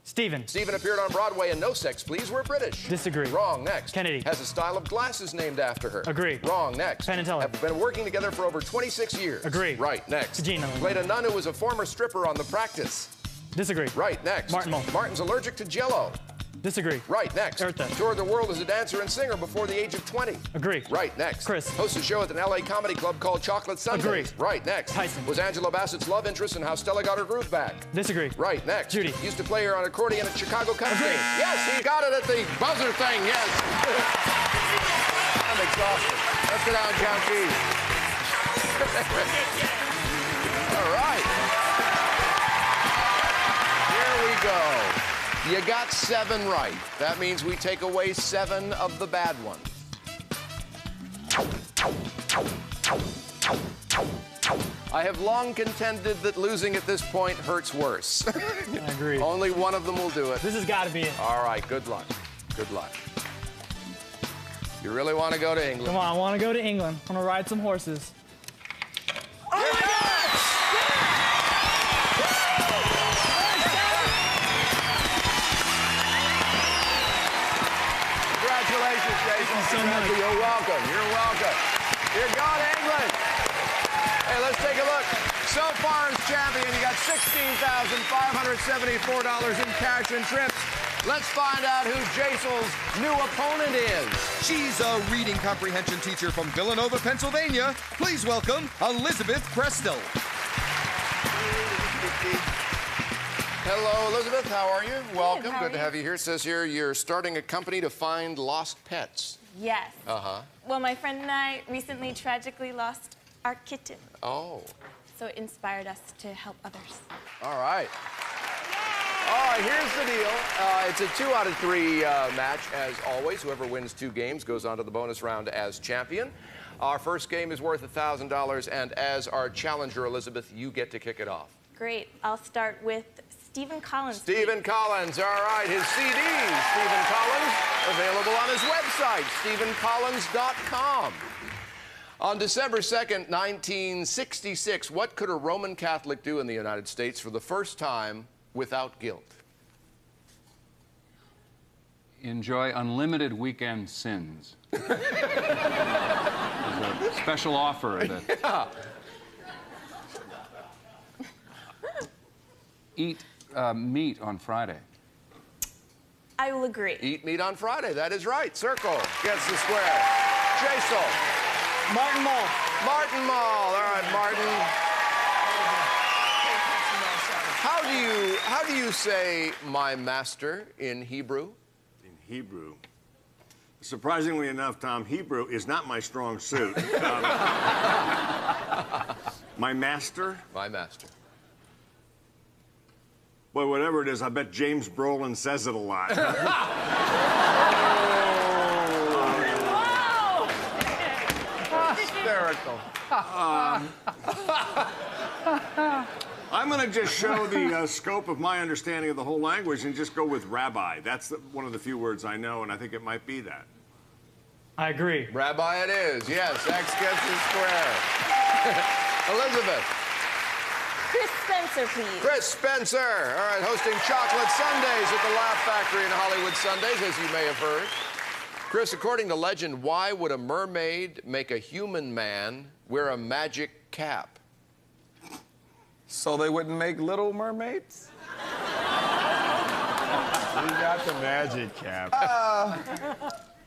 Speaker 5: Stephen.
Speaker 14: Stephen appeared on Broadway in No Sex, Please. We're British.
Speaker 5: Disagree.
Speaker 14: Wrong. Next.
Speaker 5: Kennedy.
Speaker 14: Has a style of glasses named after her.
Speaker 5: Agree.
Speaker 14: Wrong. Next.
Speaker 5: Penn and Teller.
Speaker 14: Have been working together for over 26 years.
Speaker 5: Agree.
Speaker 14: Right. Next.
Speaker 5: Gina.
Speaker 14: Played a nun who was a former stripper on The Practice.
Speaker 5: Disagree.
Speaker 14: Right. Next.
Speaker 5: Martin Mull.
Speaker 14: Martin's allergic to Jell-O.
Speaker 5: Disagree.
Speaker 14: Right. Next.
Speaker 5: Eartha.
Speaker 14: Toured the world as a dancer and singer before the age of 20.
Speaker 5: Agree.
Speaker 14: Right. Next.
Speaker 5: Chris.
Speaker 14: Hosts a show at an LA comedy club called Chocolate Sundays.
Speaker 5: Agree.
Speaker 14: Right. Next.
Speaker 5: Tyson.
Speaker 14: Was Angela Bassett's love interest in How Stella Got Her Groove Back.
Speaker 5: Disagree.
Speaker 14: Right. Next.
Speaker 5: Judy.
Speaker 14: Used to play her on accordion at Chicago Cubs
Speaker 5: Agree.
Speaker 14: games. Yes, he got it at the buzzer thing. Yes. I'm exhausted. Let's go down and count cheese. All right. Here we go. You got 7 right. That means we take away 7 of the bad ones. I have long contended that losing at this point hurts worse.
Speaker 5: I agree.
Speaker 14: Only one of them will do it.
Speaker 5: This has got to be it.
Speaker 14: All right, good luck. Good luck. You really want to go to England?
Speaker 5: Come on, I want to go to England. I want to ride some horses.
Speaker 14: Oh my gosh! Congratulations, Jason.
Speaker 5: Thank you so much.
Speaker 14: You're welcome. You're welcome. You're going to England. Hey, let's take a look. So far as champion, you got $16,574 in cash and trips. Let's find out who Jasel's new opponent is.
Speaker 19: She's a reading comprehension teacher from Villanova, Pennsylvania. Please welcome Elizabeth Prestel.
Speaker 14: Hello, Elizabeth. How are you? Welcome.
Speaker 3: how
Speaker 14: Good
Speaker 3: are
Speaker 14: to
Speaker 3: you?
Speaker 14: have you here. It says here you're starting a company to find lost pets.
Speaker 20: Yes.
Speaker 14: Uh-huh.
Speaker 20: Well, my friend and I recently tragically lost our kitten.
Speaker 14: Oh.
Speaker 20: So it inspired us to help others.
Speaker 14: All right. All right, here's the deal. It's a 2 out of 3 match, as always. Whoever wins 2 games goes on to the bonus round as champion. Our first game is worth $1,000, and as our challenger, Elizabeth, you get to kick it off.
Speaker 20: Great. I'll start with Stephen Collins.
Speaker 14: Stephen Collins, all right. His CD, Stephen Collins, available on his website, stephencollins.com. On December 2nd, 1966, what could a Roman Catholic do in the United States for the first time without guilt?
Speaker 26: Enjoy unlimited weekend sins. There's a special offer at it.
Speaker 14: Yeah.
Speaker 26: Eat meat on Friday.
Speaker 20: I will agree.
Speaker 14: Eat meat on Friday. That is right. Circle gets the square. Jason.
Speaker 5: Martin Mull.
Speaker 14: Martin Mull. All right, Martin. How do you say my master in Hebrew?
Speaker 21: In Hebrew. Surprisingly enough, Tom, Hebrew is not my strong suit. My master?
Speaker 14: My master.
Speaker 21: Boy, whatever it is, I bet James Brolin says it a lot.
Speaker 14: Hysterical.
Speaker 21: I'm going to just show the scope of my understanding of the whole language and just go with rabbi. That's one of the few words I know, and I think it might be that.
Speaker 5: I agree.
Speaker 14: Rabbi it is. Yes, X gets the square. Elizabeth.
Speaker 20: Chris Spencer, please.
Speaker 14: Chris Spencer. All right, hosting Chocolate Sundays at the Laugh Factory in Hollywood Sundays, as you may have heard. Chris, according to legend, why would a mermaid make a human man wear a magic cap?
Speaker 22: So they wouldn't make little mermaids?
Speaker 23: You got the magic cap.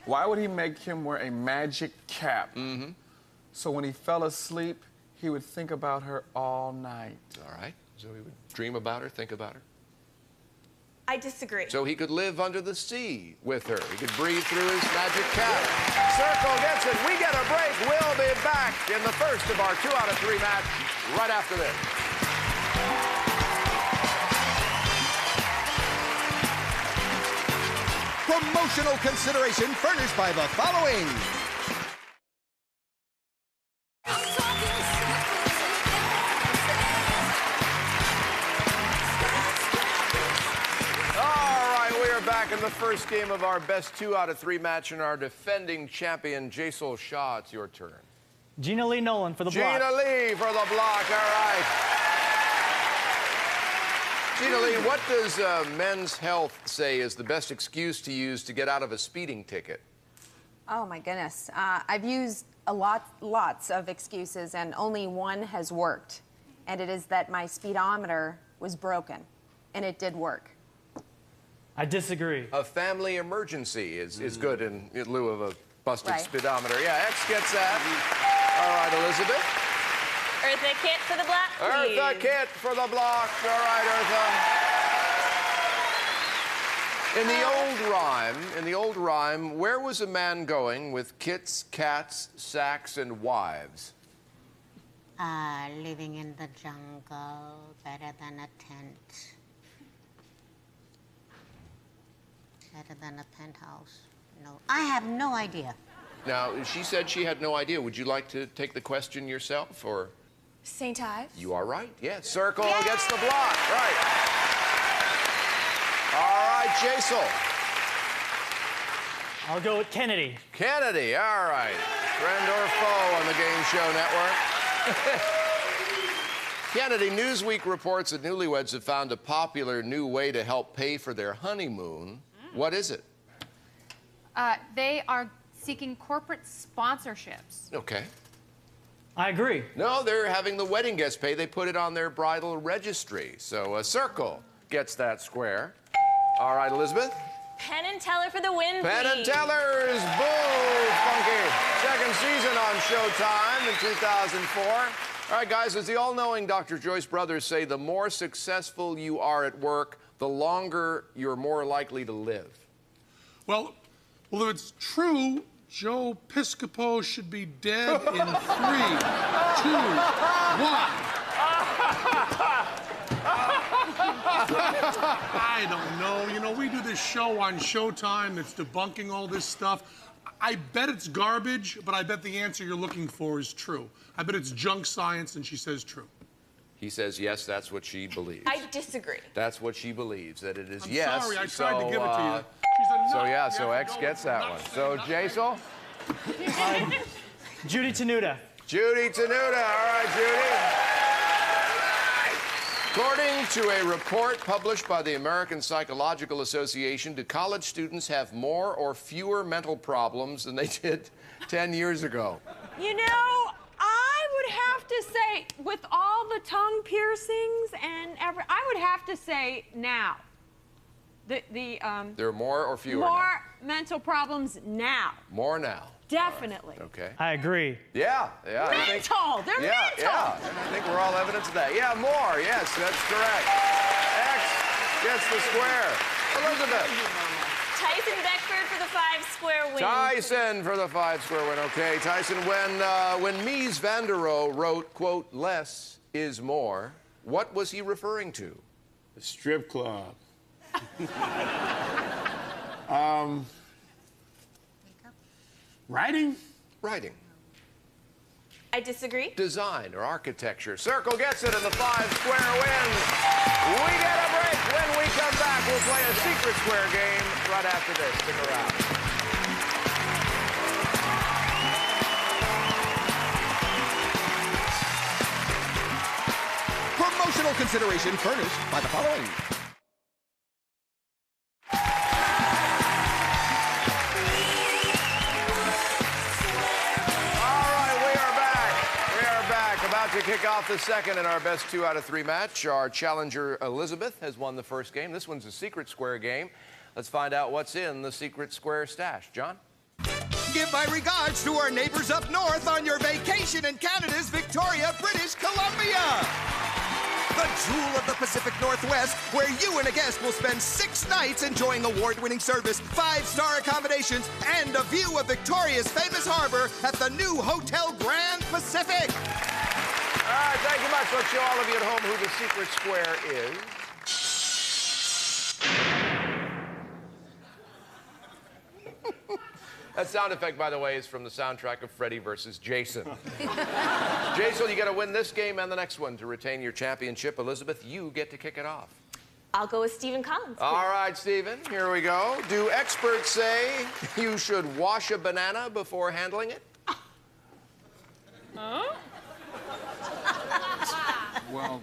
Speaker 22: Why would he make him wear a magic cap?
Speaker 14: Mm-hmm.
Speaker 22: So when he fell asleep, he would think about her all night.
Speaker 14: All right. So he would dream about her, think about her.
Speaker 20: I disagree.
Speaker 14: So he could live under the sea with her. He could breathe through his magic cap. Circle gets it. We get a break. We'll be back in the first of our 2 out of 3 match right after this.
Speaker 19: Promotional consideration furnished by the following.
Speaker 14: Back in the first game of our best 2 out of 3 match, and our defending champion, Jaisal Shah. It's your turn.
Speaker 5: Gina Lee Nolan for the block.
Speaker 14: Gina Lee for the block. All right. Gina Lee, what does Men's Health say is the best excuse to use to get out of a speeding ticket?
Speaker 8: Oh my goodness. I've used lots of excuses, and only one has worked. And it is that my speedometer was broken, and it did work.
Speaker 5: I disagree.
Speaker 14: A family emergency is good in lieu of a busted
Speaker 8: Right.
Speaker 14: speedometer. Yeah, X gets that. All right, Elizabeth.
Speaker 20: Eartha Kitt for the block, please.
Speaker 14: Eartha Kitt for the block. All right, Eartha. In the old rhyme, where was a man going with kits, cats, sacks, and wives?
Speaker 1: Living in the jungle, better than a tent. Better than a penthouse. No, I have no idea.
Speaker 14: Now, she said she had no idea. Would you like to take the question yourself, or?
Speaker 20: St. Ives.
Speaker 14: You are right. Yeah, Circle gets the block. Right. All right, Jaisal.
Speaker 5: I'll go with Kennedy.
Speaker 14: Kennedy, all right. Friend or foe on the Game Show Network. Kennedy, Newsweek reports that newlyweds have found a popular new way to help pay for their honeymoon. What is it?
Speaker 11: They are seeking corporate sponsorships.
Speaker 14: Okay.
Speaker 5: I agree.
Speaker 14: No, they're having the wedding guests pay. They put it on their bridal registry. So Circle gets that square. All right, Elizabeth.
Speaker 20: Penn and Teller for the win,
Speaker 14: Penn and
Speaker 20: please.
Speaker 14: Teller's Boo Funky. Second season on Showtime in 2004. All right, guys, as the all-knowing Dr. Joyce Brothers say, the more successful you are at work, the longer you're more likely to live.
Speaker 13: Well, if it's true, Joe Piscopo should be dead in 3, 2, 1. I don't know. You know, we do this show on Showtime that's debunking all this stuff. I bet it's garbage, but I bet the answer you're looking for is true. I bet it's junk science, and she says true.
Speaker 14: He says, yes, that's what she believes.
Speaker 20: I disagree.
Speaker 14: That's what she believes, that it is
Speaker 13: I'm
Speaker 14: yes.
Speaker 13: sorry, I tried to give it to you.
Speaker 14: So, yeah, so X gets that one. So, Jaisal?
Speaker 5: Judy Tenuta.
Speaker 14: Judy Tenuta. All right, Judy. According to a report published by the American Psychological Association, do college students have more or fewer mental problems than they did 10 years ago?
Speaker 18: You know, I would have to say, with all the tongue piercings and I would have to say now.
Speaker 14: There are more or fewer
Speaker 18: more
Speaker 14: now?
Speaker 18: mental problems now.
Speaker 14: More now.
Speaker 18: Definitely.
Speaker 14: Right. Okay.
Speaker 5: I agree.
Speaker 14: Yeah.
Speaker 18: Mental. They're mental.
Speaker 14: Yeah. I think we're all evidence of that. Yeah, more. Yes, that's correct. X gets the square. Elizabeth.
Speaker 20: Tyson Beckford for the 5-square win.
Speaker 14: Tyson for the 5-square win. Okay, Tyson, when Mies van der Rohe wrote, quote, less is more, what was he referring to?
Speaker 21: The strip club.
Speaker 13: Writing?
Speaker 14: Writing.
Speaker 20: I disagree.
Speaker 14: Design or architecture. Circle gets it, and the 5-square wins. We get a break. When we come back, we'll play a secret square game right after this. Stick around.
Speaker 19: Promotional consideration furnished by the following.
Speaker 14: To kick off the second in our best 2 out of 3 match, our challenger Elizabeth has won the first game. This one's a secret square game. Let's find out what's in the secret square stash. John?
Speaker 19: Give my regards to our neighbors up north on your vacation in Canada's Victoria, British Columbia. The jewel of the Pacific Northwest, where you and a guest will spend 6 nights enjoying award-winning service, 5-star accommodations, and a view of Victoria's famous harbor at the new Hotel Grand Pacific.
Speaker 14: All right, thank you much. Let's show all of you at home who the secret square is. That sound effect, by the way, is from the soundtrack of Freddy vs. Jason. Jason, you got to win this game and the next one to retain your championship. Elizabeth, you get to kick it off.
Speaker 20: I'll go with Stephen Collins.
Speaker 14: All right, Stephen, here we go. Do experts say you should wash a banana before handling it?
Speaker 11: Huh?
Speaker 26: Well,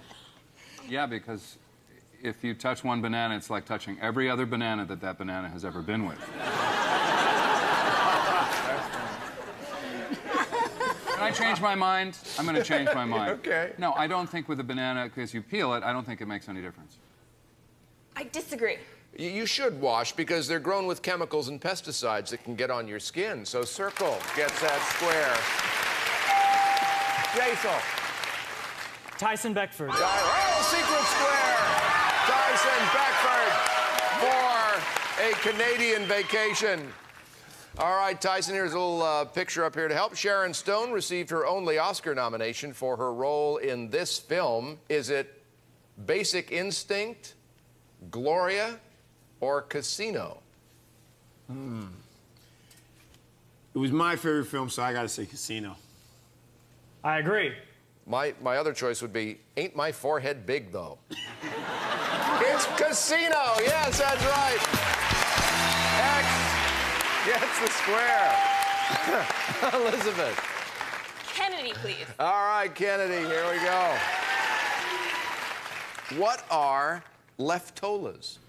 Speaker 26: yeah, because if you touch one banana, it's like touching every other banana that that banana has ever been with. Can I change my mind? I'm going to change my mind.
Speaker 14: Okay.
Speaker 26: No, I don't think with a banana, because you peel it, I don't think it makes any difference.
Speaker 20: I disagree.
Speaker 14: You should wash because they're grown with chemicals and pesticides that can get on your skin. So circle gets that square. Jason.
Speaker 5: Tyson Beckford.
Speaker 14: Oh, secret square. Tyson Beckford for a Canadian vacation. All right, Tyson, here's a little picture up here to help. Sharon Stone received her only Oscar nomination for her role in this film. Is it Basic Instinct, Gloria, or Casino?
Speaker 23: It was my favorite film, so I gotta say Casino.
Speaker 5: I agree.
Speaker 14: My other choice would be Ain't My Forehead Big, though? It's Casino. Yes, that's right. X gets the square. Elizabeth.
Speaker 20: Kennedy, please.
Speaker 14: All right, Kennedy, here we go. What are leftolas?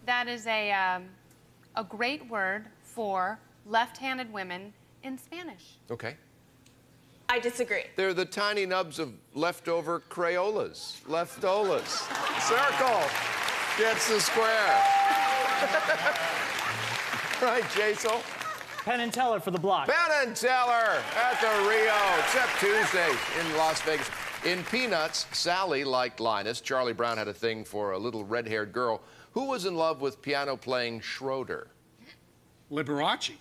Speaker 11: That is a great word for left-handed women in Spanish.
Speaker 14: Okay.
Speaker 20: I disagree.
Speaker 14: They're the tiny nubs of leftover Crayolas. Leftolas. Circle gets the square. Right, Jason?
Speaker 5: Penn and Teller for the block.
Speaker 14: Penn and Teller at the Rio, except Tuesday in Las Vegas. In Peanuts, Sally liked Linus. Charlie Brown had a thing for a little red-haired girl. Who was in love with piano-playing Schroeder?
Speaker 13: Liberace.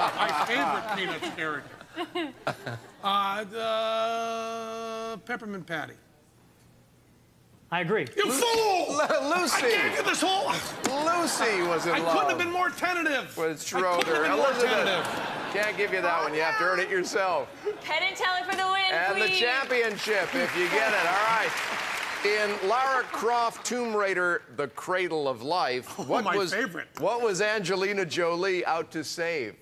Speaker 13: My favorite Peanuts character. Peppermint Patty.
Speaker 5: I agree.
Speaker 13: You fool!
Speaker 14: Lucy.
Speaker 13: I gave you this whole...
Speaker 14: Lucy was in love.
Speaker 13: I couldn't have been more tentative.
Speaker 14: With Schroeder.
Speaker 13: Elizabeth.
Speaker 14: Can't give you that one. You have to earn it yourself.
Speaker 20: Penn and Teller for the win,
Speaker 14: And
Speaker 20: please.
Speaker 14: the championship, if you get it. All right. In Lara Croft Tomb Raider, The Cradle of Life, what was Angelina Jolie out to save?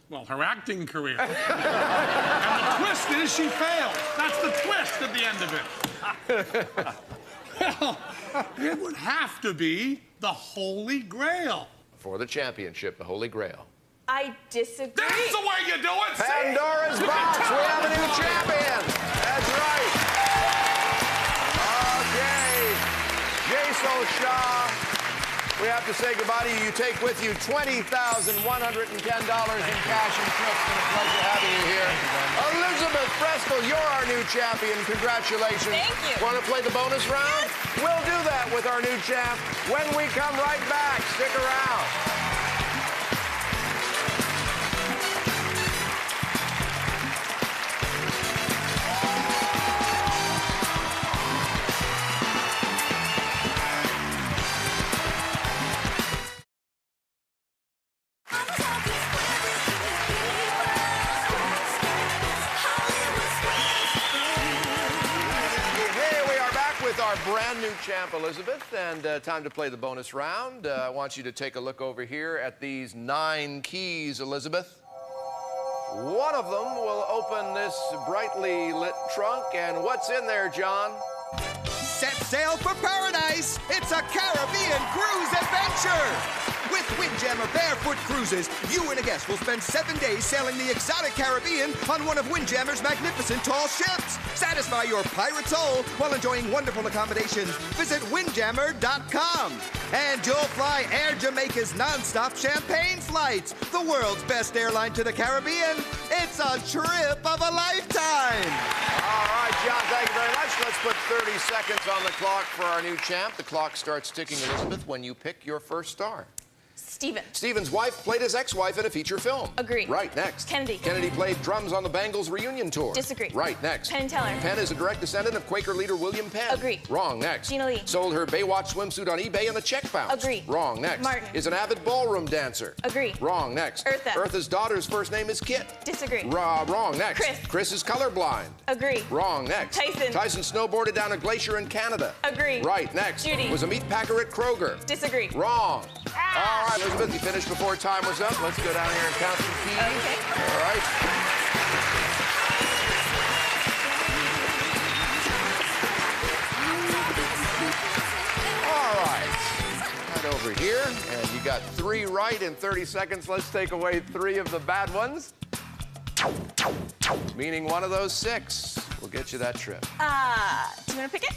Speaker 13: Well, her acting career. And the twist is she failed. That's the twist at the end of it. Well, it would have to be the Holy Grail.
Speaker 14: For the championship, the Holy Grail.
Speaker 20: I disagree.
Speaker 13: That's the way you do it.
Speaker 14: Pandora's
Speaker 13: See?
Speaker 14: box. We have a new champion. That's right. Okay. Jason Shaw. We have to say goodbye to you. You take with you $20,110 in cash and chips. It's been a pleasure having you here. Elizabeth Frestel, you're our new champion. Congratulations.
Speaker 20: Thank you.
Speaker 14: Want to play the bonus round? Yes. We'll do that with our new champ when we come right back. Stick around. Brand new champ, Elizabeth, and time to play the bonus round. I want you to take a look over here at these 9 keys, Elizabeth. One of them will open this brightly lit trunk, and what's in there, John?
Speaker 19: Set sail for paradise! It's a Caribbean cruise adventure! With Windjammer Barefoot Cruises, you and a guest will spend 7 days sailing the exotic Caribbean on one of Windjammer's magnificent tall ships. Satisfy your pirate soul while enjoying wonderful accommodations. Visit windjammer.com. And you'll fly Air Jamaica's non-stop champagne flights, the world's best airline to the Caribbean. It's a trip of a lifetime.
Speaker 14: All right, John, thank you very much. Let's put 30 seconds on the clock for our new champ. The clock starts ticking, Elizabeth, when you pick your first star.
Speaker 20: Steven.
Speaker 14: Steven's wife played his ex-wife in a feature film.
Speaker 20: Agree.
Speaker 14: Right, next.
Speaker 20: Kennedy.
Speaker 14: Kennedy played drums on the Bangles reunion tour.
Speaker 20: Disagree.
Speaker 14: Right, next.
Speaker 20: Penn and Teller.
Speaker 14: Penn is a direct descendant of Quaker leader William Penn.
Speaker 20: Agree.
Speaker 14: Wrong, next.
Speaker 20: Gina Lee.
Speaker 14: Sold her Baywatch swimsuit on eBay and a check bounced.
Speaker 20: Agree.
Speaker 14: Wrong, next.
Speaker 20: Martin.
Speaker 14: Is an avid ballroom dancer.
Speaker 20: Agree.
Speaker 14: Wrong, next.
Speaker 20: Eartha.
Speaker 14: Eartha's daughter's first name is Kit.
Speaker 20: Disagree.
Speaker 14: Wrong, next.
Speaker 20: Chris.
Speaker 14: Chris is colorblind.
Speaker 20: Agree.
Speaker 14: Wrong, next.
Speaker 20: Tyson.
Speaker 14: Tyson snowboarded down a glacier in Canada.
Speaker 20: Agree.
Speaker 14: Right, next.
Speaker 20: Judy.
Speaker 14: Was a meat packer at Kroger.
Speaker 20: Disagree.
Speaker 14: Wrong. All right, Elizabeth, you finished before time was up. Let's go down here and count some keys.
Speaker 20: Okay.
Speaker 14: All right. over here, and you got 3 right in 30 seconds. Let's take away 3 of the bad ones, meaning one of those 6 will get you that trip.
Speaker 20: Do you want to pick it?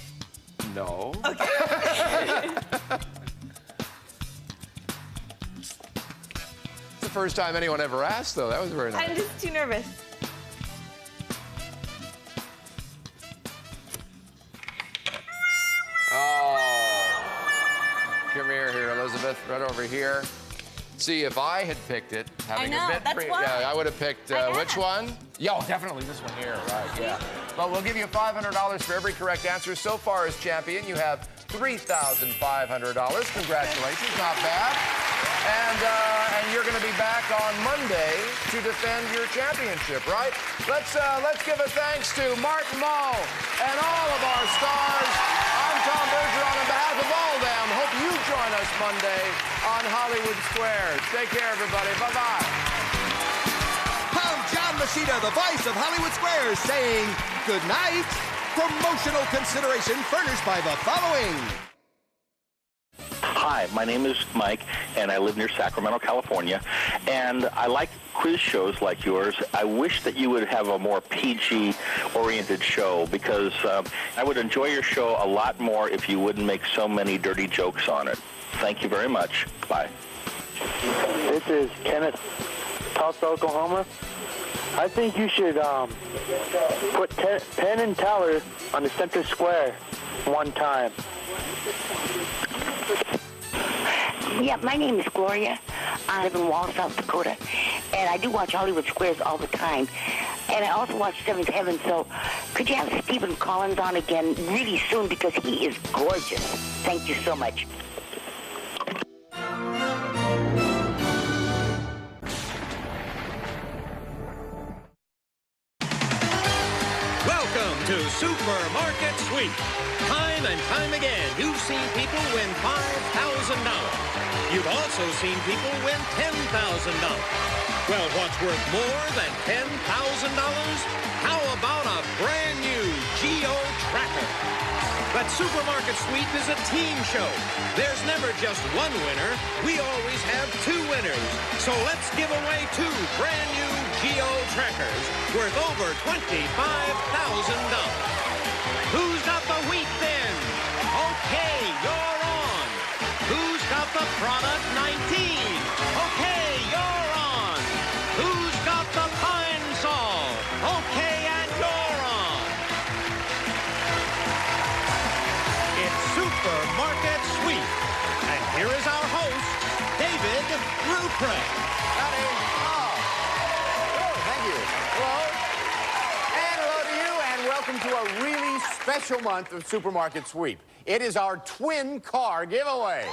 Speaker 14: No.
Speaker 20: Okay.
Speaker 14: It's the first time anyone ever asked, though. That was very nice.
Speaker 20: I'm just too nervous.
Speaker 14: Come here, Elizabeth, right over here. See, if I had picked it, having
Speaker 20: I know,
Speaker 14: a bit,
Speaker 20: that's why.
Speaker 14: yeah, I would have picked which one? Yeah, definitely this one here, right? Yeah. But we'll give you $500 for every correct answer. So far, as champion, you have $3,500. Congratulations, not bad. And you're going to be back on Monday to defend your championship, right? Let's give a thanks to Martin Mull and all of our stars. I'm Tom Bergeron on behalf of all of them. Hope you join us Monday on Hollywood Squares. Take care, everybody. Bye-bye.
Speaker 19: I'm John Machida, the voice of Hollywood Squares, saying good night. Promotional consideration furnished by the following.
Speaker 2: Hi, my name is Mike, and I live near Sacramento, California, and I like quiz shows like yours. I wish that you would have a more PG-oriented show, because I would enjoy your show a lot more if you wouldn't make so many dirty jokes on it. Thank you very much. Bye.
Speaker 4: This is Kenneth, Tulsa, Oklahoma. I think you should put Penn and Teller on the center square one time.
Speaker 7: Yeah, my name is Gloria. I live in Wall, South Dakota, and I do watch Hollywood Squares all the time. And I also watch Seventh Heaven, so could you have Stephen Collins on again really soon, because he is gorgeous. Thank you so much.
Speaker 12: Welcome to Supermarket Sweep. Time and time again, you've seen people win $5,000. You've also seen people win $10,000. Well, what's worth more than $10,000? How about a brand new Geo Tracker? But Supermarket Sweep is a team show. There's never just one winner. We always have 2 winners. So let's give away 2 brand new Geo Trackers worth over $25,000. Who's got the wheat bin? Okay, you're on. Who's got the product 19? Okay, you're on. Who's got the pine saw? Okay, and you're on. It's Supermarket Sweep. And here is our host, David Ruprecht.
Speaker 14: Howdy. Oh, thank you. Hello. And hello to you, and welcome to a really special month of Supermarket Sweep. It is our twin car giveaway.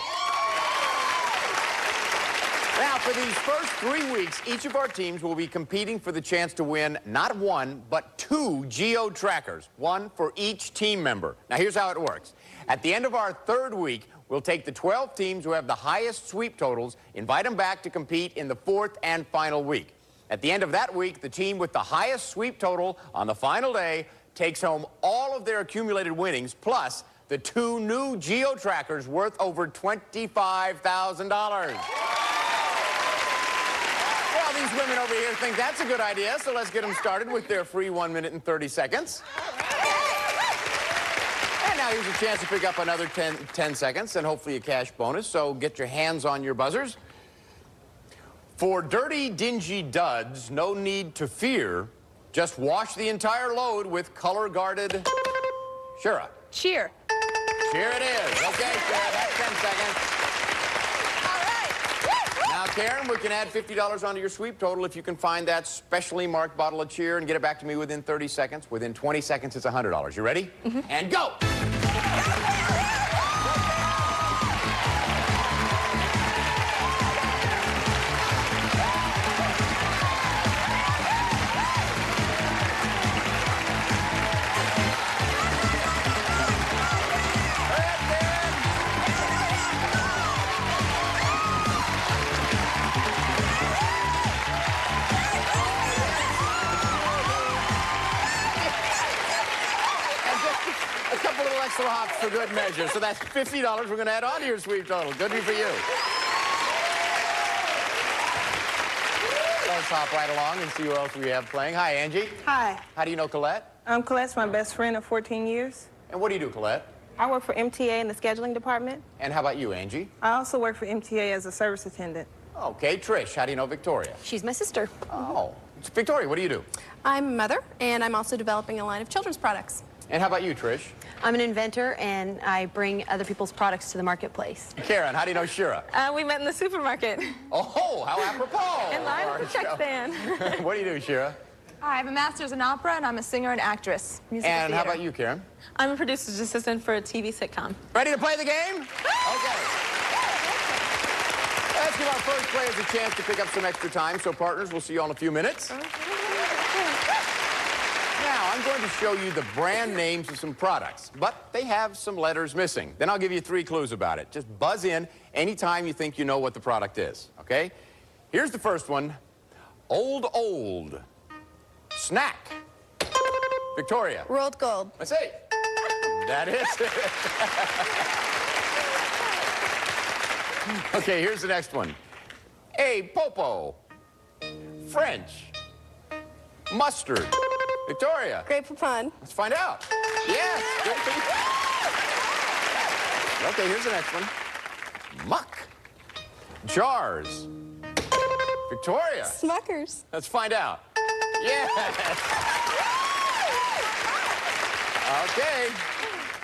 Speaker 14: Now, for these first 3 weeks, each of our teams will be competing for the chance to win not 1, but 2 Geo Trackers, 1 for each team member. Now, here's how it works. At the end of our 3rd week, we'll take the 12 teams who have the highest sweep totals, invite them back to compete in the 4th and final week. At the end of that week, the team with the highest sweep total on the final day takes home all of their accumulated winnings, plus the 2 new Geo Trackers worth over $25,000. Well, these women over here think that's a good idea, so let's get them started with their free 1 minute and 30 seconds. And now here's a chance to pick up another 10 seconds and hopefully a cash bonus, so get your hands on your buzzers. For dirty, dingy duds, no need to fear. Just wash the entire load with color-guarded Shira.
Speaker 20: Cheer.
Speaker 14: Here it is. Okay, Karen, that's 10 seconds. All right. Now, Karen, we can add $50 onto your sweep total if you can find that specially marked bottle of cheer and get it back to me within 30 seconds. Within 20 seconds, it's $100. You ready? Mm-hmm. And go! Hops for good measure. So that's $50 we're going to add on to your sweep total. Good for you. Let's hop right along and see who else we have playing. Hi, Angie.
Speaker 6: Hi.
Speaker 14: How do you know Colette?
Speaker 6: Colette's my best friend of 14 years.
Speaker 14: And what do you do, Colette?
Speaker 6: I work for MTA in the scheduling department.
Speaker 14: And how about you, Angie?
Speaker 6: I also work for MTA as a service attendant.
Speaker 14: Okay, Trish, how do you know Victoria?
Speaker 10: She's my sister.
Speaker 14: Oh. Victoria, what do you do?
Speaker 10: I'm a mother, and I'm also developing a line of children's products.
Speaker 14: And how about you, Trish?
Speaker 10: I'm an inventor, and I bring other people's products to the marketplace.
Speaker 14: Karen, how do you know Shira?
Speaker 6: We met in the supermarket.
Speaker 14: Oh, how apropos!
Speaker 6: In line at the check stand.
Speaker 14: What do you do, Shira?
Speaker 20: I have a master's in opera, and I'm a singer and actress. Musical
Speaker 14: And how
Speaker 20: theater.
Speaker 14: about you, Karen?
Speaker 6: I'm a producer's assistant for a TV sitcom.
Speaker 14: Ready to play the game? Okay. Let's give our first players a chance to pick up some extra time. So, partners, we'll see you all in a few minutes. Now, I'm going to show you the brand names of some products, but they have some letters missing. Then I'll give you 3 clues about it. Just buzz in anytime you think you know what the product is, okay? Here's the first one. Old. Snack. Victoria.
Speaker 10: Rolled gold.
Speaker 14: Let's see. That is it. Okay, here's the next one. A popo. French. Mustard. Victoria.
Speaker 10: Grape Poupon.
Speaker 14: Let's find out. Yes. Good. Okay, here's the next one. Muck. Jars. Victoria.
Speaker 10: Smuckers.
Speaker 14: Let's find out. Yes. Okay.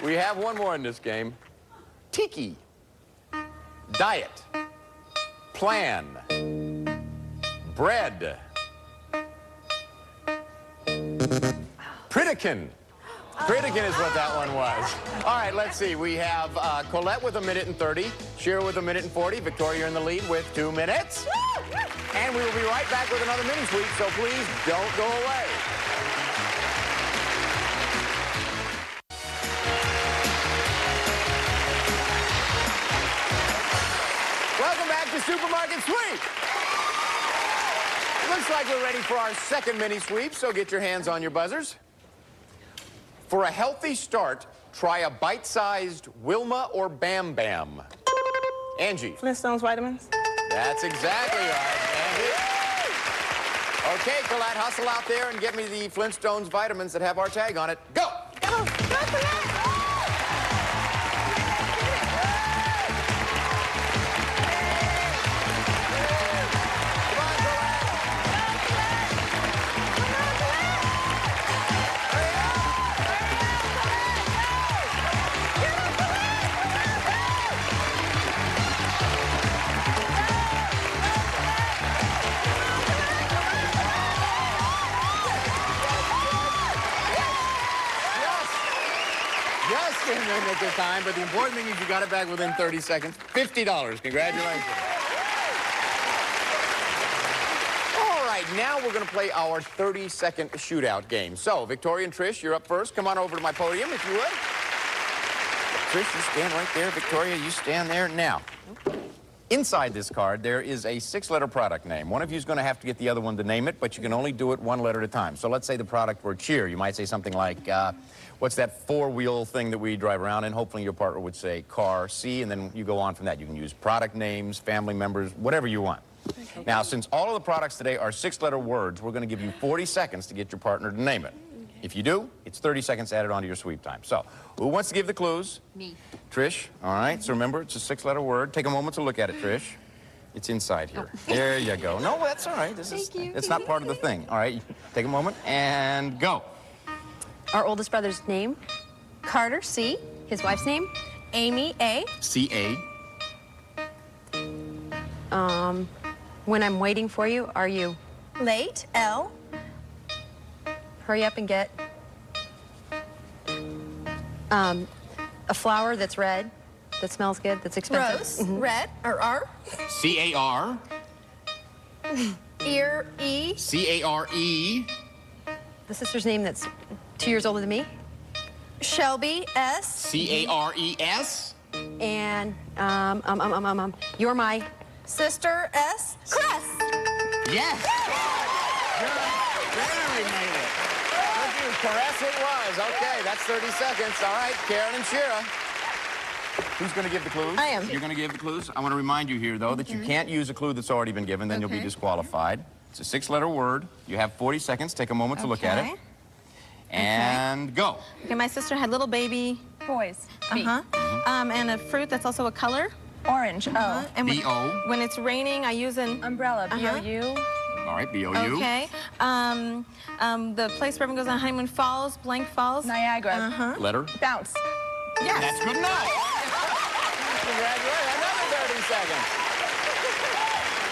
Speaker 14: We have one more in this game. Tiki. Diet. Plan. Bread. Pritikin. Pritikin is what that one was. All right, let's see. We have Colette with 1:30, Shira with 1:40, Victoria in the lead with 2 minutes. And we will be right back with another mini sweep, so please don't go away. Welcome back to Supermarket Sweep. Looks like we're ready for our second mini sweep, so get your hands on your buzzers. For a healthy start, try a bite-sized Wilma or Bam Bam. Angie.
Speaker 6: Flintstones vitamins.
Speaker 14: That's exactly right, Angie. Okay, Colette, hustle out there and get me the Flintstones vitamins that have our tag on it. Go!
Speaker 10: Go, Colette!
Speaker 14: At this time, but the important thing is you got it back within 30 seconds. $50. Congratulations. All right, now we're going to play our 30-second shootout game. So, Victoria and Trish, you're up first. Come on over to my podium, if you would. Trish, you stand right there. Victoria, you stand there. Now, inside this card, there is a 6-letter product name. One of you is going to have to get the other one to name it, but you can only do it 1 letter at a time. So let's say the product were cheer. You might say something like, what's that 4-wheel thing that we drive around in? Hopefully your partner would say car, C, and then you go on from that. You can use product names, family members, whatever you want. Okay. Now, since all of the products today are 6-letter words, we're going to give you 40 seconds to get your partner to name it. Okay. If you do, it's 30 seconds added onto your sweep time. So, who wants to give the clues?
Speaker 10: Me.
Speaker 14: Trish, all right. So remember, it's a 6-letter word. Take a moment to look at it, Trish. It's inside here. Oh. There you go. No, that's all right. It's not part of the thing. All right, take a moment and go.
Speaker 10: Our oldest brother's name, Carter, C. His wife's name, Amy, A.
Speaker 14: C-A.
Speaker 10: When I'm waiting for you, are you?
Speaker 20: Late, L.
Speaker 10: Hurry up and get. A flower that's red, that smells good, that's expensive.
Speaker 20: Rose, red, or R.
Speaker 14: C-A-R.
Speaker 20: Ear, E.
Speaker 14: C-A-R-E.
Speaker 10: The sister's name that's 2 years older than me.
Speaker 20: Shelby, S.
Speaker 14: C-A-R-E-S.
Speaker 10: And, you're my...
Speaker 20: Sister, S. Cress.
Speaker 14: Yes. Very made it. Caress it was. Okay, that's 30 seconds. All right, Karen and Shira. Who's going to give the clues?
Speaker 8: I am.
Speaker 14: You're going to give the clues? I want to remind you here, though, that you can't use a clue that's already been given, then you'll be disqualified. It's a 6-letter word. You have 40 seconds. Take a moment to look at it. And go.
Speaker 8: Okay, my sister had little baby boys. And a fruit that's also a color. Orange. Oh. And
Speaker 14: B-O.
Speaker 8: when it's raining, I use an umbrella. B-O-U.
Speaker 14: All right, B-O-U.
Speaker 8: Okay. The place where everyone goes on honeymoon falls, blank falls. Niagara.
Speaker 14: Letter.
Speaker 8: Bounce. Yes.
Speaker 14: That's good enough. Congratulations. Another 30 seconds.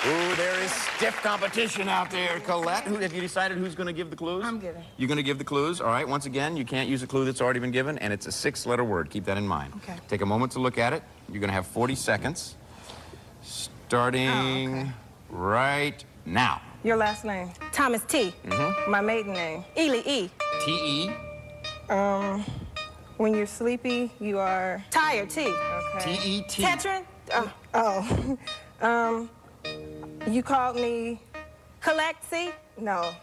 Speaker 14: Ooh, there is stiff competition out there. Colette, have you decided who's going to give the clues?
Speaker 6: I'm giving.
Speaker 14: You're going to give the clues? All right, once again, you can't use a clue that's already been given, and it's a 6-letter word. Keep that in mind.
Speaker 6: Okay.
Speaker 14: Take a moment to look at it. You're going to have 40 seconds, starting right now.
Speaker 6: Your last name? Thomas T. My maiden name? Ely E.
Speaker 14: T-E.
Speaker 6: When you're sleepy, you are tired. T. Okay.
Speaker 14: T-E-T.
Speaker 6: Tetrin? You called me Collect C? No.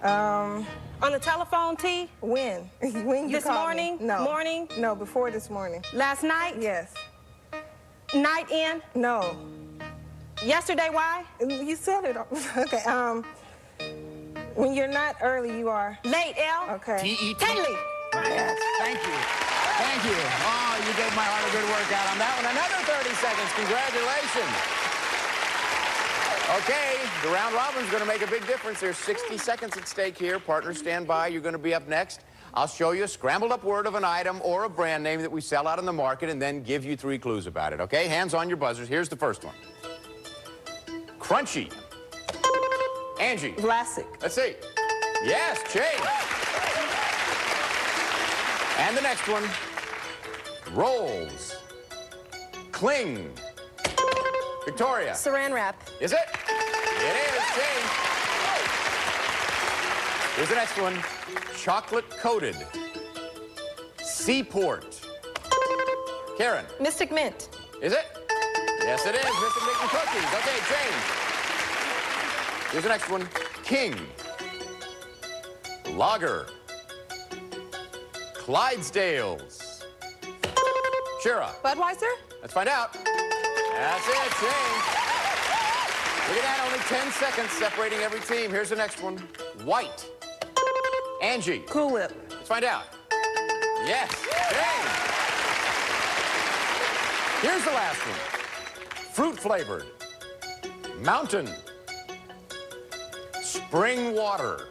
Speaker 6: On the telephone, T? When? When you
Speaker 18: This
Speaker 6: called
Speaker 18: morning?
Speaker 6: Me? No.
Speaker 18: Morning?
Speaker 6: No, before this morning.
Speaker 18: Last night?
Speaker 6: Yes.
Speaker 18: Night in?
Speaker 6: No.
Speaker 18: Yesterday, why?
Speaker 6: You said it. Okay. When you're not early, you are
Speaker 18: late, L.
Speaker 6: Okay.
Speaker 14: T-E-T.
Speaker 18: Tedley.
Speaker 14: Yes. Thank you. Thank you. Oh, you gave my heart a good workout on that one. Another 30 seconds. Congratulations. Okay, the round robin's going to make a big difference. There's 60 seconds at stake here. Partners, stand by. You're going to be up next. I'll show you a scrambled up word of an item or a brand name that we sell out in the market and then give you 3 clues about it, okay? Hands on your buzzers. Here's the first one. Crunchy. Angie.
Speaker 6: Vlasic.
Speaker 14: Let's see. Yes, Chase. And the next one. Rolls. Cling. Victoria.
Speaker 8: Saran wrap.
Speaker 14: Is it? It is, Chase. Here's the next one. Chocolate-coated. Seaport. Karen.
Speaker 8: Mystic Mint.
Speaker 14: Is it? Yes, it is. Mr. Making cookies. Okay, James. Here's the next one. King. Lager. Clydesdales. Shira.
Speaker 8: Budweiser.
Speaker 14: Let's find out. That's it, James. Look at that, only 10 seconds separating every team. Here's the next one. White. Angie.
Speaker 6: Cool Whip.
Speaker 14: Let's find out. Yes, James. Here's the last one. Fruit flavored. Mountain. Spring water.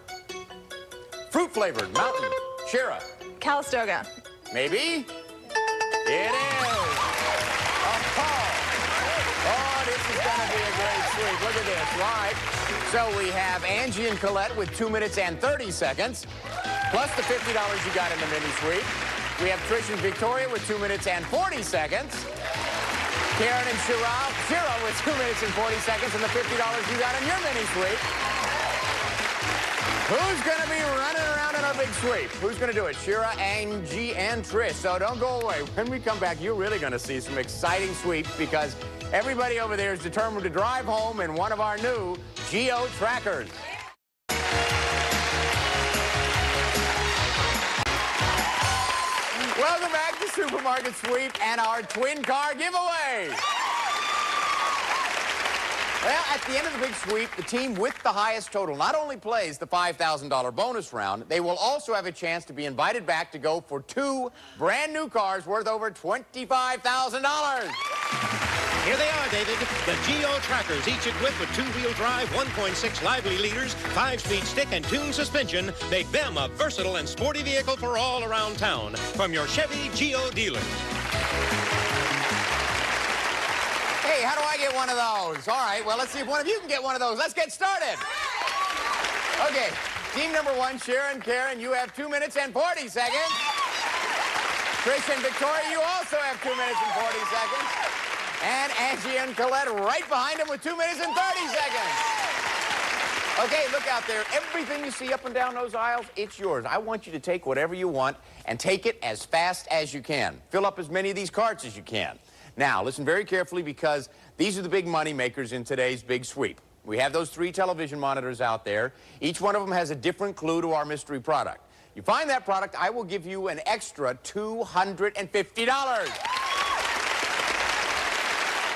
Speaker 14: Fruit flavored. Mountain. Shira.
Speaker 8: Calistoga.
Speaker 14: Maybe? It is. Oh, this is going to be a great sweep. Look at this. Right. So we have Angie and Colette with 2 minutes and 30 seconds, plus the $50 you got in the mini sweep. We have Trish and Victoria with 2 minutes and 40 seconds. Karen and Shira with 2 minutes and 40 seconds and the $50 you got in your mini sweep. Who's going to be running around in our big sweep? Who's going to do it? Shira, Angie, and Trish. So don't go away. When we come back, you're really going to see some exciting sweeps because everybody over there is determined to drive home in one of our new Geo Trackers. Welcome back to Supermarket Sweep and our twin car giveaway. Well, at the end of the big sweep, the team with the highest total not only plays the $5,000 bonus round, they will also have a chance to be invited back to go for 2 brand new cars worth over $25,000.
Speaker 12: Here they are, David. The Geo Trackers, each equipped with 2-wheel drive, 1.6 lively liters, 5-speed stick, and tuned suspension, make them a versatile and sporty vehicle for all around town from your Chevy Geo dealers.
Speaker 14: Hey, how do I get one of those? All right, well, let's see if one of you can get one of those. Let's get started. Okay, team number 1, Shira and Karen, you have 2 minutes and 40 seconds. Trish and Victoria, you also have 2 minutes and 40 seconds. And Angie and Colette right behind them with 2 minutes and 30 seconds. Okay, look out there. Everything you see up and down those aisles, it's yours. I want you to take whatever you want and take it as fast as you can. Fill up as many of these carts as you can. Now, listen very carefully because these are the big money makers in today's big sweep. We have those 3 television monitors out there. Each one of them has a different clue to our mystery product.
Speaker 9: You find that product, I will give you an extra $250.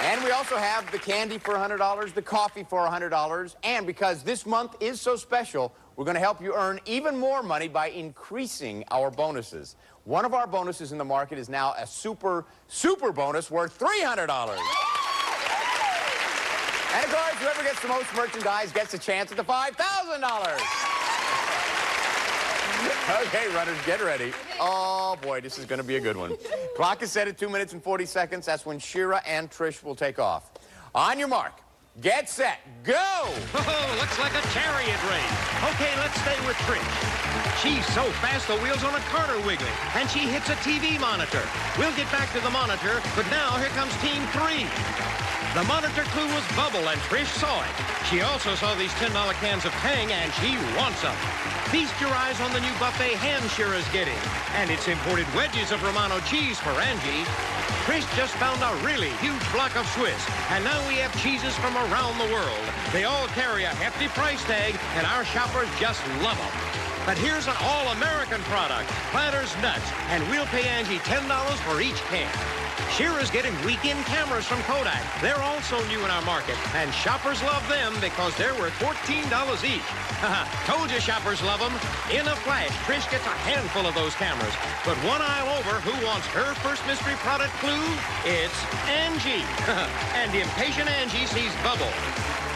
Speaker 9: And we also have the candy for $100, the coffee for $100, and because this month is so special, we're going to help you earn even more money by increasing our bonuses. One of our bonuses in the market is now a super bonus worth $300. And of course, whoever gets the most merchandise gets a chance at the $5,000. Okay, runners, get ready. Oh, boy, this is going to be a good one. Clock is set at 2 minutes and 40 seconds. That's when Shira and Trish will take off. On your mark, get set, go!
Speaker 12: Oh, looks like a chariot race. Okay, let's stay with Trish. She's so fast the wheels on a cart are wiggling, and she hits a TV monitor. We'll get back to the monitor, but now here comes Team 3. The monitor clue was bubble, and Trish saw it. She also saw these $10 cans of Tang, and she wants them. Feast your eyes on the new buffet ham Shira's getting. And it's imported wedges of Romano cheese for Angie. Trish just found a really huge block of Swiss, and now we have cheeses from around the world. They all carry a hefty price tag, and our shoppers just love them. But here's an all-American product, Planters Nuts, and we'll pay Angie $10 for each can. Shira's getting weekend cameras from Kodak. They're also new in our market, and shoppers love them because they're worth $14 each. Told you shoppers love them. In a flash, Trish gets a handful of those cameras. But one aisle over, who wants her first mystery product clue? It's Angie. And impatient Angie sees bubble.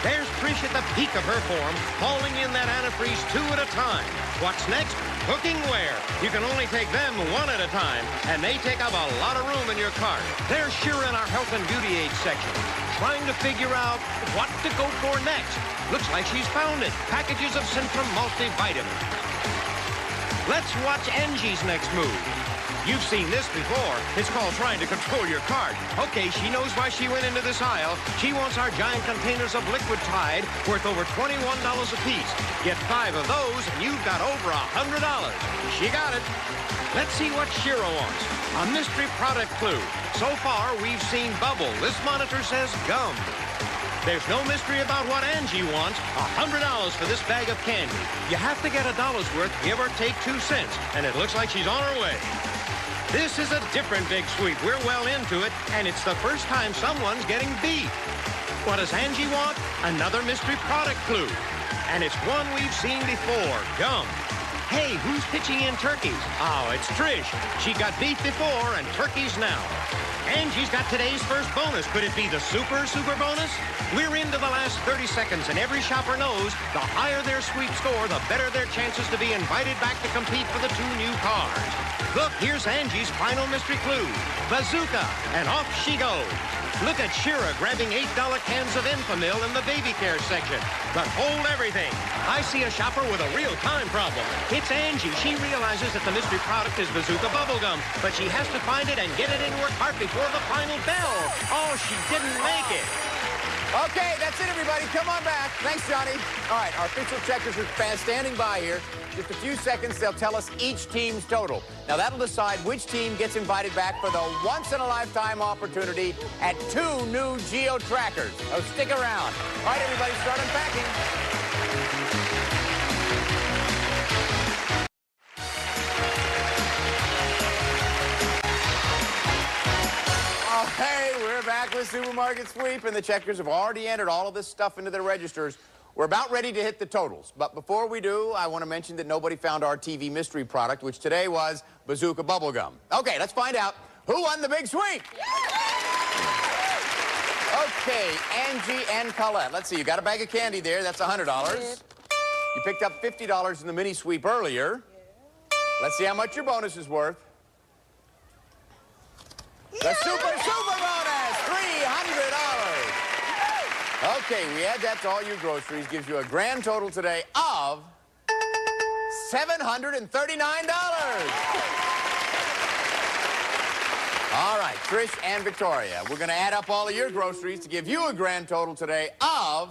Speaker 12: There's Trish at the peak of her form, hauling in that antifreeze 2 at a time. What's next? Cookware. You can only take them 1 at a time, and they take up a lot of room in your cart. There's Shira in our health and beauty aid section, trying to figure out what to go for next. Looks like she's found it. Packages of Centrum multivitamin. Let's watch Angie's next move. You've seen this before. It's called trying to control your cart. Okay, she knows why she went into this aisle. She wants our giant containers of liquid Tide worth over $21 a piece. Get 5 of those, and you've got over $100. She got it. Let's see what Shira wants. A mystery product clue. So far, we've seen bubble. This monitor says gum. There's no mystery about what Angie wants. $100 for this bag of candy. You have to get $1 worth, give or take 2 cents. And it looks like she's on her way. This is a different big sweep. We're well into it, and it's the first time someone's getting beat. What does Angie want? Another mystery product clue. And it's one we've seen before, gum. Hey, who's pitching in turkeys? Oh, it's Trish. She got beef before and turkeys now. Angie's got today's first bonus. Could it be the super bonus? We're into the last 30 seconds, and every shopper knows the higher their sweep score, the better their chances to be invited back to compete for the 2 new cars. Look, here's Angie's final mystery clue, Bazooka, and off she goes. Look at Shira grabbing $8 cans of Enfamil in the baby care section. But hold everything. I see a shopper with a real time problem. It's Angie. She realizes that the mystery product is Bazooka bubblegum, but she has to find it and get it into her cart before the final bell. Oh, she didn't make it.
Speaker 9: Okay, that's it, everybody. Come on back. Thanks, Johnny. All right, our official checkers are standing by here. Just a few seconds, they'll tell us each team's total. Now, that'll decide which team gets invited back for the once-in-a-lifetime opportunity at 2 new Geo Trackers. So stick around. All right, everybody, start unpacking. Hey, we're back with Supermarket Sweep, and the checkers have already entered all of this stuff into their registers. We're about ready to hit the totals. But before we do, I want to mention that nobody found our TV mystery product, which today was Bazooka Bubblegum. Okay, let's find out who won the big sweep. Okay, Angie and Colette. Let's see, you got a bag of candy there. That's $100. You picked up $50 in the mini sweep earlier. Let's see how much your bonus is worth. The super bonus, $300. Okay, we add that to all your groceries, gives you a grand total today of $739. All right, Trish and Victoria, we're going to add up all of your groceries to give you a grand total today of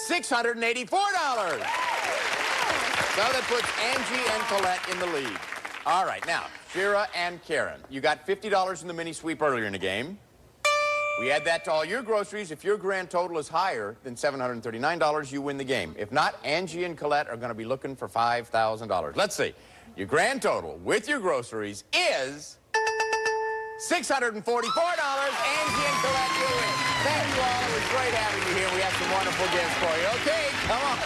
Speaker 9: $684. So that puts Angie and Colette in the lead. All right, now, Shira and Karen, you got $50 in the mini sweep earlier in the game. We add that to all your groceries. If your grand total is higher than $739, you win the game. If not, Angie and Colette are going to be looking for $5,000. Let's see. Your grand total with your groceries is $644. Angie and Colette, you win. Thank you all. It was great having you here. We have some wonderful gifts for you. Okay, come on.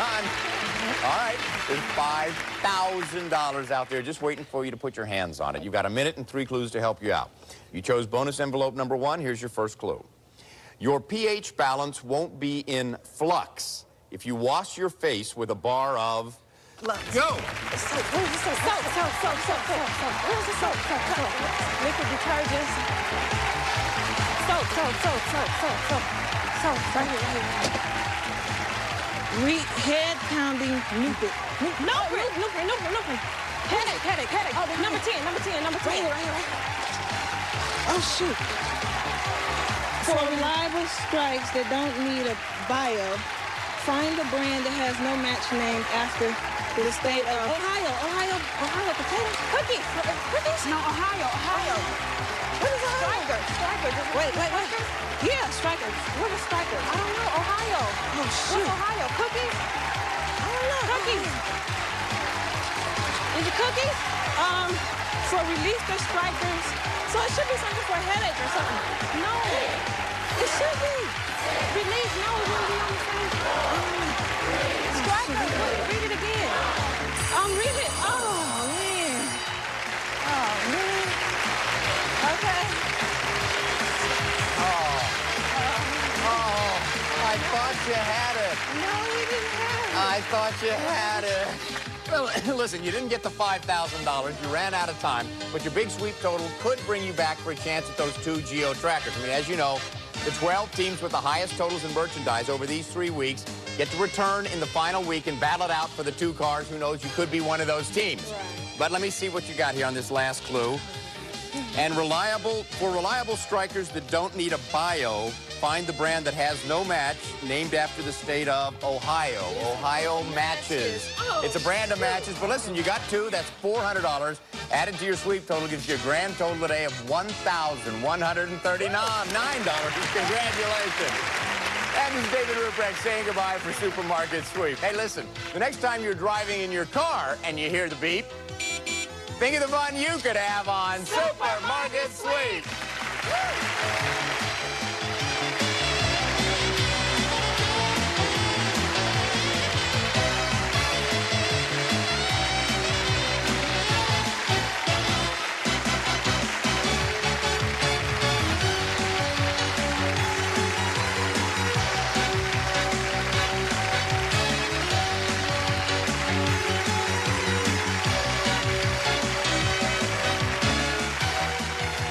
Speaker 9: All right, there's $5,000 out there just waiting for you to put your hands on it. You've got a minute and 3 clues to help you out. You chose bonus envelope number 1. Here's your first clue. Your pH balance won't be in flux if you wash your face with a bar of... Go!
Speaker 6: Soap. Where's the soap? Soap. Where's the soap? Liquid detergents. Soap. Right here. Head pounding Nupit. Nupit. Headache. Oh, number 10. Right here. Oh, shoot. For reliable strikes that don't need a bio, find a brand that has no match named after the state of Ohio potato. Cookies. No, Ohio. What is Ohio? Striker. Wait. Yeah, Striker. What is Striker? I don't know. Ohio. Oh, shoot. What's Ohio? Cookies? I don't know. Cookies. Is it cookies? For relief the strikers. So it should be something for a headache or something. No. It should be. Relief, no, it wouldn't be on the same. Strikers, read it again. Read it. Oh, man. Okay.
Speaker 9: I thought you had it.
Speaker 6: No, we didn't have it.
Speaker 9: I thought you had it. Well, listen, you didn't get the $5,000. You ran out of time, but your big sweep total could bring you back for a chance at those 2 Geo trackers. I mean, as you know, the 12 teams with the highest totals in merchandise over these 3 weeks get to return in the final week and battle it out for the 2 cars. Who knows, you could be one of those teams. Right. But let me see what you got here on this last clue. And for reliable strikers that don't need a bio, find the brand that has no match, named after the state of Ohio. Ohio Matches. It's a brand of matches, but listen, you got 2, that's $400. Added to your sweep total gives you a grand total today of $1,139. Congratulations. And this is David Ruprecht saying goodbye for Supermarket Sweep. Hey, listen, the next time you're driving in your car and you hear the beep, think of the fun you could have on Supermarket Sweep.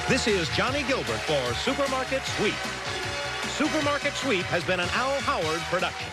Speaker 12: This is Johnny Gilbert for Supermarket Sweep. Supermarket Sweep has been an Al Howard production.